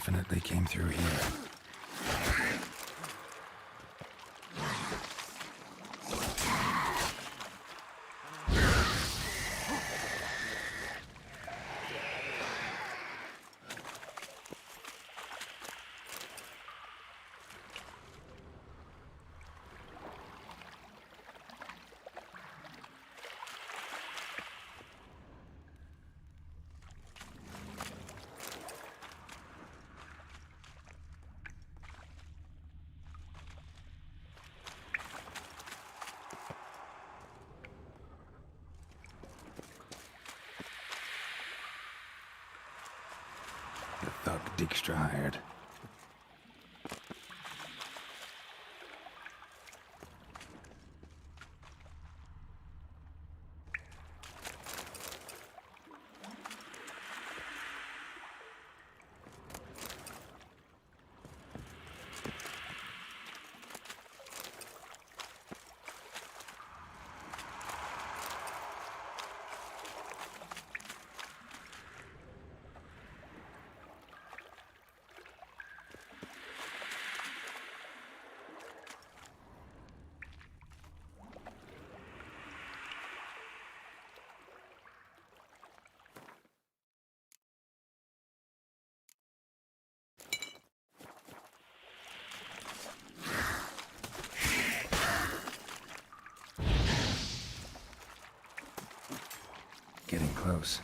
definitely came through here. The thug Dijkstra hired. Getting close.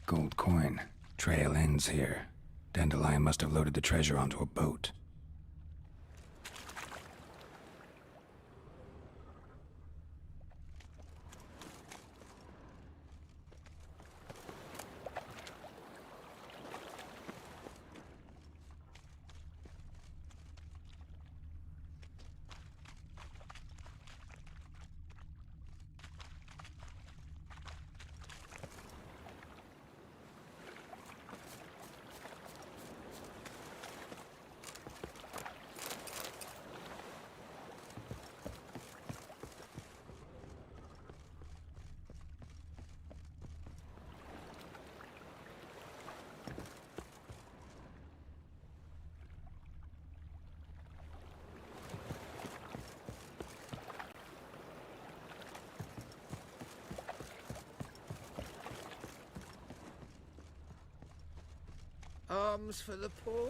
Gold coin. Trail ends here. Dandelion must have loaded the treasure onto a boat. Alms for the poor?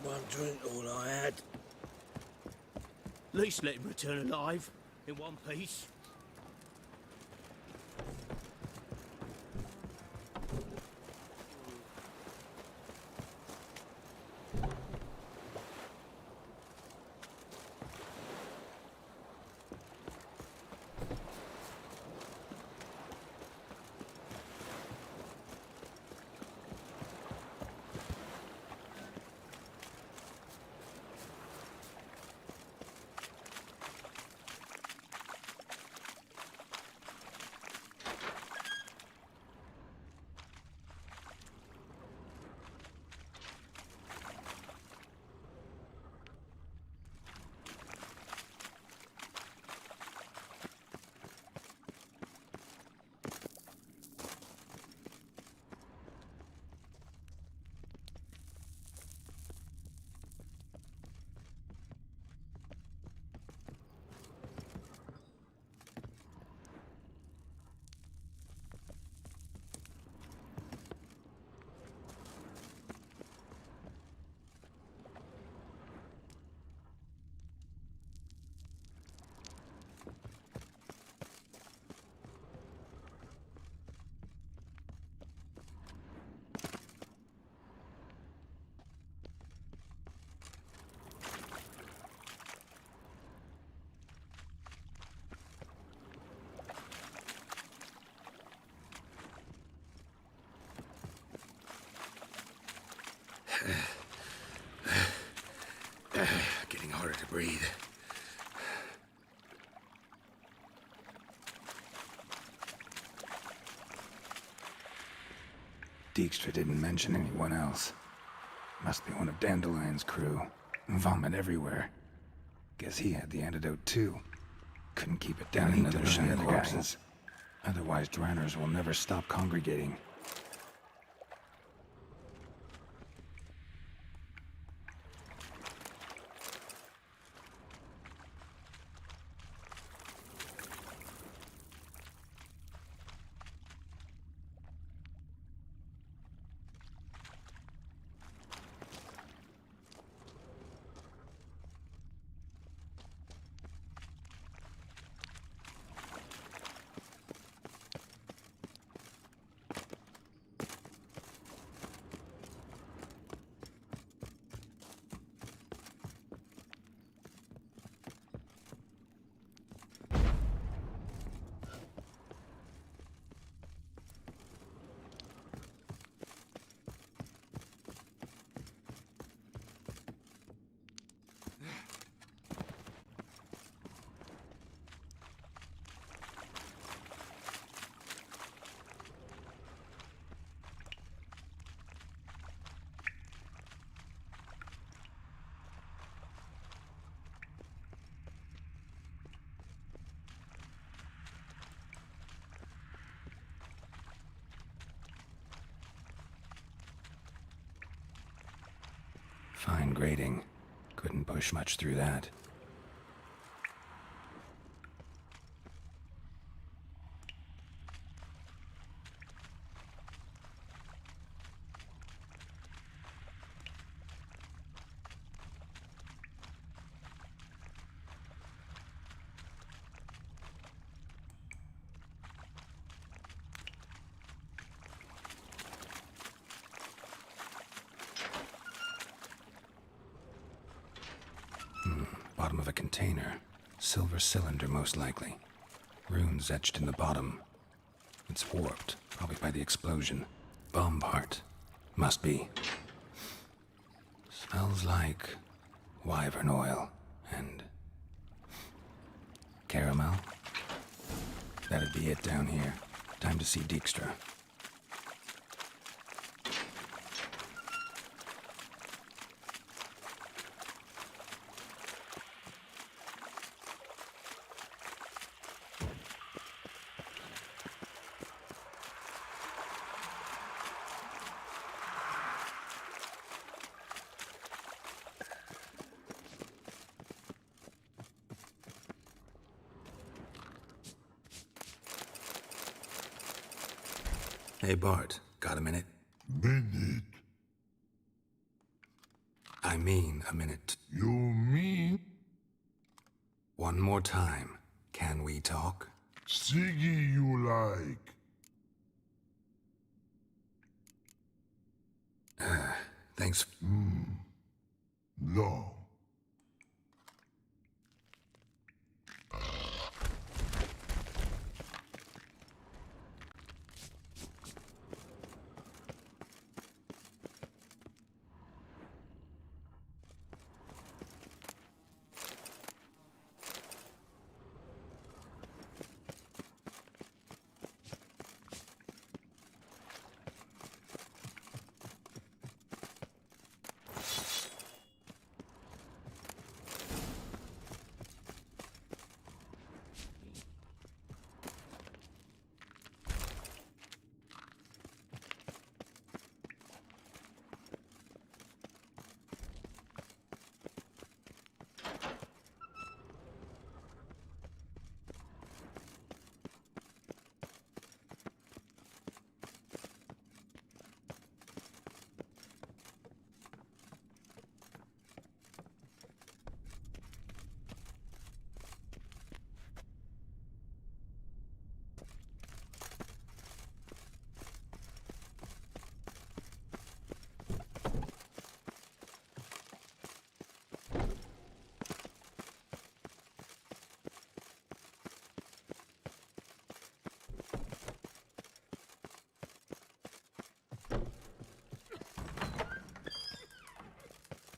One drink, all I had. At least let him return alive, in one piece. Getting harder to breathe. Dijkstra didn't mention anyone else. Must be one of Dandelion's crew. Vomit everywhere. Guess he had the antidote too. Couldn't keep it down into those shiny corpses. Otherwise, Dranners will never stop congregating. Fine grading. Couldn't push much through that. Bottom of a container. Silver cylinder, most likely. Runes etched in the bottom. It's warped, probably by the explosion. Bomb part. Must be. Smells like wyvern oil and caramel. That'd be it down here. Time to see Dijkstra. Hey, Bart, got a minute? Minute? I mean a minute. You mean? One more time. Can we talk? Siggy you like. Thanks. No.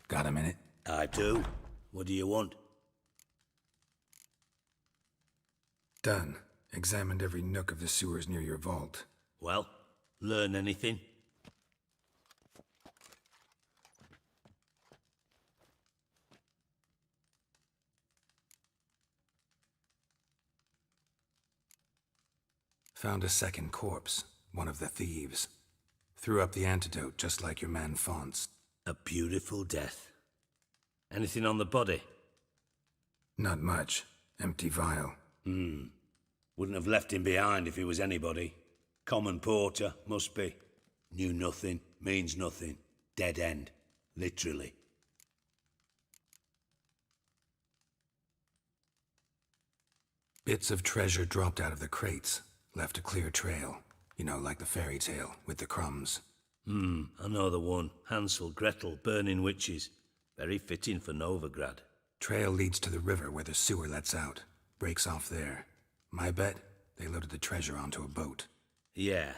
Got a minute? I do. What do you want? Done. Examined every nook of the sewers near your vault. Well, learn anything? Found a second corpse, one of the thieves. Threw up the antidote just like your man Fonz. A beautiful death. Anything on the body? Not much. Empty vial. Wouldn't have left him behind if he was anybody. Common porter, must be. Knew nothing, means nothing. Dead end. Literally. Bits of treasure dropped out of the crates. Left a clear trail. You know, like the fairy tale, with the crumbs. I know the one. Hansel, Gretel, burning witches. Very fitting for Novigrad. Trail leads to the river where the sewer lets out. Breaks off there. My bet, they loaded the treasure onto a boat. Yeah.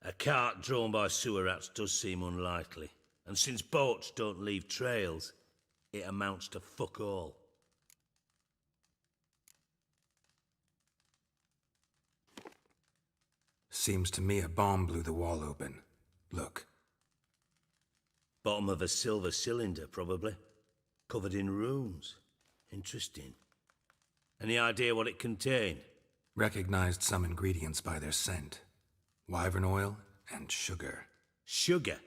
A cart drawn by sewer rats does seem unlikely. And since boats don't leave trails, it amounts to fuck all. Seems to me a bomb blew the wall open. Look. Bottom of a silver cylinder, probably. Covered in runes. Interesting. Any idea what it contained? Recognized some ingredients by their scent. Wyvern oil and sugar. Sugar?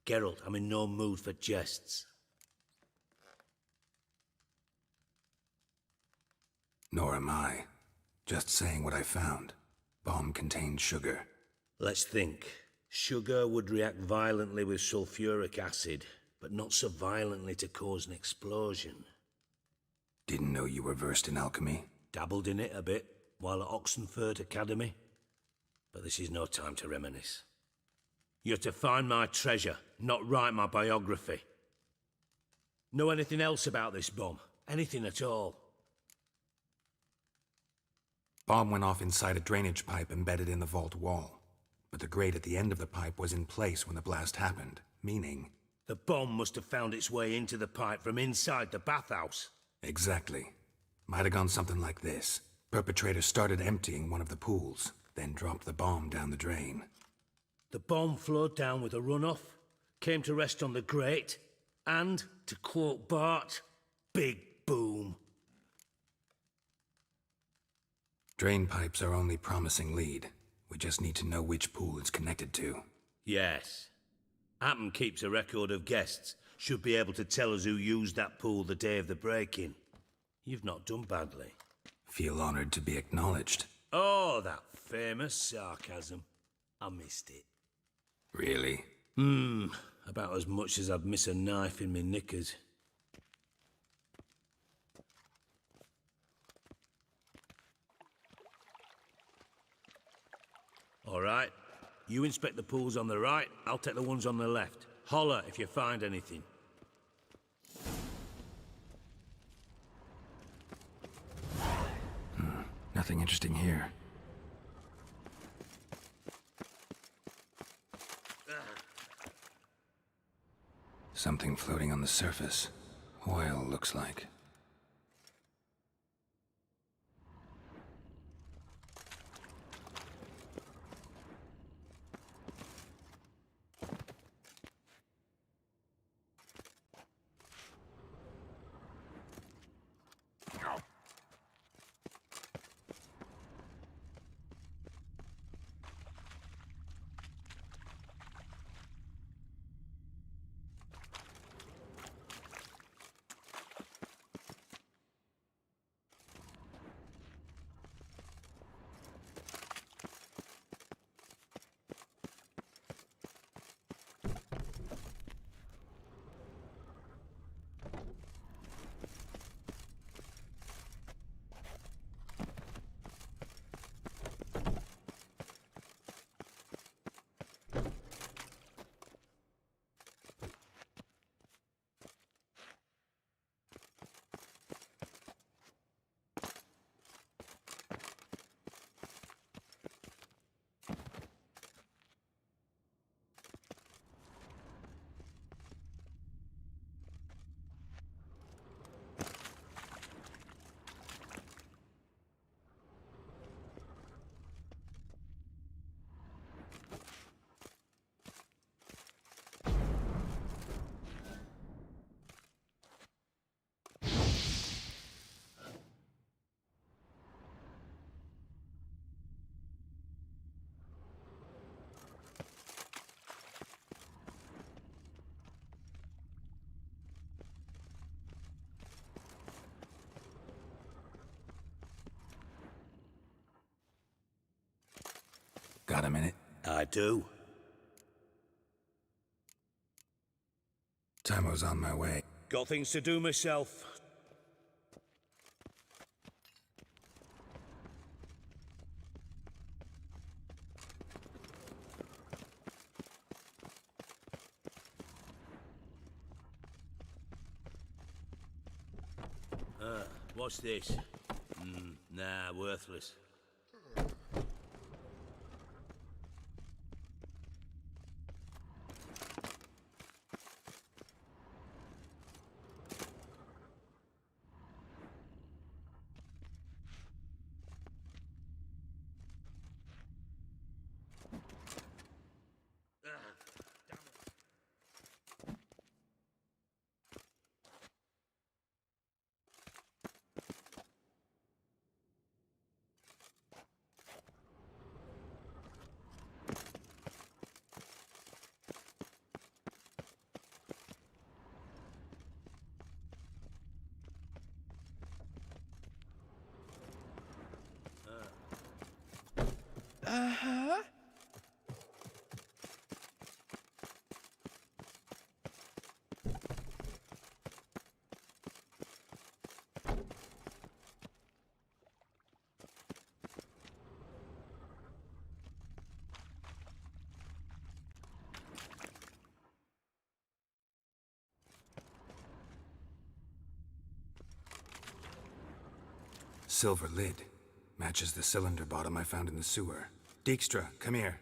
Geralt, I'm in no mood for jests. Nor am I. Just saying what I found. Bomb contained sugar. Let's think. Sugar would react violently with sulfuric acid, but not so violently to cause an explosion. Didn't know you were versed in alchemy. Dabbled in it a bit while at Oxenford Academy. But this is no time to reminisce. You're to find my treasure, not write my biography. Know anything else about this bomb? Anything at all? Bomb went off inside a drainage pipe embedded in the vault wall. But the grate at the end of the pipe was in place when the blast happened, meaning... The bomb must have found its way into the pipe from inside the bathhouse. Exactly. Might have gone something like this. Perpetrator started emptying one of the pools, then dropped the bomb down the drain. The bomb flowed down with a runoff, came to rest on the grate, and, to quote Bart, big boom. Drain pipes are only promising lead. We just need to know which pool it's connected to. Yes. Appen keeps a record of guests. Should be able to tell us who used that pool the day of the break-in. You've not done badly. Feel honored to be acknowledged. Oh, that famous sarcasm. I missed it. Really? About as much as I'd miss a knife in me knickers. All right. You inspect the pools on the right, I'll take the ones on the left. Holler if you find anything. Nothing interesting here. Something floating on the surface. Oil, looks like. Got a minute? I do. Timo's on my way. Got things to do myself. What's this? Nah, worthless. Uh-huh. Silver lid. Matches the cylinder bottom I found in the sewer. Dijkstra, come here.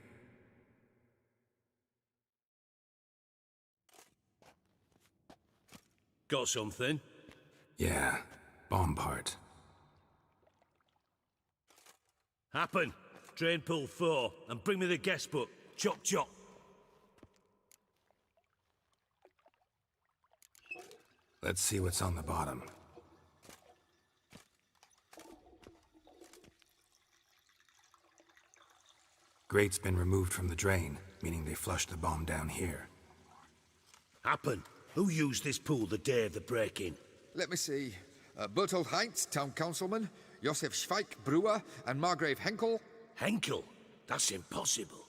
Got something? Yeah, bomb part. Happen. Drain pool 4, and bring me the guest book. Chop chop. Let's see what's on the bottom. Grate's been removed from the drain, meaning they flushed the bomb down here. Happen. Who used this pool the day of the break-in? Let me see. Bertold Heinz, town councilman, Josef Schweik, brewer, and Margrave Henkel. Henkel? That's impossible.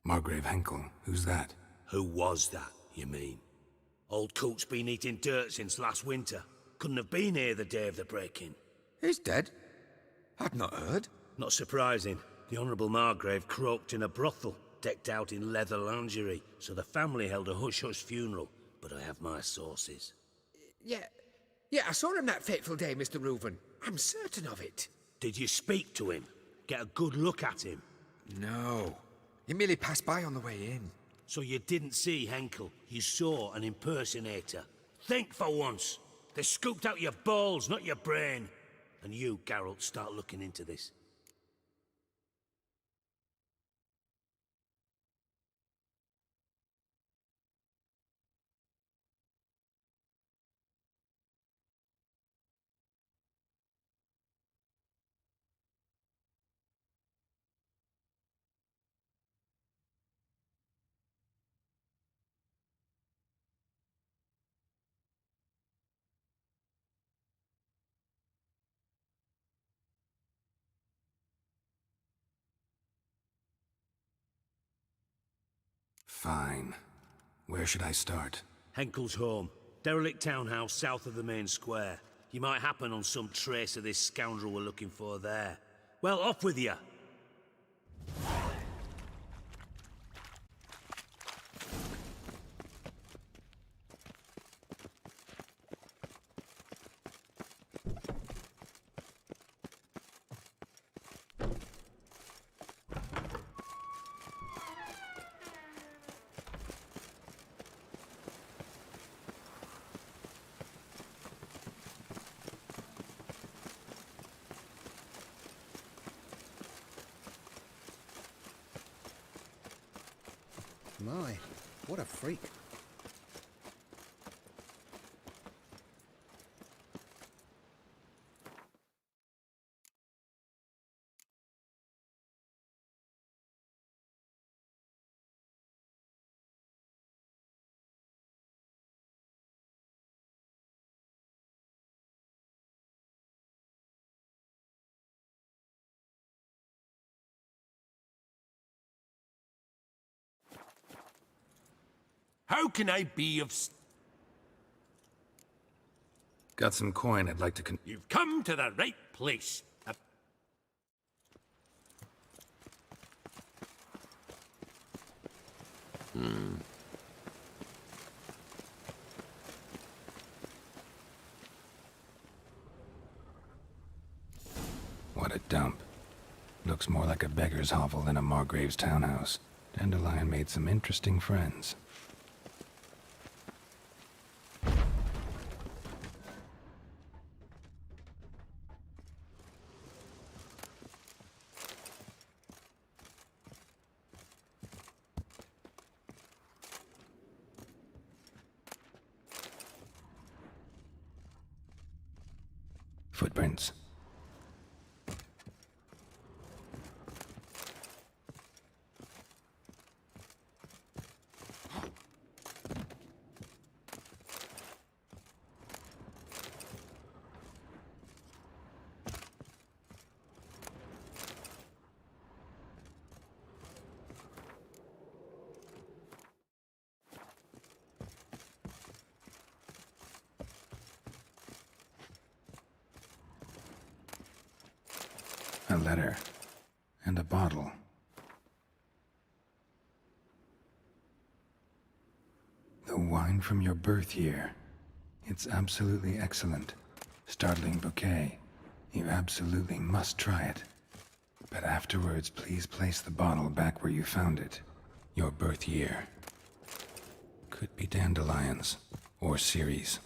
Margrave Henkel, who's that? Who was that, you mean? Old Coot's been eating dirt since last winter. Couldn't have been here the day of the break-in. He's dead? I've not heard. Not surprising. The Honourable Margrave croaked in a brothel, decked out in leather lingerie, so the family held a hush-hush funeral. But I have my sources. Yeah, I saw him that fateful day, Mr. Reuven. I'm certain of it. Did you speak to him? Get a good look at him? No. He merely passed by on the way in. So you didn't see Henkel, you saw an impersonator. Think for once. They scooped out your balls, not your brain. And you, Geralt, start looking into this. Fine. Where should I start? Henkel's home. Derelict townhouse south of the main square. You might happen on some trace of this scoundrel we're looking for there. Well, off with you! My, what a freak. How can I be of... Got some coin I'd like to You've come to the right place. What a dump. Looks more like a beggar's hovel than a Margrave's townhouse. Dandelion made some interesting friends. Footprints. A letter. And a bottle. The wine from your birth year. It's absolutely excellent. Startling bouquet. You absolutely must try it. But afterwards, please place the bottle back where you found it. Your birth year. Could be dandelions. Or Ceres.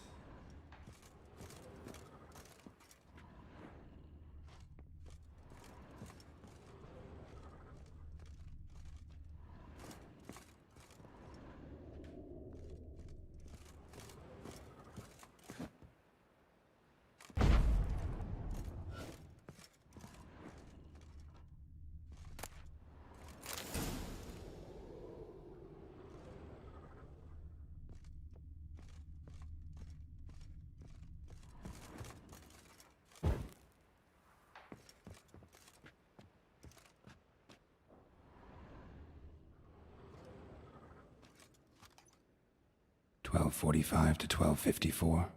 1245 to 1254.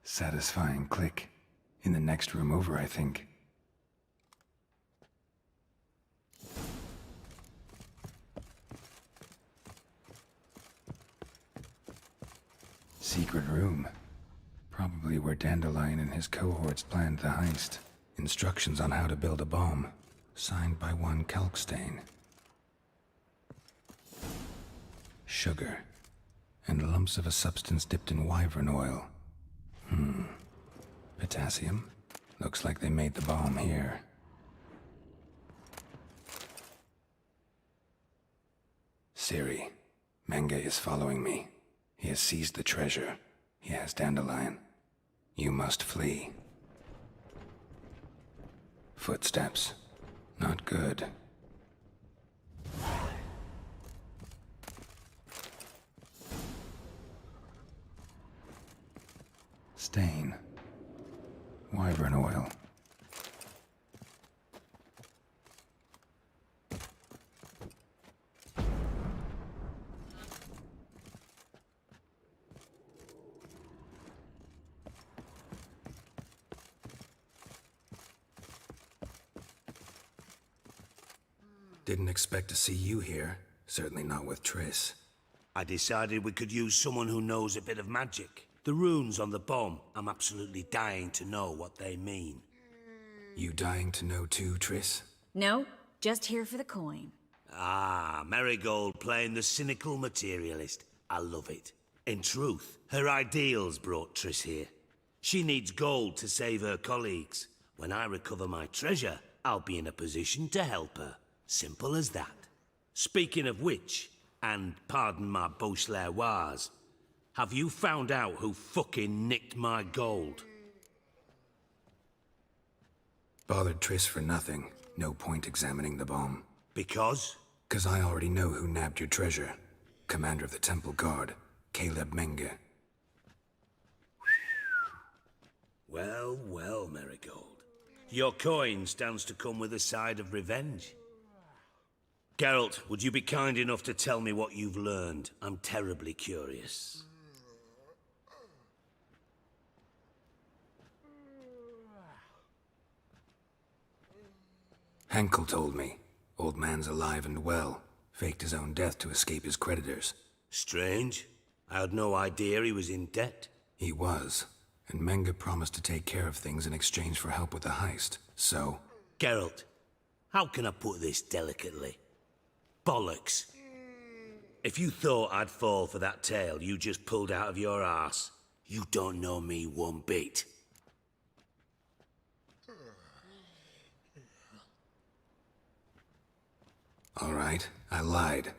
Satisfying click. In the next room over, I think. Secret room. Probably where Dandelion and his cohorts planned the heist. Instructions on how to build a bomb. Signed by one Kalkstain. Sugar. And lumps of a substance dipped in wyvern oil. Potassium? Looks like they made the bomb here. Ciri, Menge is following me. He has seized the treasure. He has Dandelion. You must flee. Footsteps. Not good. Stain. Wyvern oil. Didn't expect to see you here. Certainly not with Triss. I decided we could use someone who knows a bit of magic. The runes on the bomb, I'm absolutely dying to know what they mean. You dying to know too, Triss? No, just here for the coin. Ah, Marigold playing the cynical materialist. I love it. In truth, her ideals brought Triss here. She needs gold to save her colleagues. When I recover my treasure, I'll be in a position to help her. Simple as that. Speaking of which, and pardon my Beauclervois, have you found out who fucking nicked my gold? Bothered Triss for nothing. No point examining the bomb. Because? 'Cause I already know who nabbed your treasure. Commander of the Temple Guard, Caleb Menge. Well, well, Marigold. Your coin stands to come with a side of revenge. Geralt, would you be kind enough to tell me what you've learned? I'm terribly curious. Henkel told me. Old man's alive and well. Faked his own death to escape his creditors. Strange. I had no idea he was in debt. He was. And Menge promised to take care of things in exchange for help with the heist. So... Geralt, how can I put this delicately? Bollocks. If you thought I'd fall for that tale you just pulled out of your arse, you don't know me one bit. All right, I lied.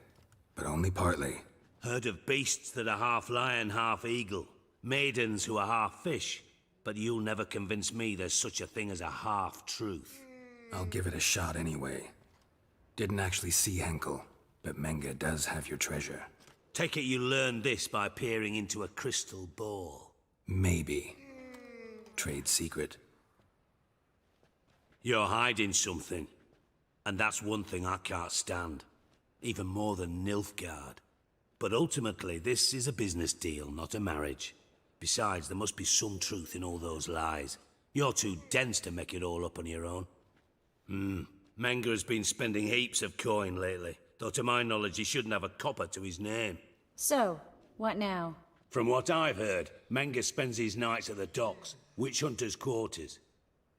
But only partly. Heard of beasts that are half lion, half eagle. Maidens who are half fish. But you'll never convince me there's such a thing as a half-truth. I'll give it a shot anyway. Didn't actually see Henkel, but Menge does have your treasure. Take it you learned this by peering into a crystal ball. Maybe. Trade secret. You're hiding something. And that's one thing I can't stand. Even more than Nilfgaard. But ultimately, this is a business deal, not a marriage. Besides, there must be some truth in all those lies. You're too dense to make it all up on your own. Menge has been spending heaps of coin lately. Though to my knowledge, he shouldn't have a copper to his name. So, what now? From what I've heard, Menge spends his nights at the docks, witch hunters' quarters.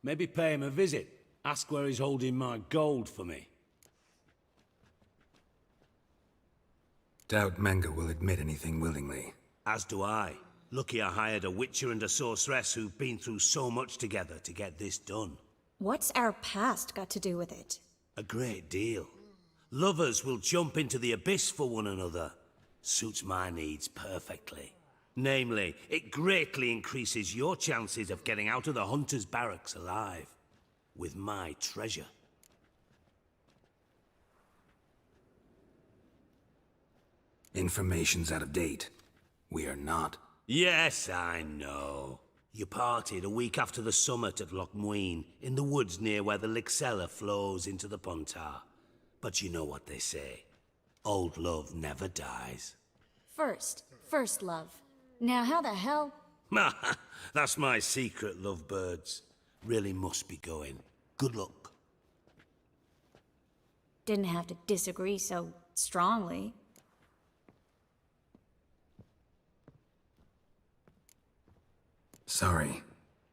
Maybe pay him a visit. Ask where he's holding my gold for me. Doubt Menge will admit anything willingly. As do I. Lucky I hired a witcher and a sorceress who've been through so much together to get this done. What's our past got to do with it? A great deal. Lovers will jump into the abyss for one another. Suits my needs perfectly. Namely, it greatly increases your chances of getting out of the hunter's barracks alive. With my treasure. Information's out of date. We are not. Yes, I know. You parted a week after the summit at Lochmuin, in the woods near where the Lixella flows into the Pontar. But you know what they say. Old love never dies. First love. Now, how the hell? That's my secret, lovebirds. Really must be going. Good luck. Didn't have to disagree so strongly. Sorry.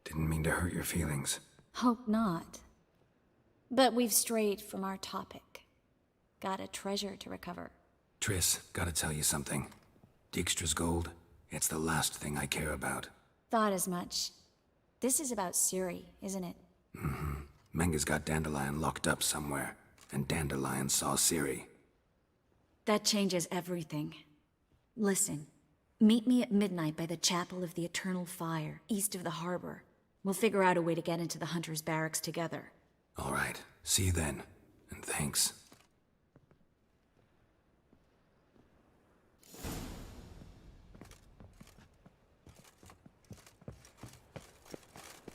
Didn't mean to hurt your feelings. Hope not. But we've strayed from our topic. Got a treasure to recover. Triss, gotta tell you something. Dijkstra's gold, it's the last thing I care about. Thought as much. This is about Ciri, isn't it? Mm-hmm. Menga's got Dandelion locked up somewhere, and Dandelion saw Ciri. That changes everything. Listen, meet me at midnight by the Chapel of the Eternal Fire, east of the harbor. We'll figure out a way to get into the Hunter's barracks together. All right. See you then. And thanks.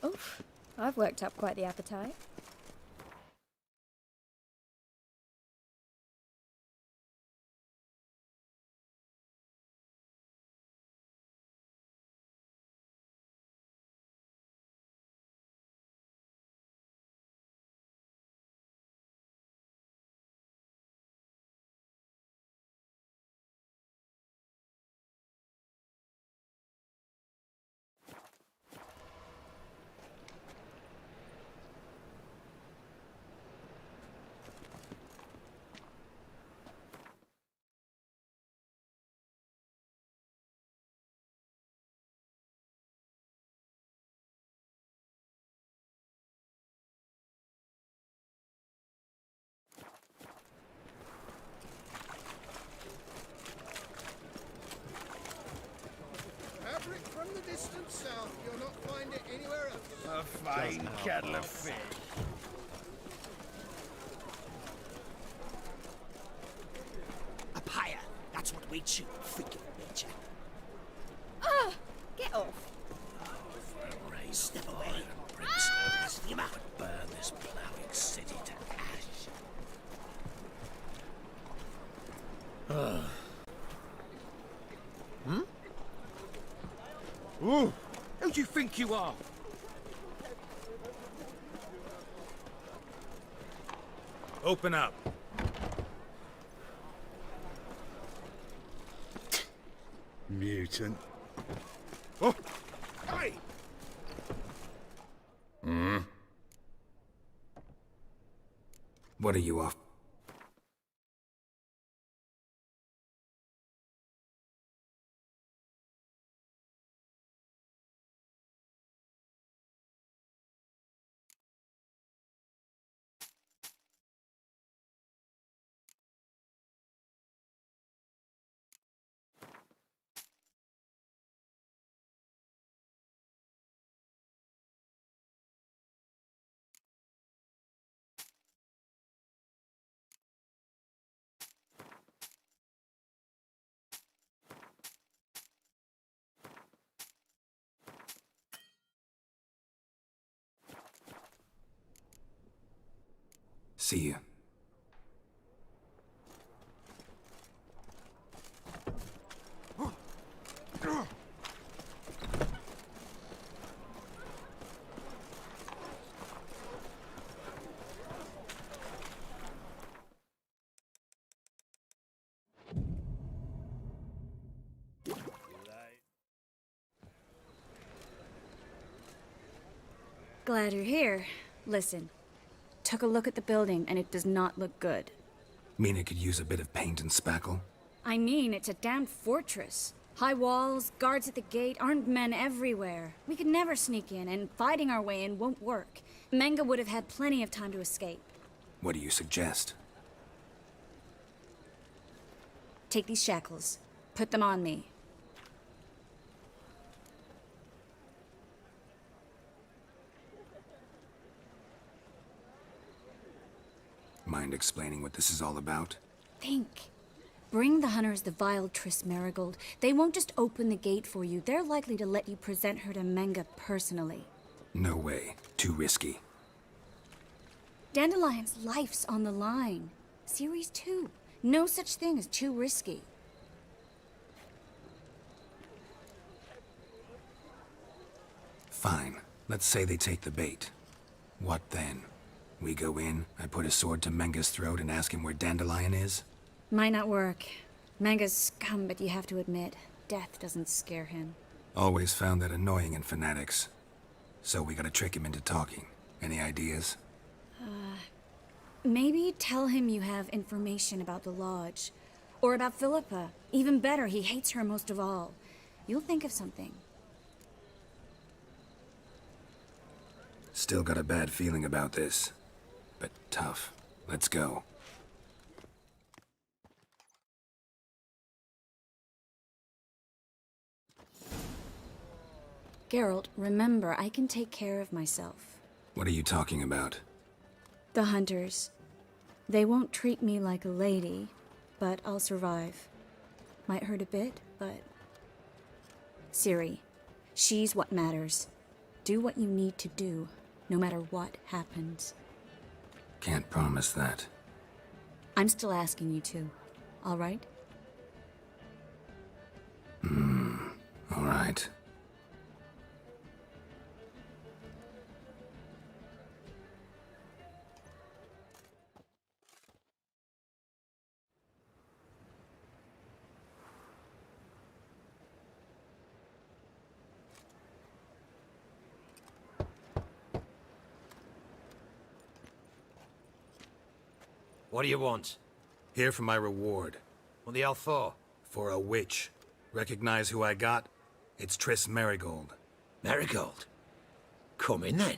Oof. I've worked up quite the appetite. Fabric from the distant south. You'll not find it anywhere else. A fine kettle of fish. A pyre. That's what we chew. Freak of nature. Ah! Get off. Step away. That's the amount. Burn this ploughing city to ash. Hmm? Ooh! Who do you think you are? Open up. Mutant. Oh! Hey! What are you off? See you. Glad you're here. Listen, took a look at the building and it does not look good. Mean it could use a bit of paint and spackle? I mean, it's a damn fortress. High walls, guards at the gate, armed men everywhere. We could never sneak in, and fighting our way in won't work. Menga would have had plenty of time to escape. What do you suggest? Take these shackles. Put them on me. Mind explaining what this is all about? Think. Bring the hunters the vile Triss Merigold. They won't just open the gate for you. They're likely to let you present her to Menga personally. No way. Too risky. Dandelion's life's on the line. Ciri's too. No such thing as too risky. Fine. Let's say they take the bait. What then? We go in, I put a sword to Menga's throat and ask him where Dandelion is? Might not work. Manga's scum, but you have to admit, death doesn't scare him. Always found that annoying in fanatics. So we gotta trick him into talking. Any ideas? Maybe tell him you have information about the Lodge. Or about Philippa. Even better, he hates her most of all. You'll think of something. Still got a bad feeling about this. But tough. Let's go. Geralt, remember, I can take care of myself. What are you talking about? The hunters. They won't treat me like a lady, but I'll survive. Might hurt a bit, but... Ciri, she's what matters. Do what you need to do, no matter what happens. Can't promise that. I'm still asking you to, all right? All right. What do you want? Here for my reward. What the hell for? For a witch. Recognize who I got? It's Triss Merigold. Merigold? Come in then.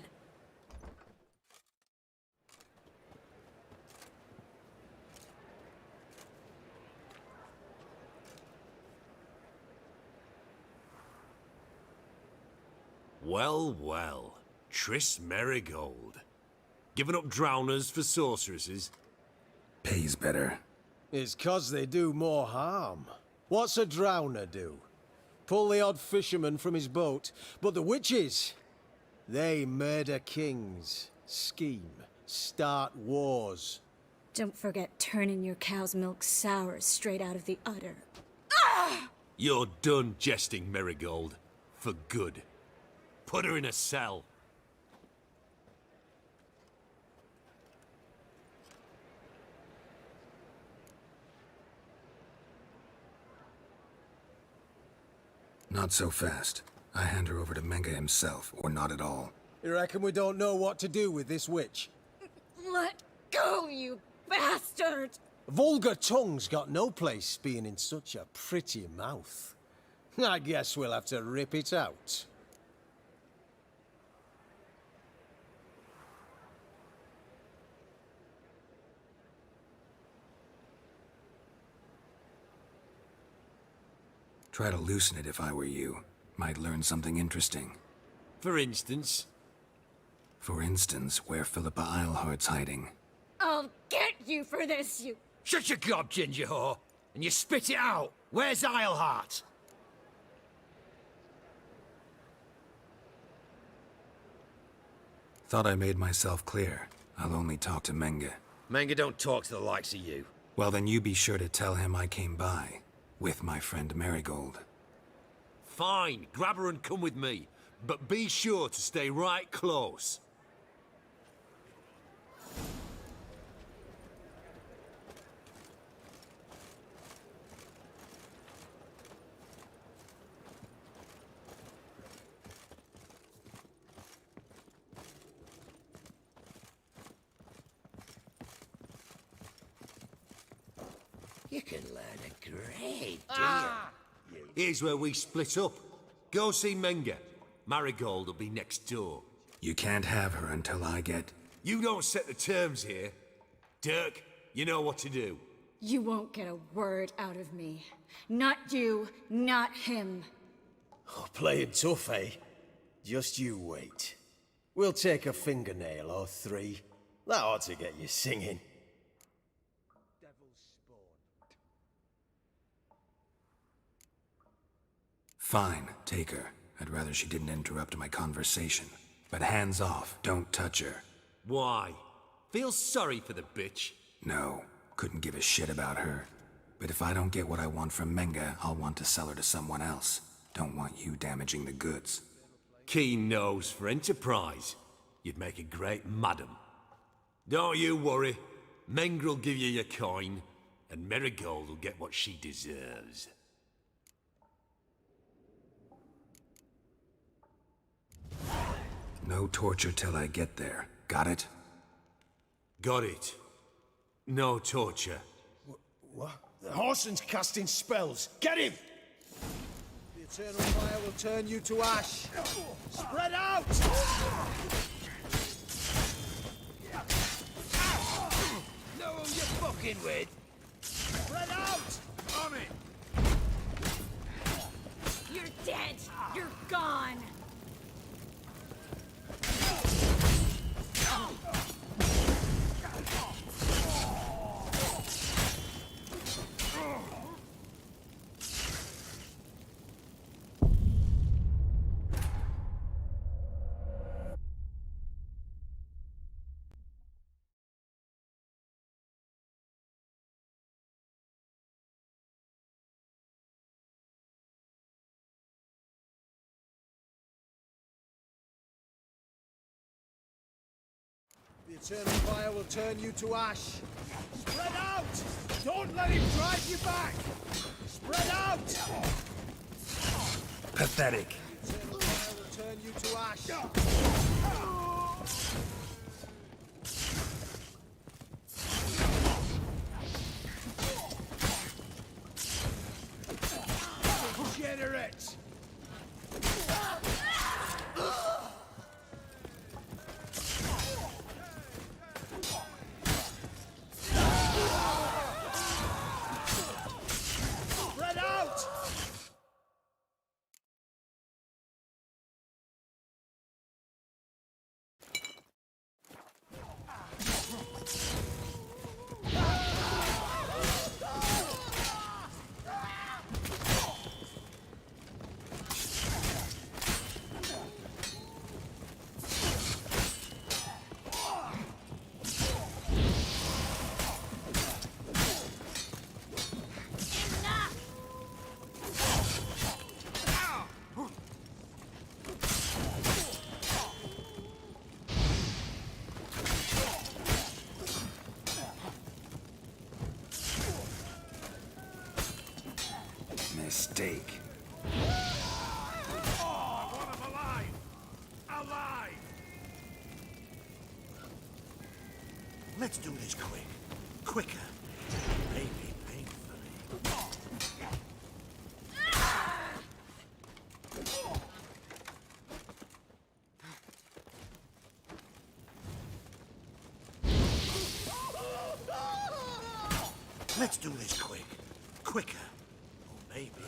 Well, well. Triss Merigold. Giving up drowners for sorceresses? Pays better. It's 'cause they do more harm. What's a drowner do? Pull the odd fisherman from his boat. But the witches, they murder kings, scheme, start wars. Don't forget turning your cow's milk sour straight out of the udder. You're done jesting, Merigold. For good. Put her in a cell. Not so fast. I hand her over to Menga himself, or not at all. You reckon we don't know what to do with this witch? Let go, you bastard! Vulgar tongue's got no place being in such a pretty mouth. I guess we'll have to rip it out. Try to loosen it if I were you. Might learn something interesting. For instance? For instance, where Philippa Eilhart's hiding. I'll get you for this, you... Shut your gob, ginger whore, and you spit it out. Where's Eilhart? Thought I made myself clear. I'll only talk to Menga. Menga don't talk to the likes of you. Well, then you be sure to tell him I came by. With my friend Merigold. Fine, grab her and come with me. But be sure to stay right close. You can learn a great deal. Here's where we split up. Go see Menga. Marigold will be next door. You can't have her until I get... You don't set the terms here. Dirk, you know what to do. You won't get a word out of me. Not you, not him. Oh, playing tough, eh? Just you wait. We'll take a fingernail or three. That ought to get you singing. Fine, take her. I'd rather she didn't interrupt my conversation. But hands off, don't touch her. Why? Feel sorry for the bitch? No, Couldn't give a shit about her. But if I don't get what I want from Menga, I'll want to sell her to someone else. Don't want you damaging the goods. Keen nose for enterprise. You'd make a great madam. Don't you worry. Mengr'll give you your coin, and Marigold will get what she deserves. No torture till I get there. Got it? Got it. No torture. What? The Horson's casting spells. Get him! The Eternal Fire will turn you to ash. Spread out! Know who you're fucking with? Spread out! On it! You're dead! You're gone! The Eternal Fire will turn you to ash. Spread out! Don't let him drive you back! Spread out! Pathetic. The Eternal Fire will turn you to ash. Degenerate! Spread out! Mistake. Let's do this quick. Quicker. Maybe painfully. Let's do this quick. Quicker. Or maybe painfully.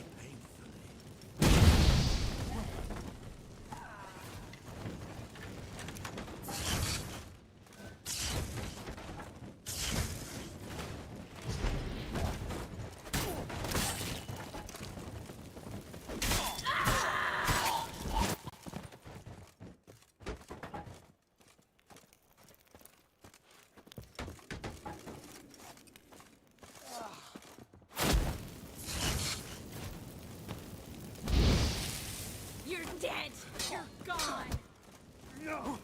You're dead! You're gone! No!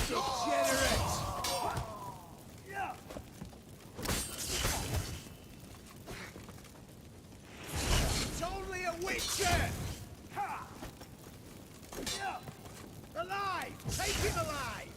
Degenerate! It's only a witcher! Alive! Take him alive!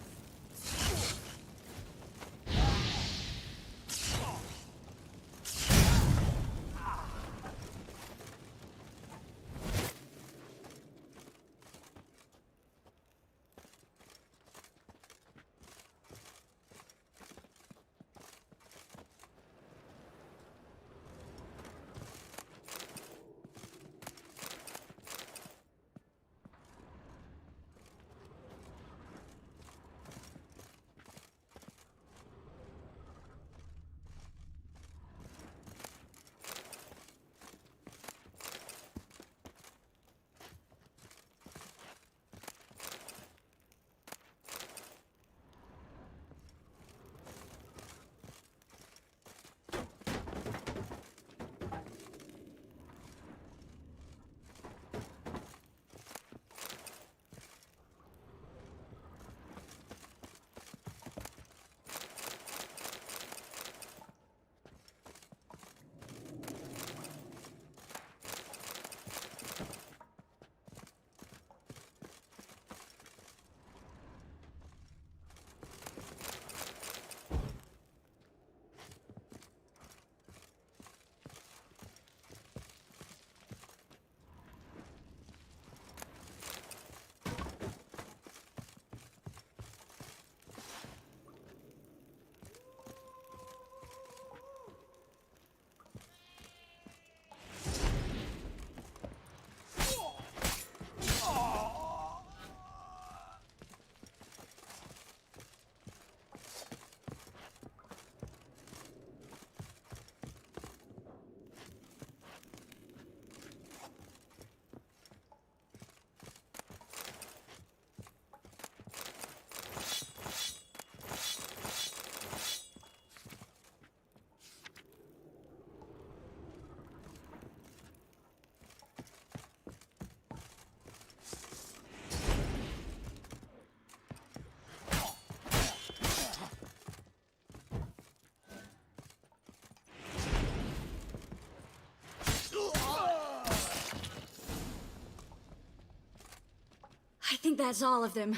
think that's all of them.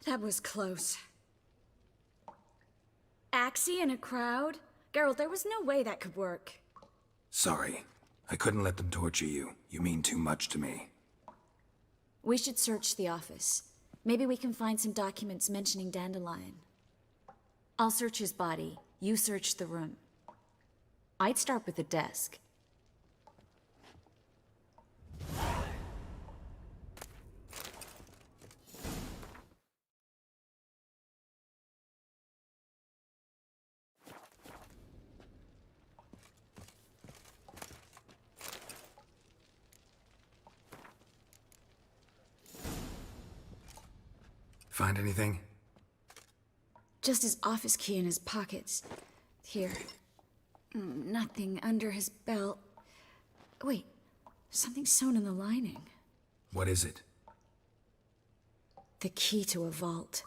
That was close. Axie in a crowd? Geralt, there was no way that could work. Sorry. I couldn't let them torture you. You mean too much to me. We should search the office. Maybe we can find some documents mentioning Dandelion. I'll search his body. You search the room. I'd start with the desk. Find anything? Just his office key in his pockets. Here. Nothing under his belt. Wait, something sewn in the lining. What is it? The key to a vault.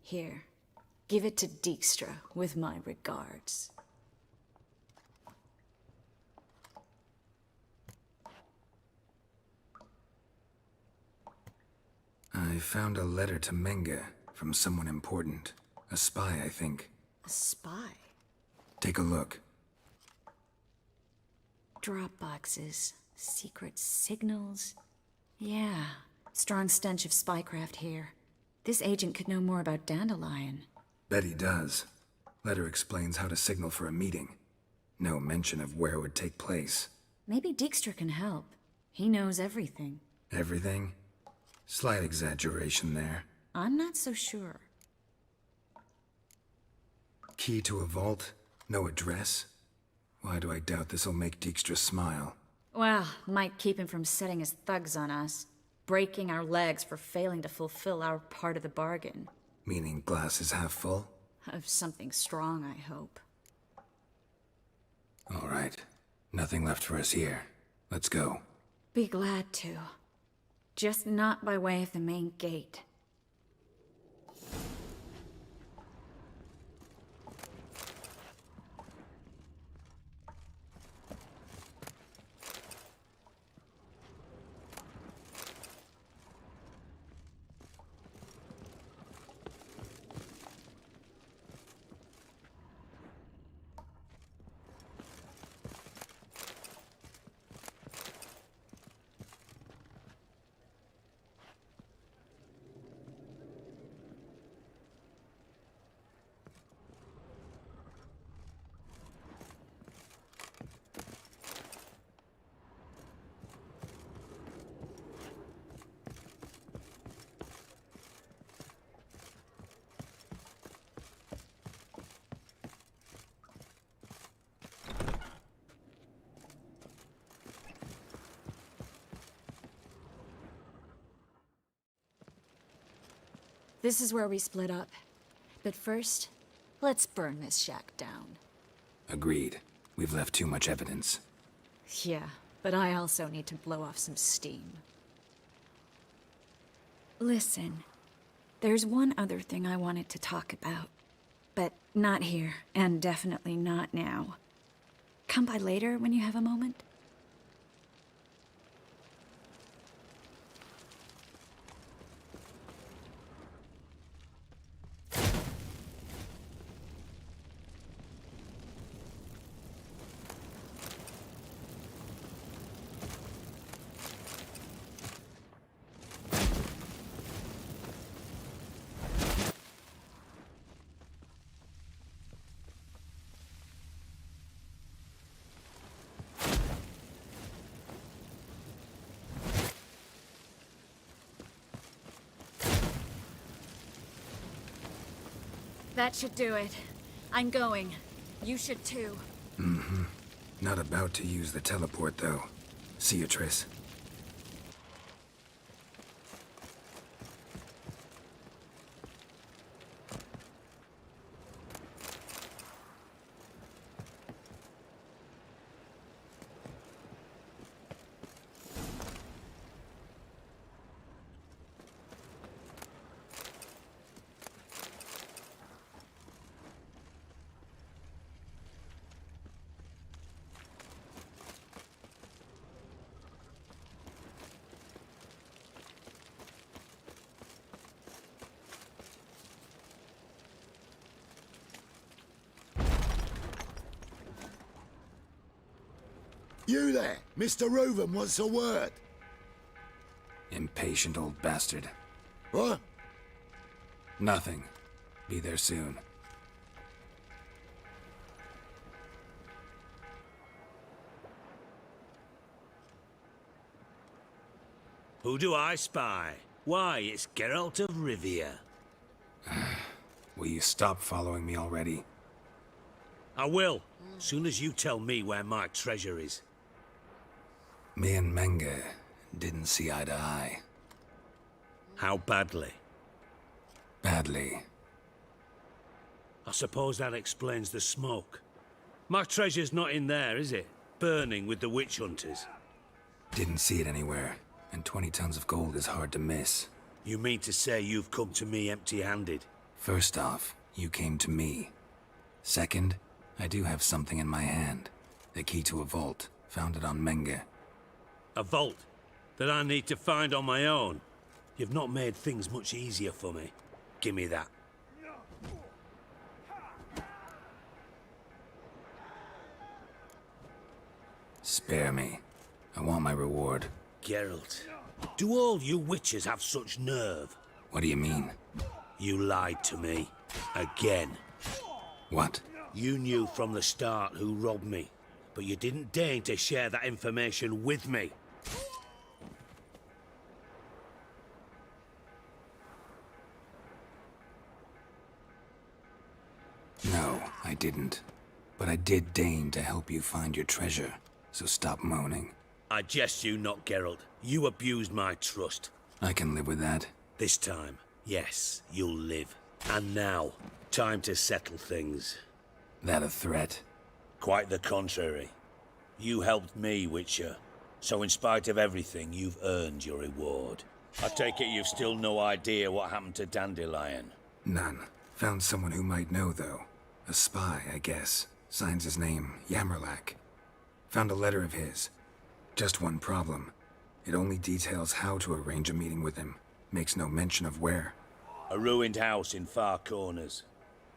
Here, give it to Dijkstra with my regards. I found a letter to Menge from someone important. A spy, I think. A spy? Take a look. Drop boxes, secret signals. Yeah, strong stench of spycraft here. This agent could know more about Dandelion. Bet he does. Letter explains how to signal for a meeting. No mention of where it would take place. Maybe Dijkstra can help. He knows everything. Everything? Slight exaggeration there. I'm not so sure. Key to a vault? No address? Why do I doubt this'll make Dijkstra smile? Well, might keep him from setting his thugs on us. Breaking our legs for failing to fulfill our part of the bargain. Meaning glass is half full? Of something strong, I hope. All right. Nothing left for us here. Let's go. Be glad to. Just not by way of the main gate. This is where we split up. But first, let's burn this shack down. Agreed. We've left too much evidence. Yeah, but I also need to blow off some steam. Listen, there's one other thing I wanted to talk about. But not here, and definitely not now. Come by later when you have a moment. That should do it. I'm going. You should too. Mm-hmm. Not about to use the teleport, though. See you, Triss. You there, Mr. Reuven wants a word. Impatient old bastard. What? Nothing. Be there soon. Who do I spy? Why, it's Geralt of Rivia. Will you stop following me already? I will, soon as you tell me where my treasure is. Me and Menge didn't see eye to eye. How badly? Badly. I suppose that explains the smoke. My treasure's not in there, is it? Burning with the witch hunters. Didn't see it anywhere, and 20 tons of gold is hard to miss. You mean to say you've come to me empty-handed? First off, you came to me. Second, I do have something in my hand. The key to a vault, found it on Menge. A vault? That I need to find on my own? You've not made things much easier for me. Give me that. Spare me. I want my reward. Geralt, do all you witches have such nerve? What do you mean? You lied to me. Again. What? You knew from the start who robbed me, but you didn't deign to share that information with me. No, I didn't. But I did deign to help you find your treasure, so stop moaning. I jest you not, Geralt. You abused my trust. I can live with that. This time, yes, you'll live. And now, time to settle things. That a threat? Quite the contrary. You helped me, Witcher. So in spite of everything, you've earned your reward. I take it you've still no idea what happened to Dandelion? None. Found someone who might know, though. A spy, I guess. Signs his name, Yammerlak. Found a letter of his. Just one problem. It only details how to arrange a meeting with him. Makes no mention of where. A ruined house in Far Corners.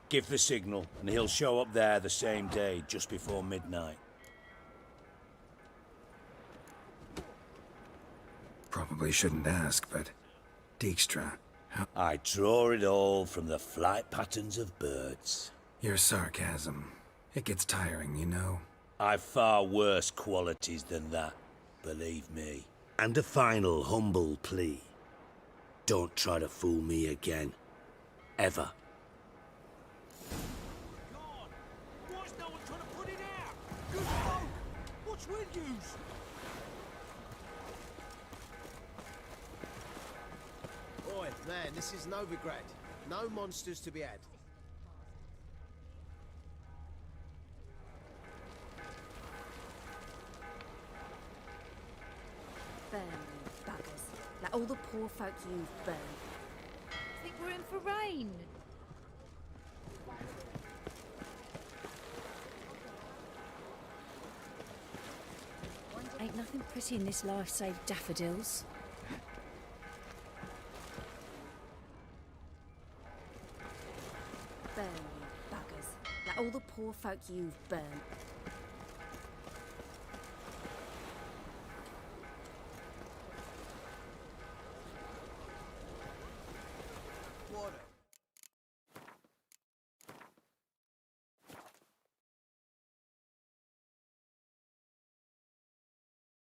Give the signal, and he'll show up there the same day, just before midnight. Probably shouldn't ask, but... Dijkstra, how... I draw it all from the flight patterns of birds. Your sarcasm. It gets tiring, you know. I've far worse qualities than that, believe me. And a final humble plea. Don't try to fool me again. Ever. God! Why is no one trying to put it out? Good boat! What's with yous? Oi, man, this is Novigrad. No monsters to be had. Burn, you buggers. Like all the poor folk you've burned. I think we're in for rain. Ain't nothing pretty in this life save daffodils. Burn, you buggers. Like all the poor folk you've burned.